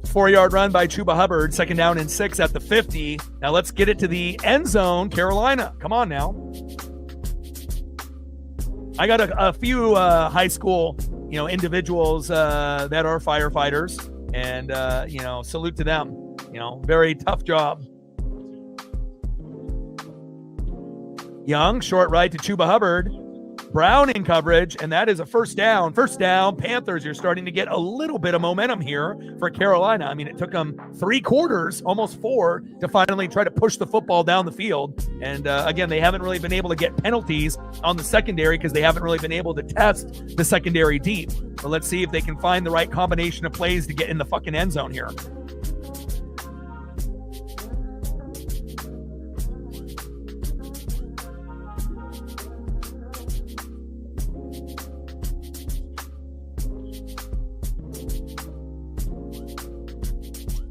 4-yard run by Chuba Hubbard, 2nd down and 6 at the 50. Now let's get it to the end zone, Carolina. Come on now. I got a few high school, individuals that are firefighters, and salute to them. Very tough job. Young, short right to Chuba Hubbard. Brown in coverage, and that is a first down. First down, Panthers. You're starting to get a little bit of momentum here for Carolina. I mean, it took them 3 quarters, almost 4, to finally try to push the football down the field. And again, they haven't really been able to get penalties on the secondary because they haven't really been able to test the secondary deep. But let's see if they can find the right combination of plays to get in the fucking end zone here.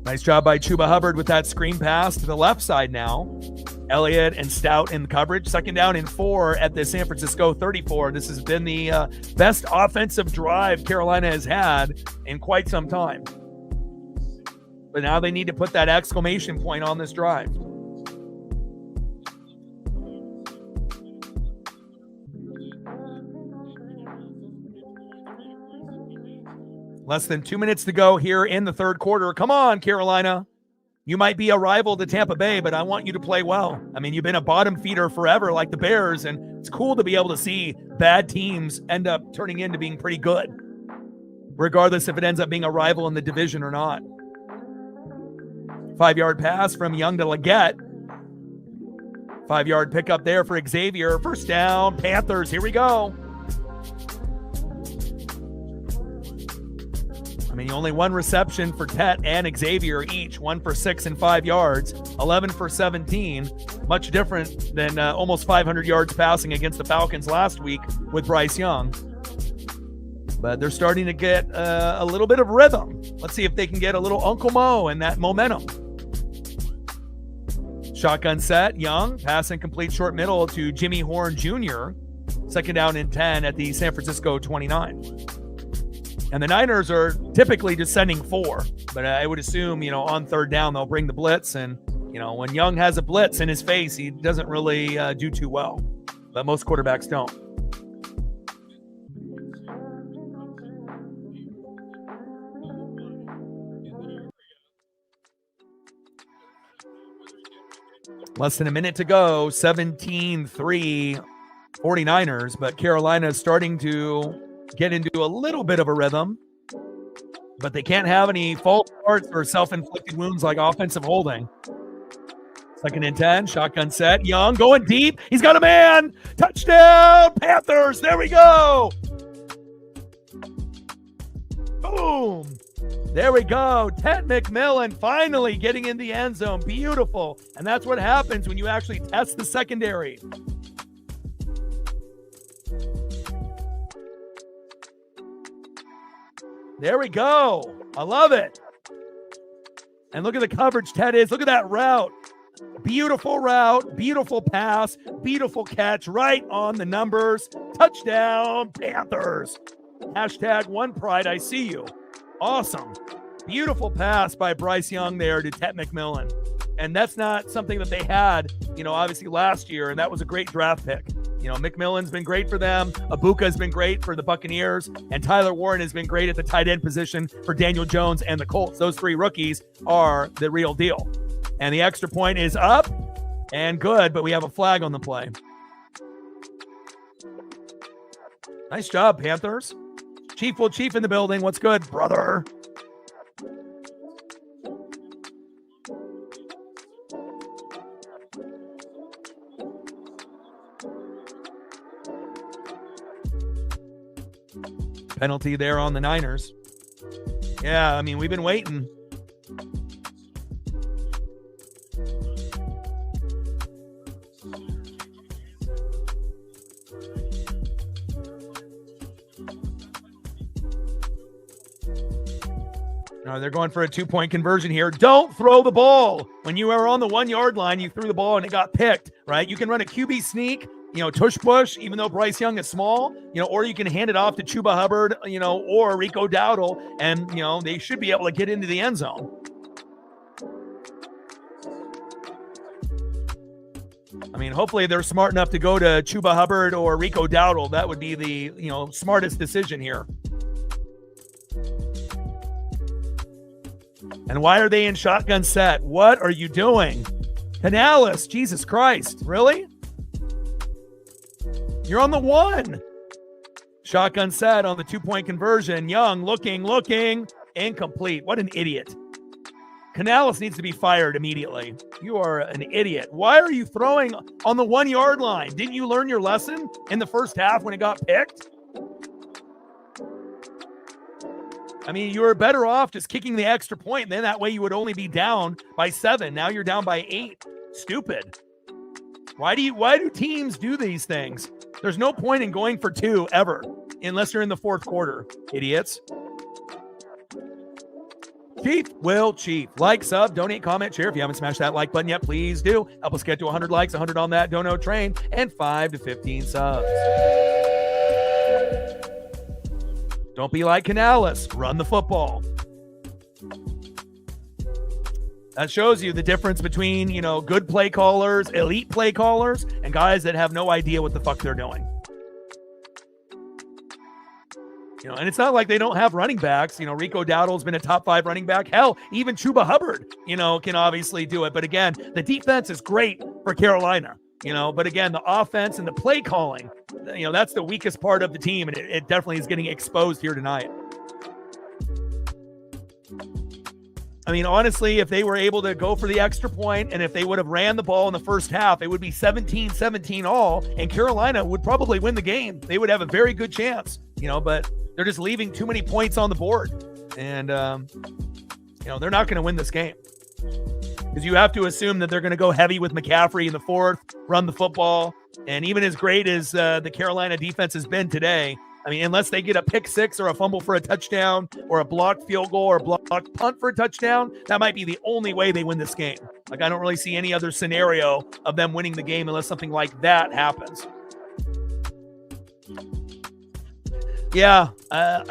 Nice job by Chuba Hubbard with that screen pass to the left side now. Elliott and Stout in the coverage. 2nd down and 4 at the San Francisco 34. This has been the best offensive drive Carolina has had in quite some time. But now they need to put that exclamation point on this drive. Less than 2 minutes to go here in the 3rd quarter. Come on, Carolina. You might be a rival to Tampa Bay, but I want you to play well. I mean, you've been a bottom feeder forever like the Bears, and it's cool to be able to see bad teams end up turning into being pretty good, regardless if it ends up being a rival in the division or not. 5-yard pass from Young to Leggett. 5-yard pickup there for Xavier. First down, Panthers. Here we go. I mean, only 1 reception for Tet and Xavier each, 1 for 6 and 5 yards, 11 for 17. Much different than almost 500 yards passing against the Falcons last week with Bryce Young. But they're starting to get a little bit of rhythm. Let's see if they can get a little Uncle Mo and that momentum. Shotgun set, Young, pass incomplete short middle to Jimmy Horn Jr. 2nd down and 10 at the San Francisco 29. And the Niners are typically just sending 4, but I would assume, on 3rd down, they'll bring the blitz. And, when Young has a blitz in his face, he doesn't really do too well, but most quarterbacks don't. Less than a minute to go, 17-3 49ers, but Carolina is starting to get into a little bit of a rhythm. but they can't have any false starts or self-inflicted wounds like offensive holding. 2nd and 10, shotgun set. Young going deep. He's got a man. Touchdown, Panthers. There we go. Boom. There we go. Ted McMillan finally getting in the end zone. Beautiful. And that's what happens when you actually test the secondary. There we go. I love it. And look at the coverage Ted is. Look at that route. Beautiful route, beautiful pass, beautiful catch, right on the numbers. Touchdown, Panthers. Hashtag one pride, I see you. Awesome. Beautiful pass by Bryce Young there to Ted McMillan. And that's not something that they had, obviously last year, and that was a great draft pick. McMillan's been great for them. Abuka has been great for the Buccaneers, and Tyler Warren has been great at the tight end position for Daniel Jones and the Colts. Those 3 rookies are the real deal. And the extra point is up and good, but we have a flag on the play. Nice job, Panthers. Chief will chief in the building. What's good, brother? Penalty there on the Niners. Yeah, we've been waiting. They're going for a 2-point conversion here. Don't throw the ball. When you are on the 1-yard line, you threw the ball and it got picked, right? You can run a QB sneak, tush push, even though Bryce Young is small, or you can hand it off to Chuba Hubbard, or Rico Dowdle, and, they should be able to get into the end zone. Hopefully they're smart enough to go to Chuba Hubbard or Rico Dowdle. That would be the, smartest decision here. And why are they in shotgun set? What are you doing? Canales, Jesus Christ. Really? You're on the 1. Shotgun set on the 2-point conversion. Young looking. Incomplete. What an idiot. Canales needs to be fired immediately. You are an idiot. Why are you throwing on the 1-yard line? Didn't you learn your lesson in the first half when it got picked? You were better off just kicking the extra point. Then that way you would only be down by 7. Now you're down by 8. Stupid. Why do teams do these things? There's no point in going for 2 ever, unless you're in the 4th quarter. Idiots. Chief will chief. Like, sub, donate, comment, share. If you haven't smashed that like button yet, please do. Help us get to 100 likes, 100 on that dono train, and 5 to 15 subs. Don't be like Canales. Run the football. That shows you the difference between, good play callers, elite play callers, and guys that have no idea what the fuck they're doing. And it's not like they don't have running backs. Rico Dowdle's been a top 5 running back. Hell, even Chuba Hubbard, can obviously do it. But again, the defense is great for Carolina. But again, the offense and the play calling, that's the weakest part of the team, and it definitely is getting exposed here tonight. Honestly, if they were able to go for the extra point, and if they would have ran the ball in the first half, it would be 17-17 all, and Carolina would probably win the game. They would have a very good chance, but they're just leaving too many points on the board, and they're not going to win this game. Because you have to assume that they're going to go heavy with McCaffrey in the 4th, run the football. And even as great as the Carolina defense has been today, unless they get a pick 6 or a fumble for a touchdown or a blocked field goal or a blocked punt for a touchdown, that might be the only way they win this game. I don't really see any other scenario of them winning the game unless something like that happens. Yeah, I've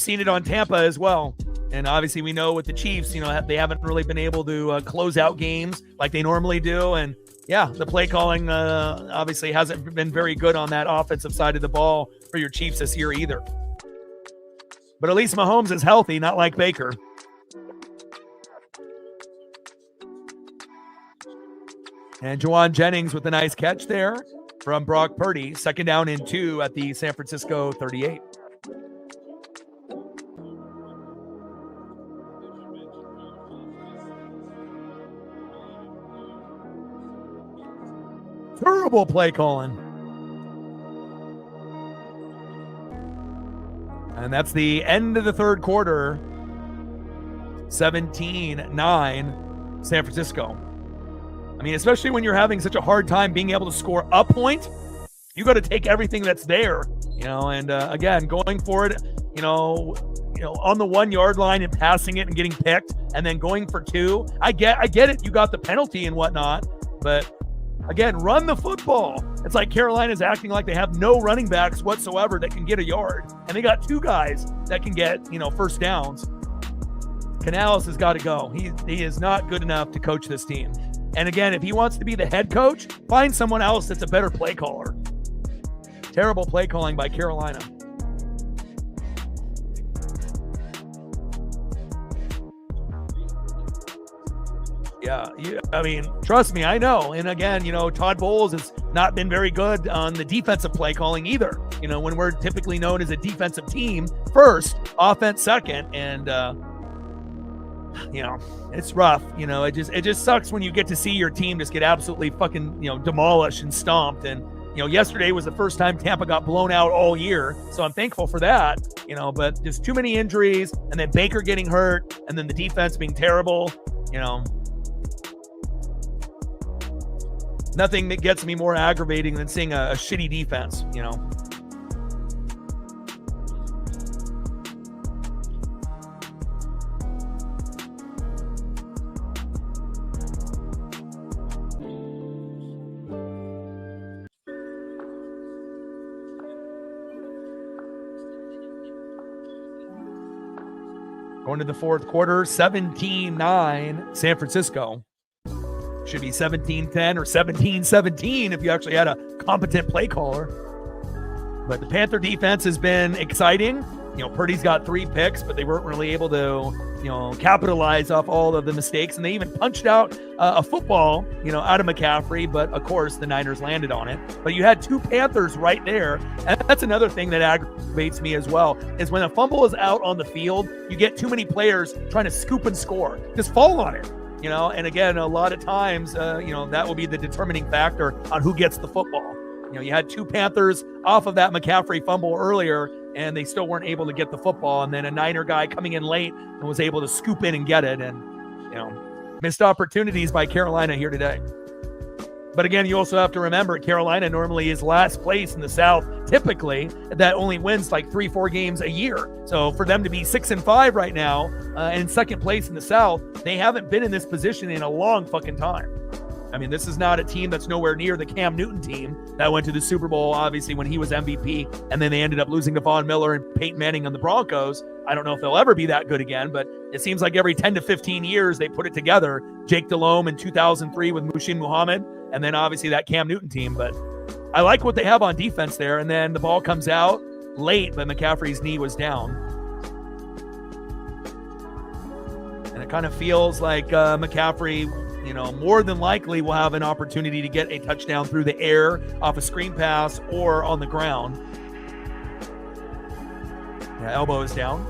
seen it on Tampa as well. And obviously we know with the Chiefs, they haven't really been able to close out games like they normally do. And yeah, the play calling obviously hasn't been very good on that offensive side of the ball for your Chiefs this year either. But at least Mahomes is healthy, not like Baker. And Juwan Jennings with a nice catch there from Brock Purdy. 2nd down and 2 at the San Francisco 38. Terrible play calling. And that's the end of the third quarter. 17-9 San Francisco. I mean, especially when you're having such a hard time being able to score a point, you got to take everything that's there, and again, going for it, on the 1 yard line and passing it and getting picked and then going for two. I get it. You got the penalty and whatnot, but again, run the football. It's like Carolina's acting like they have no running backs whatsoever that can get a yard. And they got two guys that can get, first downs. Canales has got to go. He is not good enough to coach this team. And again, if he wants to be the head coach, find someone else that's a better play caller. Terrible play calling by Carolina. Yeah, I mean, trust me, I know. And again, Todd Bowles has not been very good on the defensive play calling either. When we're typically known as a defensive team first, offense second, and it's rough. It just sucks when you get to see your team just get absolutely fucking demolished and stomped. And yesterday was the first time Tampa got blown out all year, so I'm thankful for that. But just too many injuries, and then Baker getting hurt, and then the defense being terrible. Nothing that gets me more aggravating than seeing a shitty defense, Going to the fourth quarter, 17-9 San Francisco. Should be 17-10 or 17-17 if you actually had a competent play caller. But the Panther defense has been exciting. Purdy's got 3 picks, but they weren't really able to, capitalize off all of the mistakes. And they even punched out a football, out of McCaffrey. But, of course, the Niners landed on it. But you had 2 Panthers right there. And that's another thing that aggravates me as well, is when a fumble is out on the field, you get too many players trying to scoop and score. Just fall on it. And again, a lot of times, that will be the determining factor on who gets the football. You had 2 Panthers off of that McCaffrey fumble earlier, and they still weren't able to get the football. And then a Niner guy coming in late and was able to scoop in and get it. And, missed opportunities by Carolina here today. But again, you also have to remember Carolina normally is last place in the South. Typically, that only wins like 3-4 games a year. So for them to be 6-5 right now and second place in the South, they haven't been in this position in a long fucking time. I mean, this is not a team that's nowhere near the Cam Newton team that went to the Super Bowl, obviously, when he was MVP, and then they ended up losing to Von Miller and Peyton Manning on the Broncos. I don't know if they'll ever be that good again, but it seems like every 10 to 15 years they put it together. Jake Delhomme in 2003 with Mushin Muhammad, and then obviously that Cam Newton team. But I like what they have on defense there, and then the ball comes out late, but McCaffrey's knee was down. And it kind of feels like McCaffrey, more than likely will have an opportunity to get a touchdown through the air off a screen pass or on the ground. Yeah, elbow is down.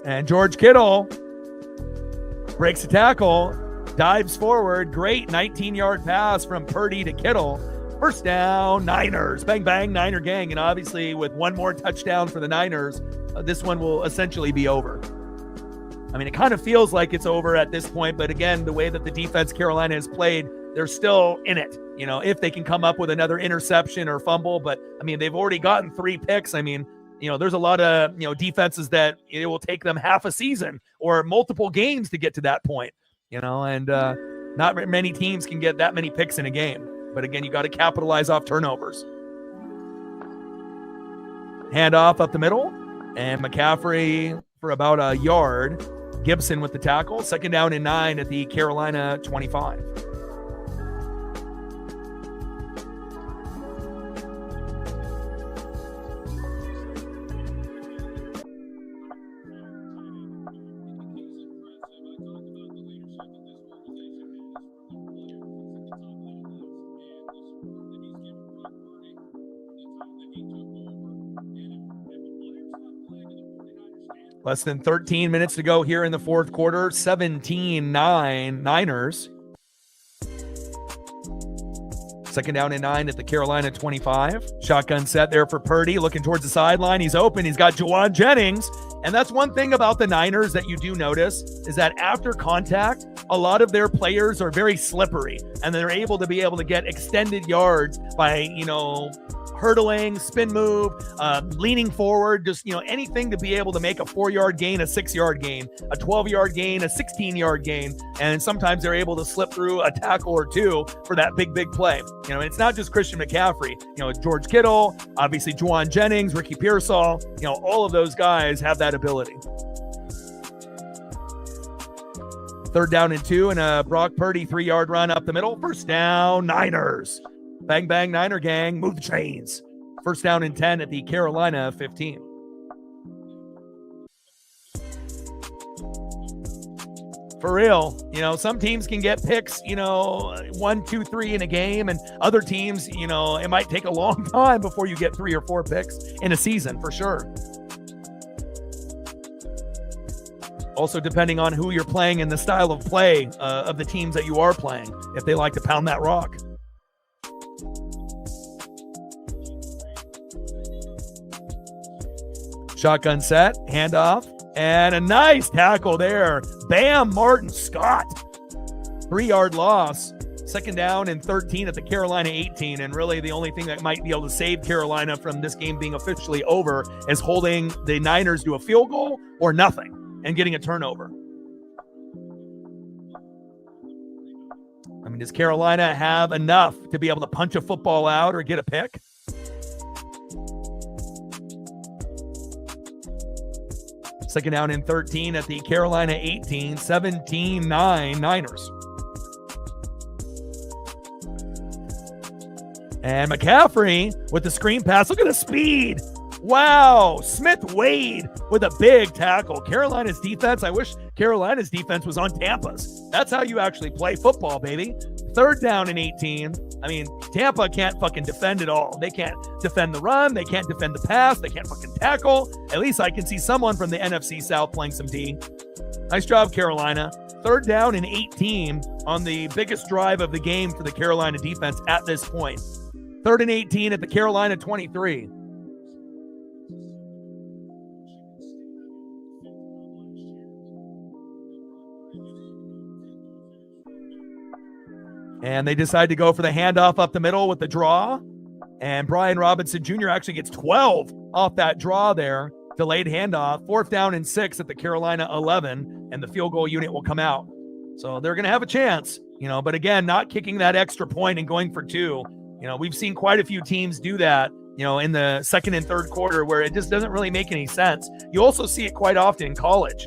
And George Kittle breaks a tackle, dives forward. Great 19-yard pass from Purdy to Kittle. First down, Niners. Bang, bang, Niner gang. And obviously with one more touchdown for the Niners, this one will essentially be over. I mean, it kind of feels like it's over at this point. But again, the way that the defense Carolina has played, they're still in it. If they can come up with another interception or fumble. But, I mean, they've already gotten 3 picks. I mean, there's a lot of, defenses that it will take them half a season or multiple games to get to that point, and not many teams can get that many picks in a game. But again, you got to capitalize off turnovers. Handoff up the middle, and McCaffrey for about a yard. Gibson with the tackle. 2nd down and 9 at the Carolina 25. Less than 13 minutes to go here in the fourth quarter. 17-9 Niners. Second down and 9 at the Carolina 25. Shotgun set there for Purdy, looking towards the sideline. He's open. He's got Juwan Jennings. And that's one thing about the Niners that you do notice is that after contact, a lot of their players are very slippery, and they're able to get extended yards by, hurdling, spin move, leaning forward, just, anything to be able to make a 4-yard gain, a 6-yard gain, a 12-yard gain, a 16-yard gain. And sometimes they're able to slip through a tackle or two for that big play. And it's not just Christian McCaffrey, George Kittle, obviously Juwan Jennings, Ricky Pearsall, all of those guys have that ability. Third down and 2 and a Brock Purdy 3-yard run up the middle. First down, Niners. Bang, bang, Niner gang. Move the chains. First down and 10 at the Carolina 15. For real, some teams can get picks, 1, 2, 3 in a game, and other teams, it might take a long time before you get 3 or 4 picks in a season, for sure. Also, depending on who you're playing and the style of play of the teams that you are playing, if they like to pound that rock. Shotgun set, handoff, and a nice tackle there. Bam, Martin Scott. 3-yard loss. Second down and 13 at the Carolina 18. And really the only thing that might be able to save Carolina from this game being officially over is holding the Niners to a field goal or nothing and getting a turnover. I mean, does Carolina have enough to be able to punch a football out or get a pick? Second down and 13 at the Carolina 18, 17-9 Niners. And McCaffrey with the screen pass. Look at the speed. Wow. Smith-Wade with a big tackle. Carolina's defense. I wish Carolina's defense was on Tampa's. That's how you actually play football, baby. Third down and 18. I mean, Tampa can't fucking defend at all. They can't defend the run. They can't defend the pass. They can't fucking tackle. At least I can see someone from the NFC South playing some D. Nice job, Carolina. Third down and 18 on the biggest drive of the game for the Carolina defense at this point. Third and 18 at the Carolina 23. And they decide to go for the handoff up the middle with the draw. And Brian Robinson Jr. actually gets 12 off that draw there. Delayed handoff. Fourth down and 6 at the Carolina 11. And the field goal unit will come out. So they're going to have a chance, but again, not kicking that extra point and going for 2. We've seen quite a few teams do that, in the second and third quarter where it just doesn't really make any sense. You also see it quite often in college,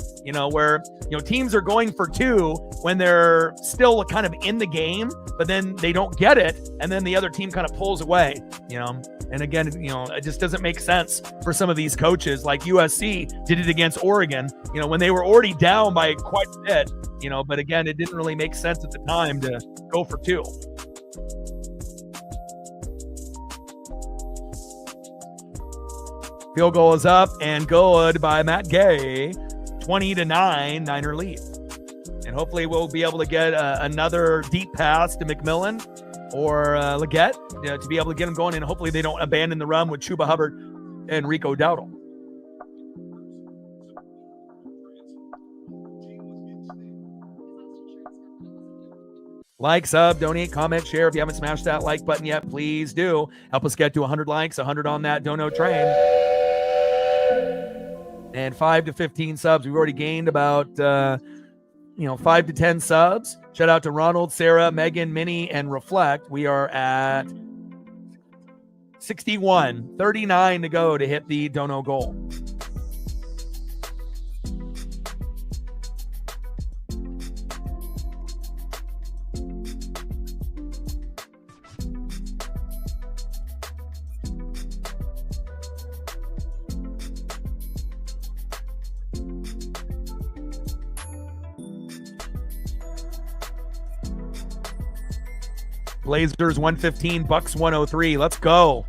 where, teams are going for 2 when they're still kind of in the game, but then they don't get it. And then the other team kind of pulls away, and again, it just doesn't make sense for some of these coaches. Like USC did it against Oregon, when they were already down by quite a bit, but again, it didn't really make sense at the time to go for 2. Field goal is up and good by Matt Gay. 20-9 Niner lead. And hopefully we'll be able to get another deep pass to McMillan or Leggett to be able to get them going. And hopefully they don't abandon the run with Chuba Hubbard and Rico Dowdle. Like, sub, donate, comment, share. If you haven't smashed that like button yet, please do. Help us get to 100 likes, 100 on that dono train. And 5 to 15 subs. We've already gained about, 5 to 10 subs. Shout out to Ronald, Sarah, Megan, Minnie, and Reflect. We are at 61, 39 to go to hit the dono goal. Blazers 115, Bucks 103. Let's go.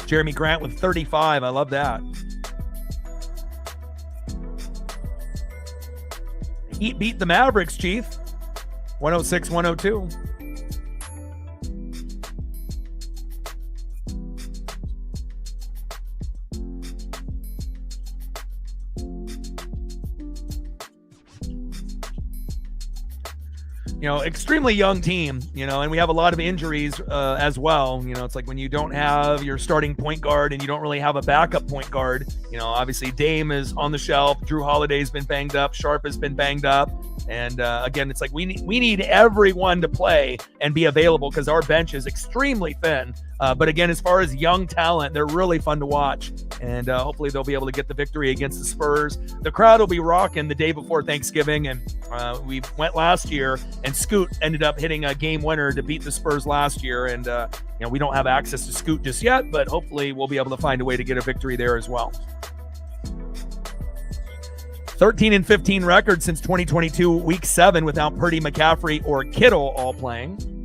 Jeremy Grant with 35. I love that. Heat beat the Mavericks, Chief. 106-102. Extremely young team, and we have a lot of injuries as well. It's like when you don't have your starting point guard and you don't really have a backup point guard, obviously Dame is on the shelf. Drew Holiday's been banged up. Sharp has been banged up. And again, it's like we need everyone to play and be available because our bench is extremely thin. But again, as far as young talent, they're really fun to watch. And hopefully they'll be able to get the victory against the Spurs. The crowd will be rocking the day before Thanksgiving. And we went last year, and Scoot ended up hitting a game winner to beat the Spurs last year. And, we don't have access to Scoot just yet, but hopefully we'll be able to find a way to get a victory there as well. 13-15 record since 2022, week 7 without Purdy, McCaffrey, or Kittle all playing.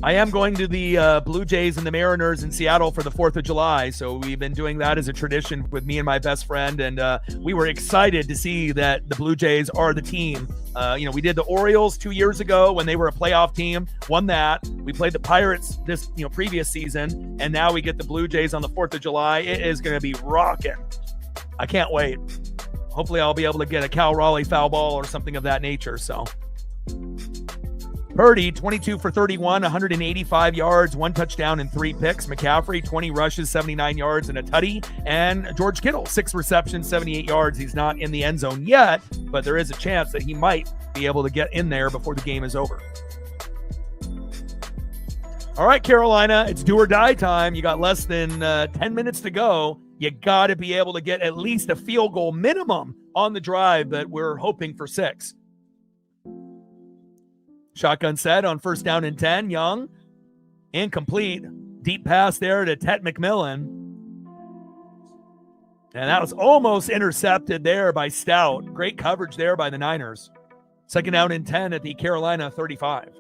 I am going to the Blue Jays and the Mariners in Seattle for the 4th of July. So we've been doing that as a tradition with me and my best friend. And we were excited to see that the Blue Jays are the team. We did the Orioles 2 years ago when they were a playoff team, won that. We played the Pirates this previous season. And now we get the Blue Jays on the 4th of July. It is going to be rocking. I can't wait. Hopefully I'll be able to get a Cal Raleigh foul ball or something of that nature. So Purdy, 22 for 31, 185 yards, 1 touchdown and 3 picks. McCaffrey, 20 rushes, 79 yards and a tutty. And George Kittle, 6 receptions, 78 yards. He's not in the end zone yet, but there is a chance that he might be able to get in there before the game is over. All right, Carolina, it's do or die time. You got less than 10 minutes to go. You got to be able to get at least a field goal minimum on the drive, but we're hoping for 6. Shotgun set on 1st down and 10. Young, incomplete. Deep pass there to Tet McMillan. And that was almost intercepted there by Stout. Great coverage there by the Niners. 2nd down and 10 at the Carolina 35.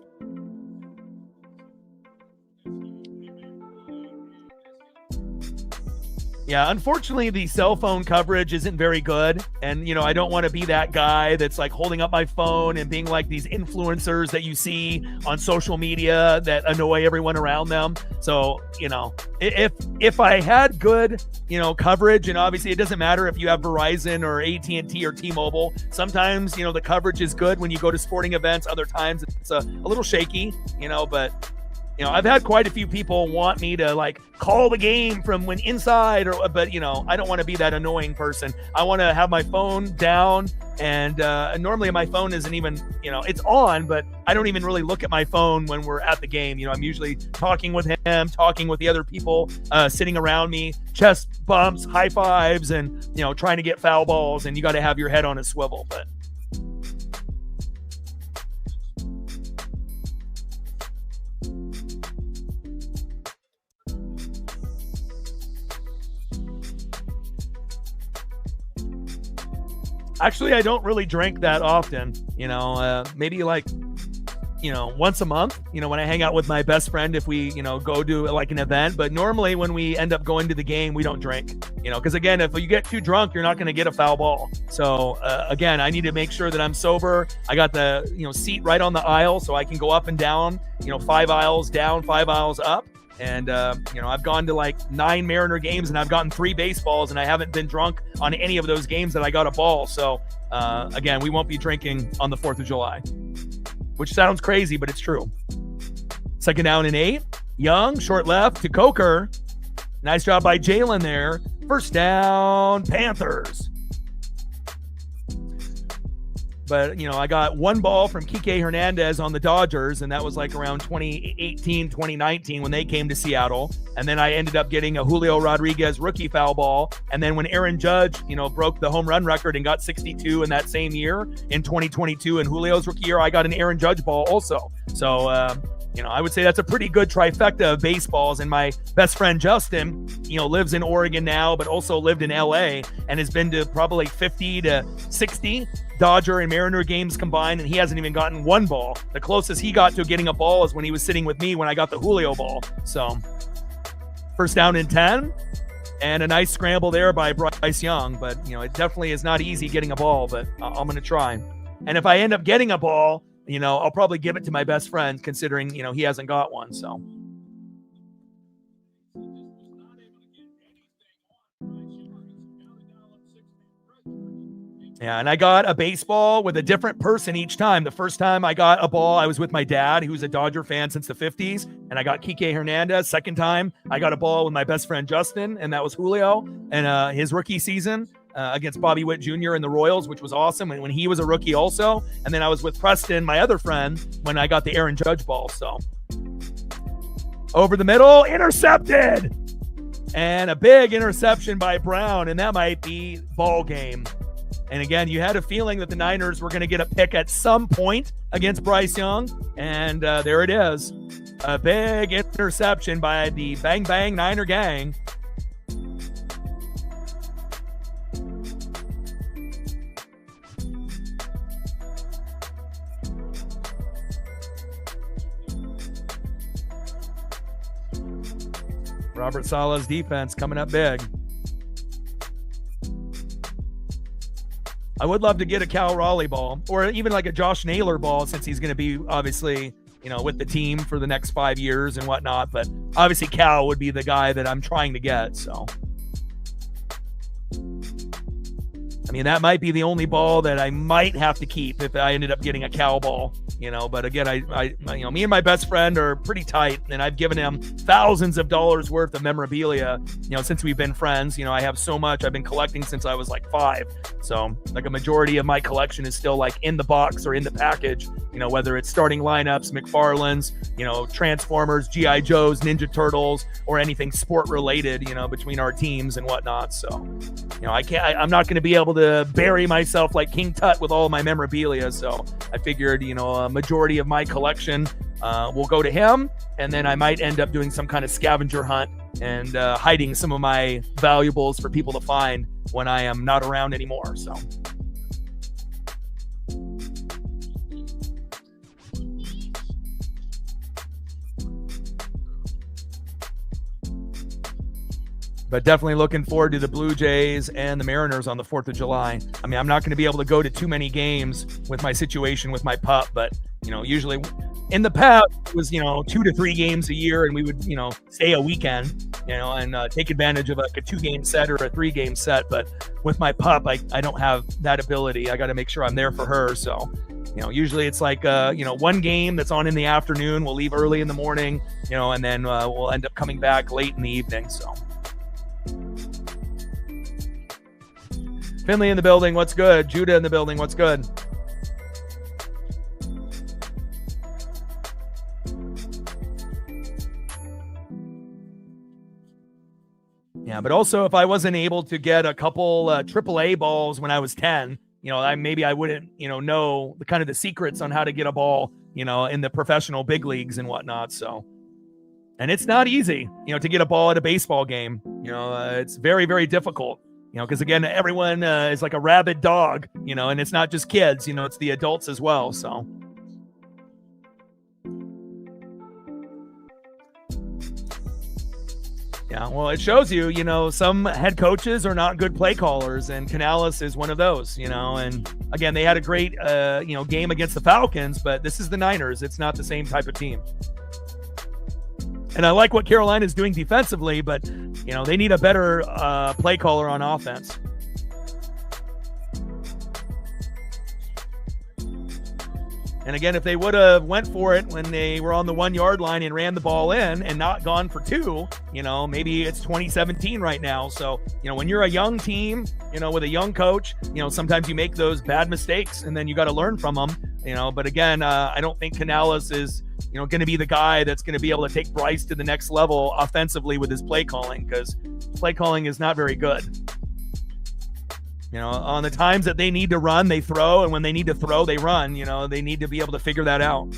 Yeah, unfortunately, the cell phone coverage isn't very good. And, I don't want to be that guy that's like holding up my phone and being like these influencers that you see on social media that annoy everyone around them. So, if I had good, coverage, and obviously it doesn't matter if you have Verizon or AT&T or T-Mobile. Sometimes, the coverage is good when you go to sporting events. Other times it's a little shaky, but I've had quite a few people want me to like call the game from when inside, but I don't want to be that annoying person. I want to have my phone down, and normally my phone isn't even, it's on, but I don't even really look at my phone when we're at the game. I'm usually talking with him, talking with the other people sitting around me, chest bumps, high fives, and trying to get foul balls, and you got to have your head on a swivel. But actually, I don't really drink that often, maybe like, once a month, when I hang out with my best friend, if we, go to like an event. But normally when we end up going to the game, we don't drink, because again, if you get too drunk, you're not going to get a foul ball. So again, I need to make sure that I'm sober. I got the, seat right on the aisle so I can go up and down, 5 aisles down, 5 aisles up. And, I've gone to like 9 Mariner games and I've gotten 3 baseballs, and I haven't been drunk on any of those games that I got a ball. So, again, we won't be drinking on the 4th of July, which sounds crazy, but it's true. 2nd down and 8. Young, short left to Coker. Nice job by Jalen there. 1st down, Panthers. But, I got 1 ball from Kike Hernandez on the Dodgers, and that was like around 2018, 2019 when they came to Seattle. And then I ended up getting a Julio Rodriguez rookie foul ball. And then when Aaron Judge, broke the home run record and got 62 in that same year in 2022 in Julio's rookie year, I got an Aaron Judge ball also. So, I would say that's a pretty good trifecta of baseballs. And my best friend Justin, lives in Oregon now, but also lived in LA and has been to probably 50 to 60 Dodger and Mariner games combined, and he hasn't even gotten one ball. The closest he got to getting a ball is when he was sitting with me when I got the Julio ball. So first down and 10, and a nice scramble there by Bryce Young. But, it definitely is not easy getting a ball, but I'm going to try. And if I end up getting a ball, I'll probably give it to my best friend, considering, he hasn't got one. So. Yeah, and I got a baseball with a different person each time. The first time I got a ball, I was with my dad, who's a Dodger fan since the 50s, and I got Kike Hernandez. Second time, I got a ball with my best friend Justin, and that was Julio, and his rookie season against Bobby Witt Jr. in the Royals, which was awesome, and when he was a rookie also. And then I was with Preston, my other friend, when I got the Aaron Judge ball. So over the middle, intercepted, and a big interception by Brown, and that might be ball game. And again, you had a feeling that the Niners were going to get a pick at some point against Bryce Young. And there it is. A big interception by the Bang Bang Niner gang. Robert Saleh's defense coming up big. I would love to get a Cal Raleigh ball, or even like a Josh Naylor ball, since he's going to be obviously, with the team for the next 5 years and whatnot. But obviously Cal would be the guy that I'm trying to get. So, I mean, that might be the only ball that I might have to keep if I ended up getting a Cal ball, but again, I me and my best friend are pretty tight, and I've given him thousands of dollars worth of memorabilia, since we've been friends. I have so much I've been collecting since I was like 5. So like a majority of my collection is still like in the box or in the package, whether it's starting lineups, McFarlane's, Transformers, G.I. Joes, Ninja Turtles, or anything sport related, between our teams and whatnot. So, I'm not going to be able to bury myself like King Tut with all of my memorabilia. So I figured, a majority of my collection will go to him. And then I might end up doing some kind of scavenger hunt and hiding some of my valuables for people to find when I am not around anymore. So. But definitely looking forward to the Blue Jays and the Mariners on the 4th of July. I mean, I'm not going to be able to go to too many games with my situation with my pup, but, usually in the past it was, 2 to 3 games a year, and we would, stay a weekend, and take advantage of like a 2-game set or a 3-game set. But with my pup, I don't have that ability. I got to make sure I'm there for her. So, usually it's like, 1 game that's on in the afternoon. We'll leave early in the morning, and then we'll end up coming back late in the evening. So. Finley in the building, what's good? Judah in the building, what's good? Yeah, but also if I wasn't able to get a couple AAA balls when I was 10, maybe I wouldn't, know the kind of the secrets on how to get a ball, in the professional big leagues and whatnot. So, and it's not easy, to get a ball at a baseball game. It's very, very difficult. Because again, everyone is like a rabid dog, and it's not just kids, it's the adults as well. So. Yeah, well, it shows you, some head coaches are not good play callers, and Canales is one of those, and again, they had a great, game against the Falcons, but this is the Niners. It's not the same type of team. And I like what Carolina is doing defensively, but, they need a better play caller on offense. And again, if they would have went for it when they were on the 1-yard line and ran the ball in and not gone for 2, maybe it's 2017 right now. So, when you're a young team, with a young coach, sometimes you make those bad mistakes and then you got to learn from them, But again, I don't think Canales is, going to be the guy that's going to be able to take Bryce to the next level offensively with his play calling, because play calling is not very good. On the times that they need to run, they throw, and when they need to throw, they run. They need to be able to figure that out.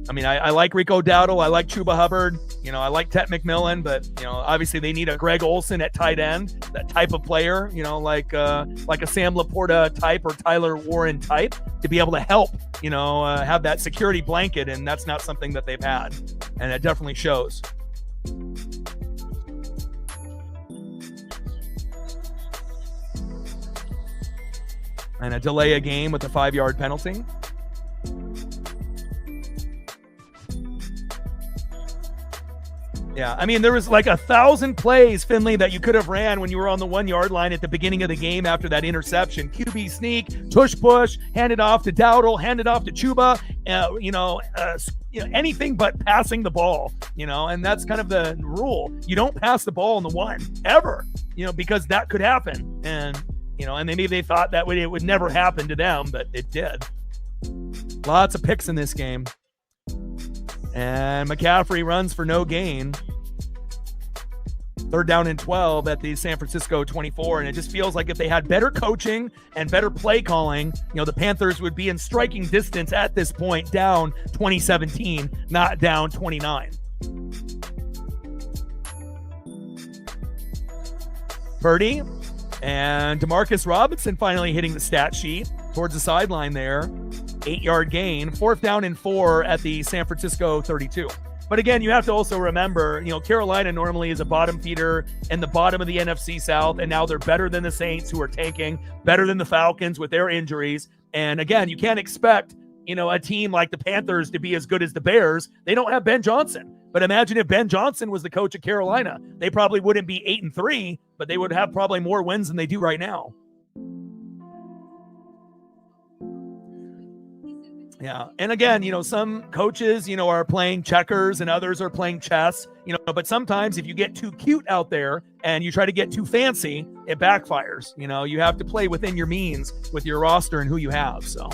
I mean, I like Rico Dowdle. I like Chuba Hubbard. You know, I like Tet McMillan, but, you know, obviously they need a Greg Olsen at tight end, that type of player, you know, like a Sam Laporta type or Tyler Warren type to be able to help, you know, have that security blanket. And that's not something that they've had. And it definitely shows. And a delay a game with a 5-yard penalty. Yeah, I mean, there was like 1,000 plays, Finley, that you could have ran when you were on the 1-yard line at the beginning of the game after that interception. QB sneak, tush push, hand it off to Dowdle, hand it off to Chuba, anything but passing the ball, you know, and that's kind of the rule. You don't pass the ball in the 1 ever, you know, because that could happen. And, you know, and maybe they thought that it would never happen to them, but it did. Lots of picks in this game. And McCaffrey runs for no gain. 3rd down and 12 at the San Francisco 24. And it just feels like if they had better coaching and better play calling, you know, the Panthers would be in striking distance at this point, down 2017, not down 29. Purdy and Demarcus Robinson finally hitting the stat sheet towards the sideline there. 8-yard gain, 4th down and 4 at the San Francisco 32. But again, you have to also remember, you know, Carolina normally is a bottom feeder in the bottom of the NFC South, and now they're better than the Saints, who are tanking, better than the Falcons with their injuries. And again, you can't expect, you know, a team like the Panthers to be as good as the Bears. They don't have Ben Johnson. But imagine if Ben Johnson was the coach of Carolina. They probably wouldn't be 8-3, but they would have probably more wins than they do right now. Yeah. And again, you know, some coaches, you know, are playing checkers and others are playing chess, you know, but sometimes if you get too cute out there and you try to get too fancy, it backfires. You know, you have to play within your means with your roster and who you have. So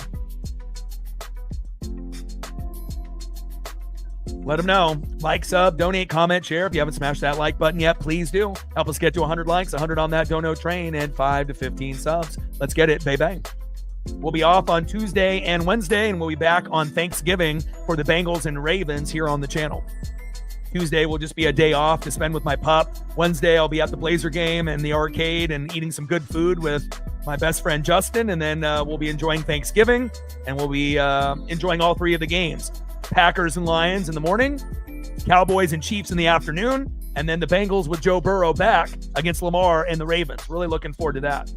let them know. Like, sub, donate, comment, share. If you haven't smashed that like button yet, please do. Help us get to 100 likes, 100 on that dono train, and 5 to 15 subs. Let's get it, baby. We'll be off on Tuesday and Wednesday, and we'll be back on Thanksgiving for the Bengals and Ravens here on the channel. Tuesday will just be a day off to spend with my pup. Wednesday, I'll be at the Blazer game and the arcade and eating some good food with my best friend Justin, and then we'll be enjoying Thanksgiving, and we'll be enjoying all 3 of the games. Packers and Lions in the morning, Cowboys and Chiefs in the afternoon, and then the Bengals with Joe Burrow back against Lamar and the Ravens. Really looking forward to that.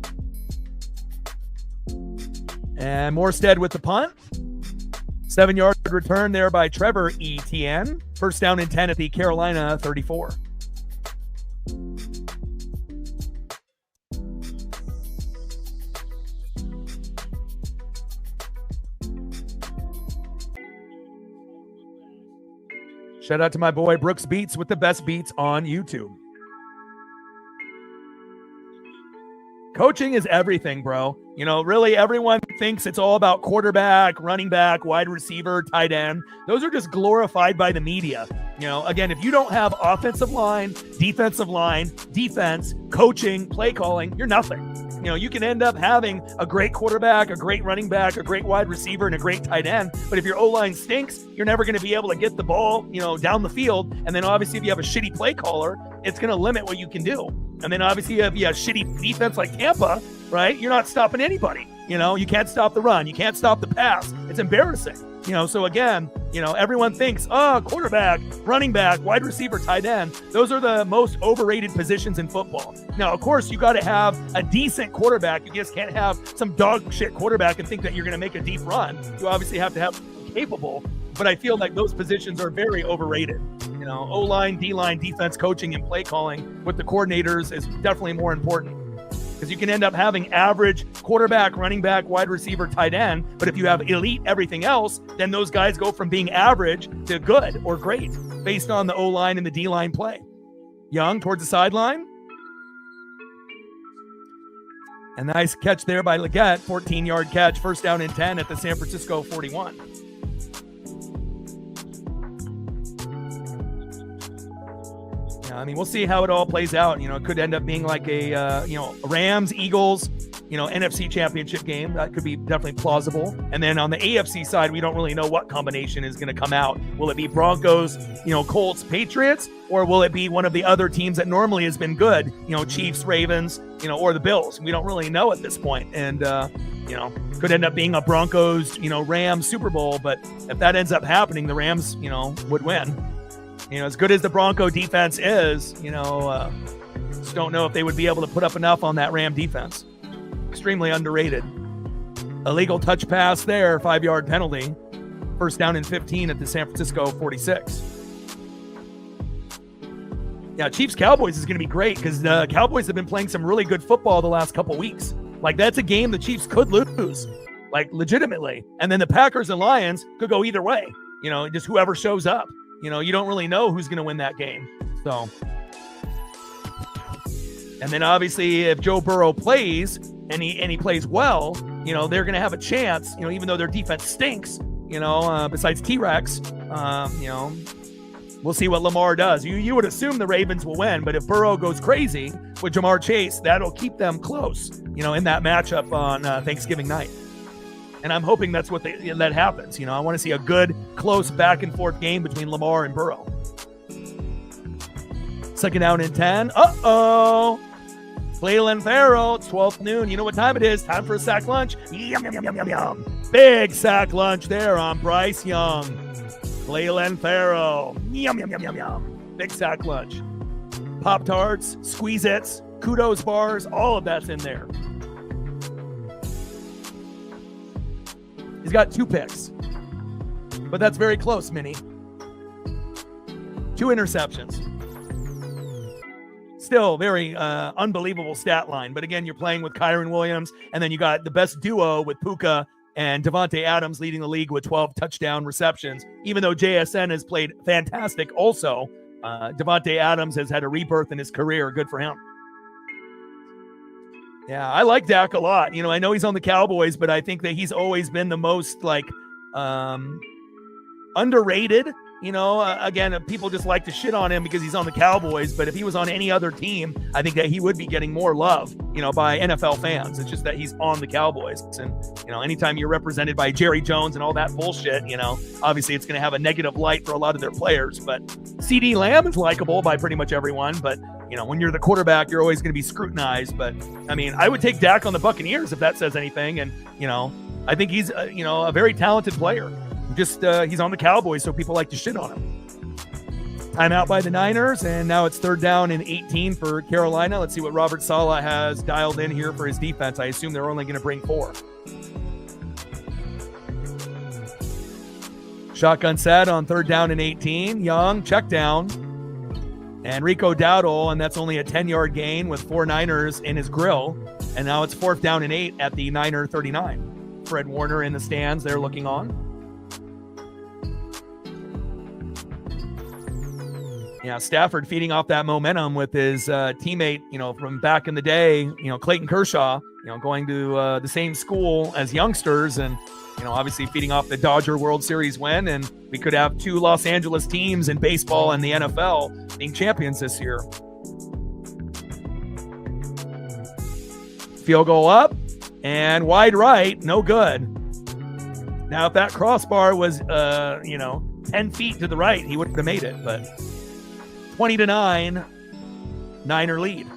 And Morstead with the punt. 7-yard return there by Trevor Etienne. 1st down and 10 at the Carolina 34. Shout out to my boy Brooks Beats with the best beats on YouTube. Coaching is everything, bro. You know, really everyone thinks it's all about quarterback, running back, wide receiver, tight end. Those are just glorified by the media. You know, again, if you don't have offensive line, defense, coaching, play calling, you're nothing. You know, you can end up having a great quarterback, a great running back, a great wide receiver, and a great tight end. But if your O-line stinks, you're never going to be able to get the ball, you know, down the field. And then obviously if you have a shitty play caller, it's going to limit what you can do. And then obviously if you have shitty defense like Tampa, right, you're not stopping anybody. You know, you can't stop the run. You can't stop the pass. It's embarrassing. You know, so again, you know, everyone thinks, quarterback, running back, wide receiver, tight end. Those are the most overrated positions in football. Now, of course, you got to have a decent quarterback. You just can't have some dog shit quarterback and think that you're going to make a deep run. You obviously have to have capable. But I feel like those positions are very overrated. You know, O-line, D-line, defense coaching, and play calling with the coordinators is definitely more important. Because you can end up having average quarterback, running back, wide receiver, tight end. But if you have elite everything else, then those guys go from being average to good or great based on the O-line and the D-line play. Young towards the sideline. A nice catch there by Leggett. 14-yard catch, 1st down and 10 at the San Francisco 41. I mean, we'll see how it all plays out. You know, it could end up being like a Rams, Eagles, NFC championship game. That could be definitely plausible. And then on the AFC side, we don't really know what combination is going to come out. Will it be Broncos, Colts, Patriots, or will it be one of the other teams that normally has been good, Chiefs, Ravens, or the Bills? We don't really know at this point. And, could end up being a Broncos, Rams Super Bowl. But if that ends up happening, the Rams, would win. As good as the Bronco defense is, just don't know if they would be able to put up enough on that Ram defense. Extremely underrated. Illegal touch pass there, 5-yard penalty. First down and 15 at the San Francisco 46. Yeah, Chiefs-Cowboys is going to be great because the Cowboys have been playing some really good football the last couple weeks. Like, that's a game the Chiefs could lose, like, legitimately. And then the Packers and Lions could go either way. Just whoever shows up. You don't really know who's going to win that game. So, and then obviously if Joe Burrow plays and he plays well, they're going to have a chance, even though their defense stinks, besides T-Rex, we'll see what Lamar does. You would assume the Ravens will win, but if Burrow goes crazy with Jamar Chase, that'll keep them close, in that matchup on Thanksgiving night. And I'm hoping that's what that happens. I want to see a good, close back-and-forth game between Lamar and Burrow. Second down and 10. Uh-oh. Cleveland Farrell, it's 12th noon. You know what time it is. Time for a sack lunch. Yum, yum, yum, yum, yum, yum. Big sack lunch there on Bryce Young. Cleveland Farrell. Yum, yum, yum, yum, yum. Big sack lunch. Pop-Tarts, Squeeze-Its, Kudos bars, all of that's in there. He's got 2 picks, but that's very close, Minnie. 2 interceptions. Still very unbelievable stat line. But again, you're playing with Kyron Williams, and then you got the best duo with Puka and Devontae Adams leading the league with 12 touchdown receptions. Even though JSN has played fantastic also, Devontae Adams has had a rebirth in his career. Good for him. Yeah, I like Dak a lot. I know he's on the Cowboys, but I think that he's always been the most underrated. Again, people just like to shit on him because he's on the Cowboys, but if he was on any other team, I think that he would be getting more love, by NFL fans. It's just that he's on the Cowboys. And, anytime you're represented by Jerry Jones and all that bullshit, obviously it's going to have a negative light for a lot of their players. But CD Lamb is likable by pretty much everyone, but when you're the quarterback, you're always going to be scrutinized. But I would take Dak on the Buccaneers if that says anything. And, I think he's, a very talented player. Just he's on the Cowboys, so people like to shit on him. Timeout by the Niners, and now it's 3rd down and 18 for Carolina. Let's see what Robert Saleh has dialed in here for his defense. I assume they're only going to bring 4. Shotgun set on 3rd down and 18. Young, check down. And Rico Dowdle, and that's only a 10-yard gain with 4 Niners in his grill. And now it's 4th down and 8 at the Niner 39. Fred Warner in the stands there looking on. Yeah, Stafford feeding off that momentum with his teammate, from back in the day, Clayton Kershaw, going to the same school as youngsters and, obviously feeding off the Dodger World Series win. And we could have 2 Los Angeles teams in baseball and the NFL being champions this year. Field goal up and wide right, no good. Now, if that crossbar was, 10 feet to the right, he would have made it, but 20-9, Niner lead.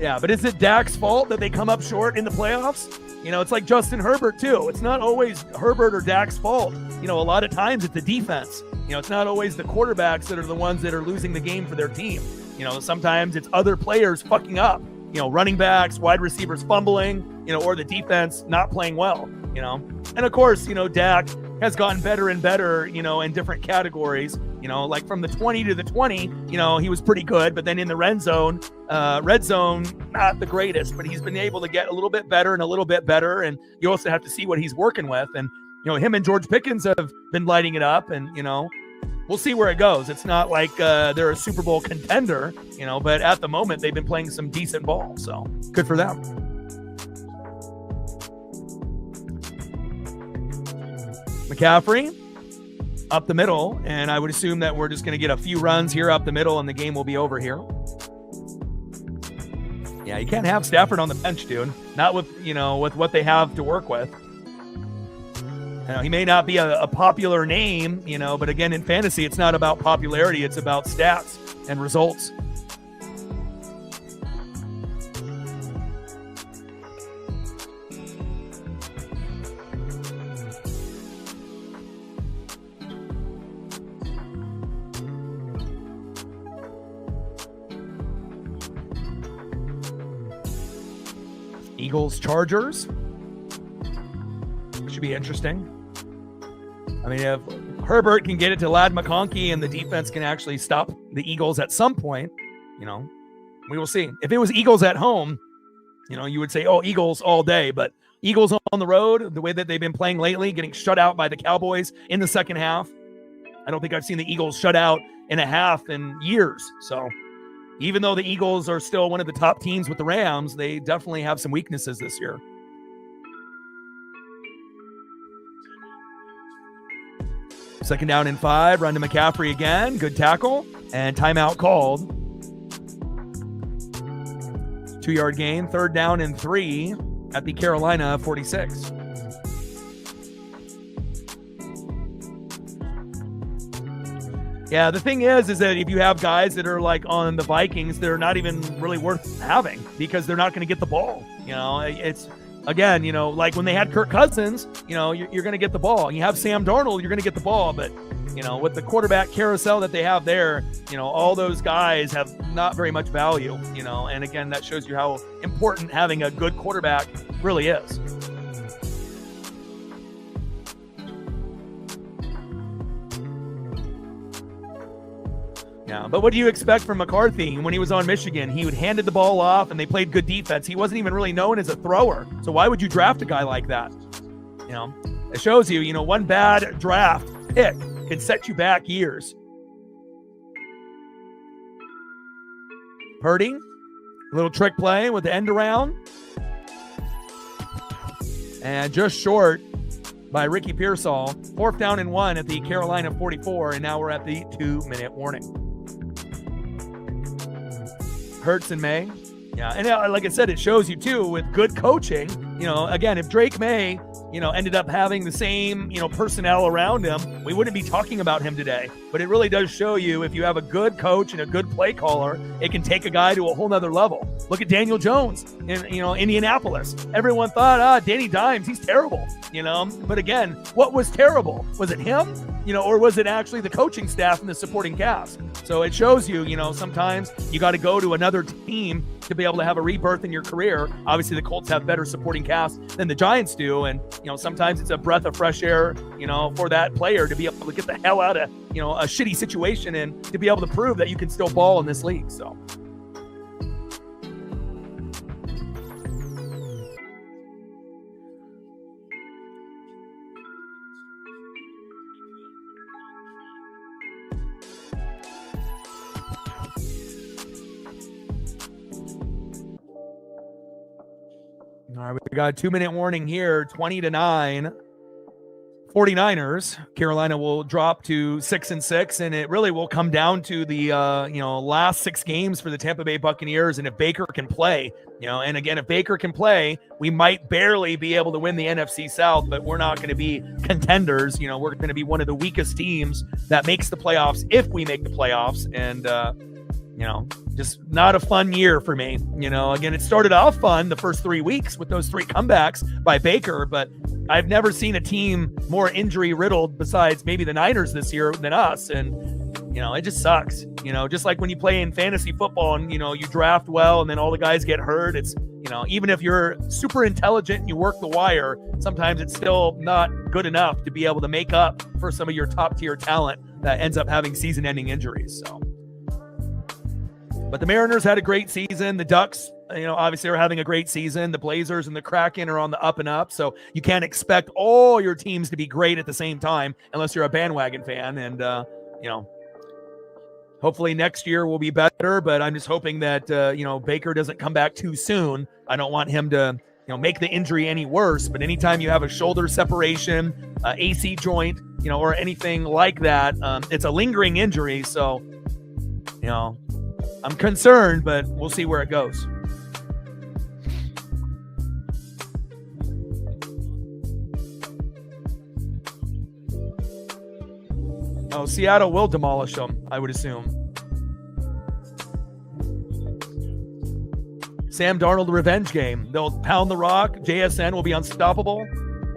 Yeah, but is it Dak's fault that they come up short in the playoffs? It's like Justin Herbert, too. It's not always Herbert or Dak's fault. A lot of times it's the defense. It's not always the quarterbacks that are the ones that are losing the game for their team. Sometimes it's other players fucking up. Running backs, wide receivers fumbling, or the defense not playing well, And of course, Dak has gotten better and better, in different categories, like from the 20 to the 20, he was pretty good, but then in the red zone, not the greatest, but he's been able to get a little bit better and a little bit better. And you also have to see what he's working with. And, him and George Pickens have been lighting it up and, we'll see where it goes. It's not like they're a Super Bowl contender, but at the moment they've been playing some decent ball. So good for them. McCaffrey up the middle, and I would assume that we're just going to get a few runs here up the middle and the game will be over here. Yeah, you can't have Stafford on the bench, dude. Not with, with what they have to work with. He may not be a popular name, but again, in fantasy, it's not about popularity. It's about stats and results. Eagles, Chargers. Should be interesting. I mean, if Herbert can get it to Ladd McConkey and the defense can actually stop the Eagles at some point, we will see. If it was Eagles at home, you would say, oh, Eagles all day. But Eagles on the road, the way that they've been playing lately, getting shut out by the Cowboys in the second half. I don't think I've seen the Eagles shut out in a half in years. So even though the Eagles are still one of the top teams with the Rams, they definitely have some weaknesses this year. Second down and 5, run to McCaffrey again. Good tackle and timeout called. 2-yard gain, third down and 3 at the Carolina 46. Yeah, the thing is that if you have guys that are like on the Vikings, they're not even really worth having because they're not going to get the ball. It's, again, like when they had Kirk Cousins, you're going to get the ball. You have Sam Darnold, you're going to get the ball. But, with the quarterback carousel that they have there, all those guys have not very much value, and again, that shows you how important having a good quarterback really is. Yeah, but what do you expect from McCarthy when he was on Michigan? He would handed the ball off and they played good defense. He wasn't even really known as a thrower. So why would you draft a guy like that? It shows you, one bad draft pick can set you back years. Purdy, a little trick play with the end around. And just short by Ricky Pearsall. 4th down and 1 at the Carolina 44, and now we're at the 2-minute warning. Hurts and May. Yeah, and like I said, it shows you too with good coaching. Again, if Drake May, ended up having the same, personnel around him, we wouldn't be talking about him today. But it really does show you if you have a good coach and a good play caller, it can take a guy to a whole nother level. Look at Daniel Jones in, Indianapolis. Everyone thought, Danny Dimes, he's terrible, But again, what was terrible? Was it him? Or was it actually the coaching staff and the supporting cast? So it shows you, sometimes you got to go to another team to be able to have a rebirth in your career. Obviously, the Colts have better supporting cast than the Giants do. And, sometimes it's a breath of fresh air, for that player to be able to get the hell out of, a shitty situation and to be able to prove that you can still ball in this league. So. All right, we got a 2-minute warning here, 20-9. 49ers. Carolina will drop to 6-6, and it really will come down to the last 6 games for the Tampa Bay Buccaneers, and if Baker can play, and again, if Baker can play, we might barely be able to win the NFC South, but we're not going to be contenders. We're going to be one of the weakest teams that makes the playoffs if we make the playoffs, and just not a fun year for me. Again, it started off fun the first 3 weeks with those 3 comebacks by Baker, but I've never seen a team more injury riddled besides maybe the Niners this year than us. And, it just sucks, just like when you play in fantasy football and, you draft well and then all the guys get hurt. It's, even if you're super intelligent and you work the wire, sometimes it's still not good enough to be able to make up for some of your top tier talent that ends up having season ending injuries. So. But the Mariners had a great season. The Ducks, obviously are having a great season. The Blazers and the Kraken are on the up and up. So you can't expect all your teams to be great at the same time unless you're a bandwagon fan. And, hopefully next year will be better. But I'm just hoping that, Baker doesn't come back too soon. I don't want him to, make the injury any worse. But anytime you have a shoulder separation, AC joint, or anything like that, it's a lingering injury. So, I'm concerned, but we'll see where it goes. Oh, Seattle will demolish them, I would assume. Sam Darnold revenge game. They'll pound the rock. JSN will be unstoppable.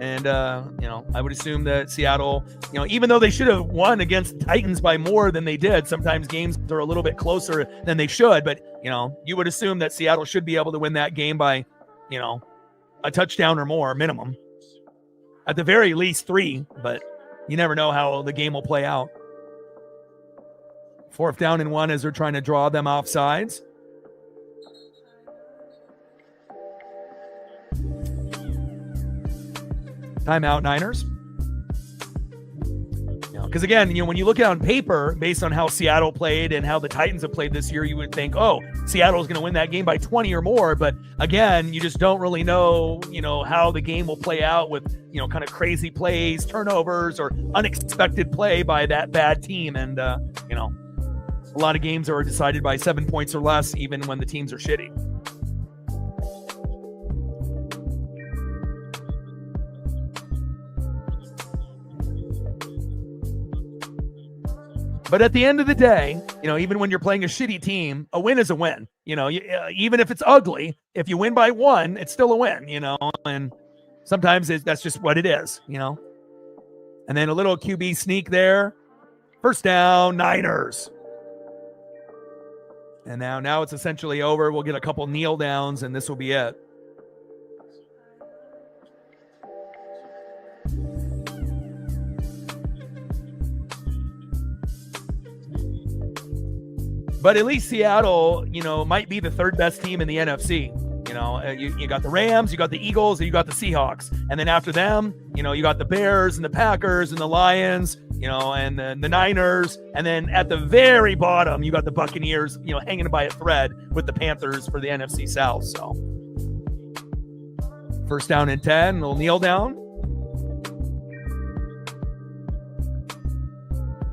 And, I would assume that Seattle, even though they should have won against Titans by more than they did, sometimes games are a little bit closer than they should. But, you would assume that Seattle should be able to win that game by, a touchdown or more minimum. At the very least 3, but you never know how the game will play out. 4th down and 1 as they're trying to draw them off sides. Timeout, Niners. Because again, when you look at it on paper, based on how Seattle played and how the Titans have played this year, you would think, oh, Seattle's going to win that game by 20 or more. But again, you just don't really know, how the game will play out with, kind of crazy plays, turnovers, or unexpected play by that bad team. And, a lot of games are decided by 7 points or less, even when the teams are shitty. But at the end of the day, even when you're playing a shitty team, a win is a win. Even if it's ugly, if you win by 1, it's still a win, and sometimes that's just what it is, And then a little QB sneak there. 1st down, Niners. And now it's essentially over. We'll get a couple kneel downs, and this will be it. But at least Seattle, might be the 3rd best team in the NFC. You got the Rams, you got the Eagles, and you got the Seahawks. And then after them, you got the Bears and the Packers and the Lions, and the Niners. And then at the very bottom, you got the Buccaneers, hanging by a thread with the Panthers for the NFC South. So 1st down and 10, little kneel down.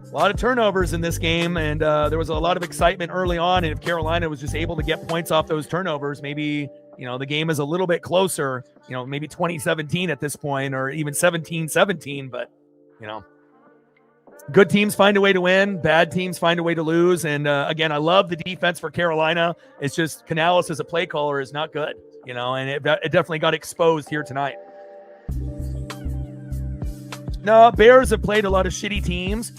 A lot of turnovers in this game, and there was a lot of excitement early on. And if Carolina was just able to get points off those turnovers, maybe, the game is a little bit closer, maybe 2017 at this point, or even 17-17. But, good teams find a way to win. Bad teams find a way to lose. And again, I love the defense for Carolina. It's just Canales as a play caller is not good, and it definitely got exposed here tonight. No, Bears have played a lot of shitty teams.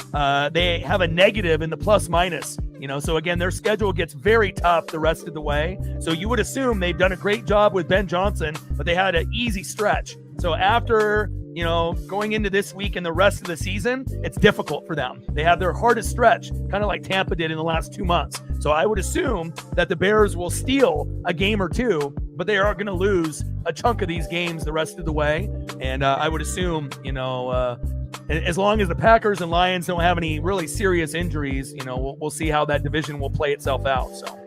They have a negative in the plus minus, so again, their schedule gets very tough the rest of the way. So you would assume they've done a great job with Ben Johnson, but they had an easy stretch. So after, going into this week and the rest of the season, it's difficult for them. They have their hardest stretch, kind of like Tampa did in the last 2 months. So I would assume that the Bears will steal a game or two, but they are going to lose a chunk of these games the rest of the way. And I would assume, as long as the Packers and Lions don't have any really serious injuries, we'll see how that division will play itself out. So.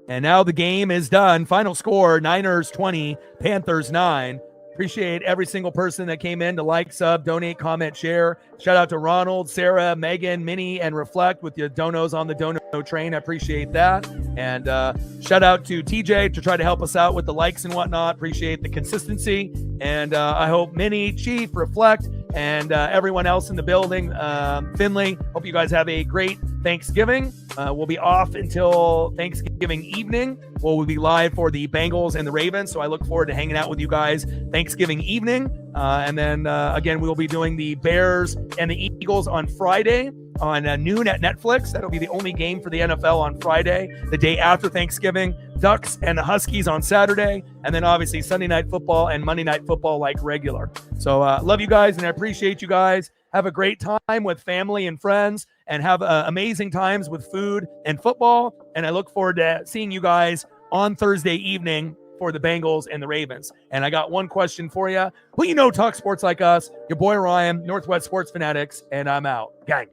And now the game is done. Final score, Niners 20, Panthers 9. Appreciate every single person that came in to like, sub, donate, comment, share. Shout out to Ronald, Sarah, Megan, Minnie, and Reflect with your donos on the dono train. I appreciate that. And shout out to TJ to try to help us out with the likes and whatnot. Appreciate the consistency. And I hope Minnie, Chief, Reflect, and everyone else in the building, Finley, hope you guys have a great Thanksgiving. We'll be off until Thanksgiving evening. We'll be live for the Bengals and the Ravens. So I look forward to hanging out with you guys Thanksgiving evening. And then again, we'll be doing the Bears and the Eagles on Friday on noon at Netflix. That'll be the only game for the NFL on Friday, the day after Thanksgiving. Ducks and the Huskies on Saturday. And then obviously Sunday Night Football and Monday Night Football like regular. So love you guys and I appreciate you guys. Have a great time with family and friends and have amazing times with food and football. And I look forward to seeing you guys on Thursday evening for the Bengals and the Ravens. And I got one question for you. Who talk sports like us? Your boy Ryan, Northwest Sports Fanatics, and I'm out. Gang.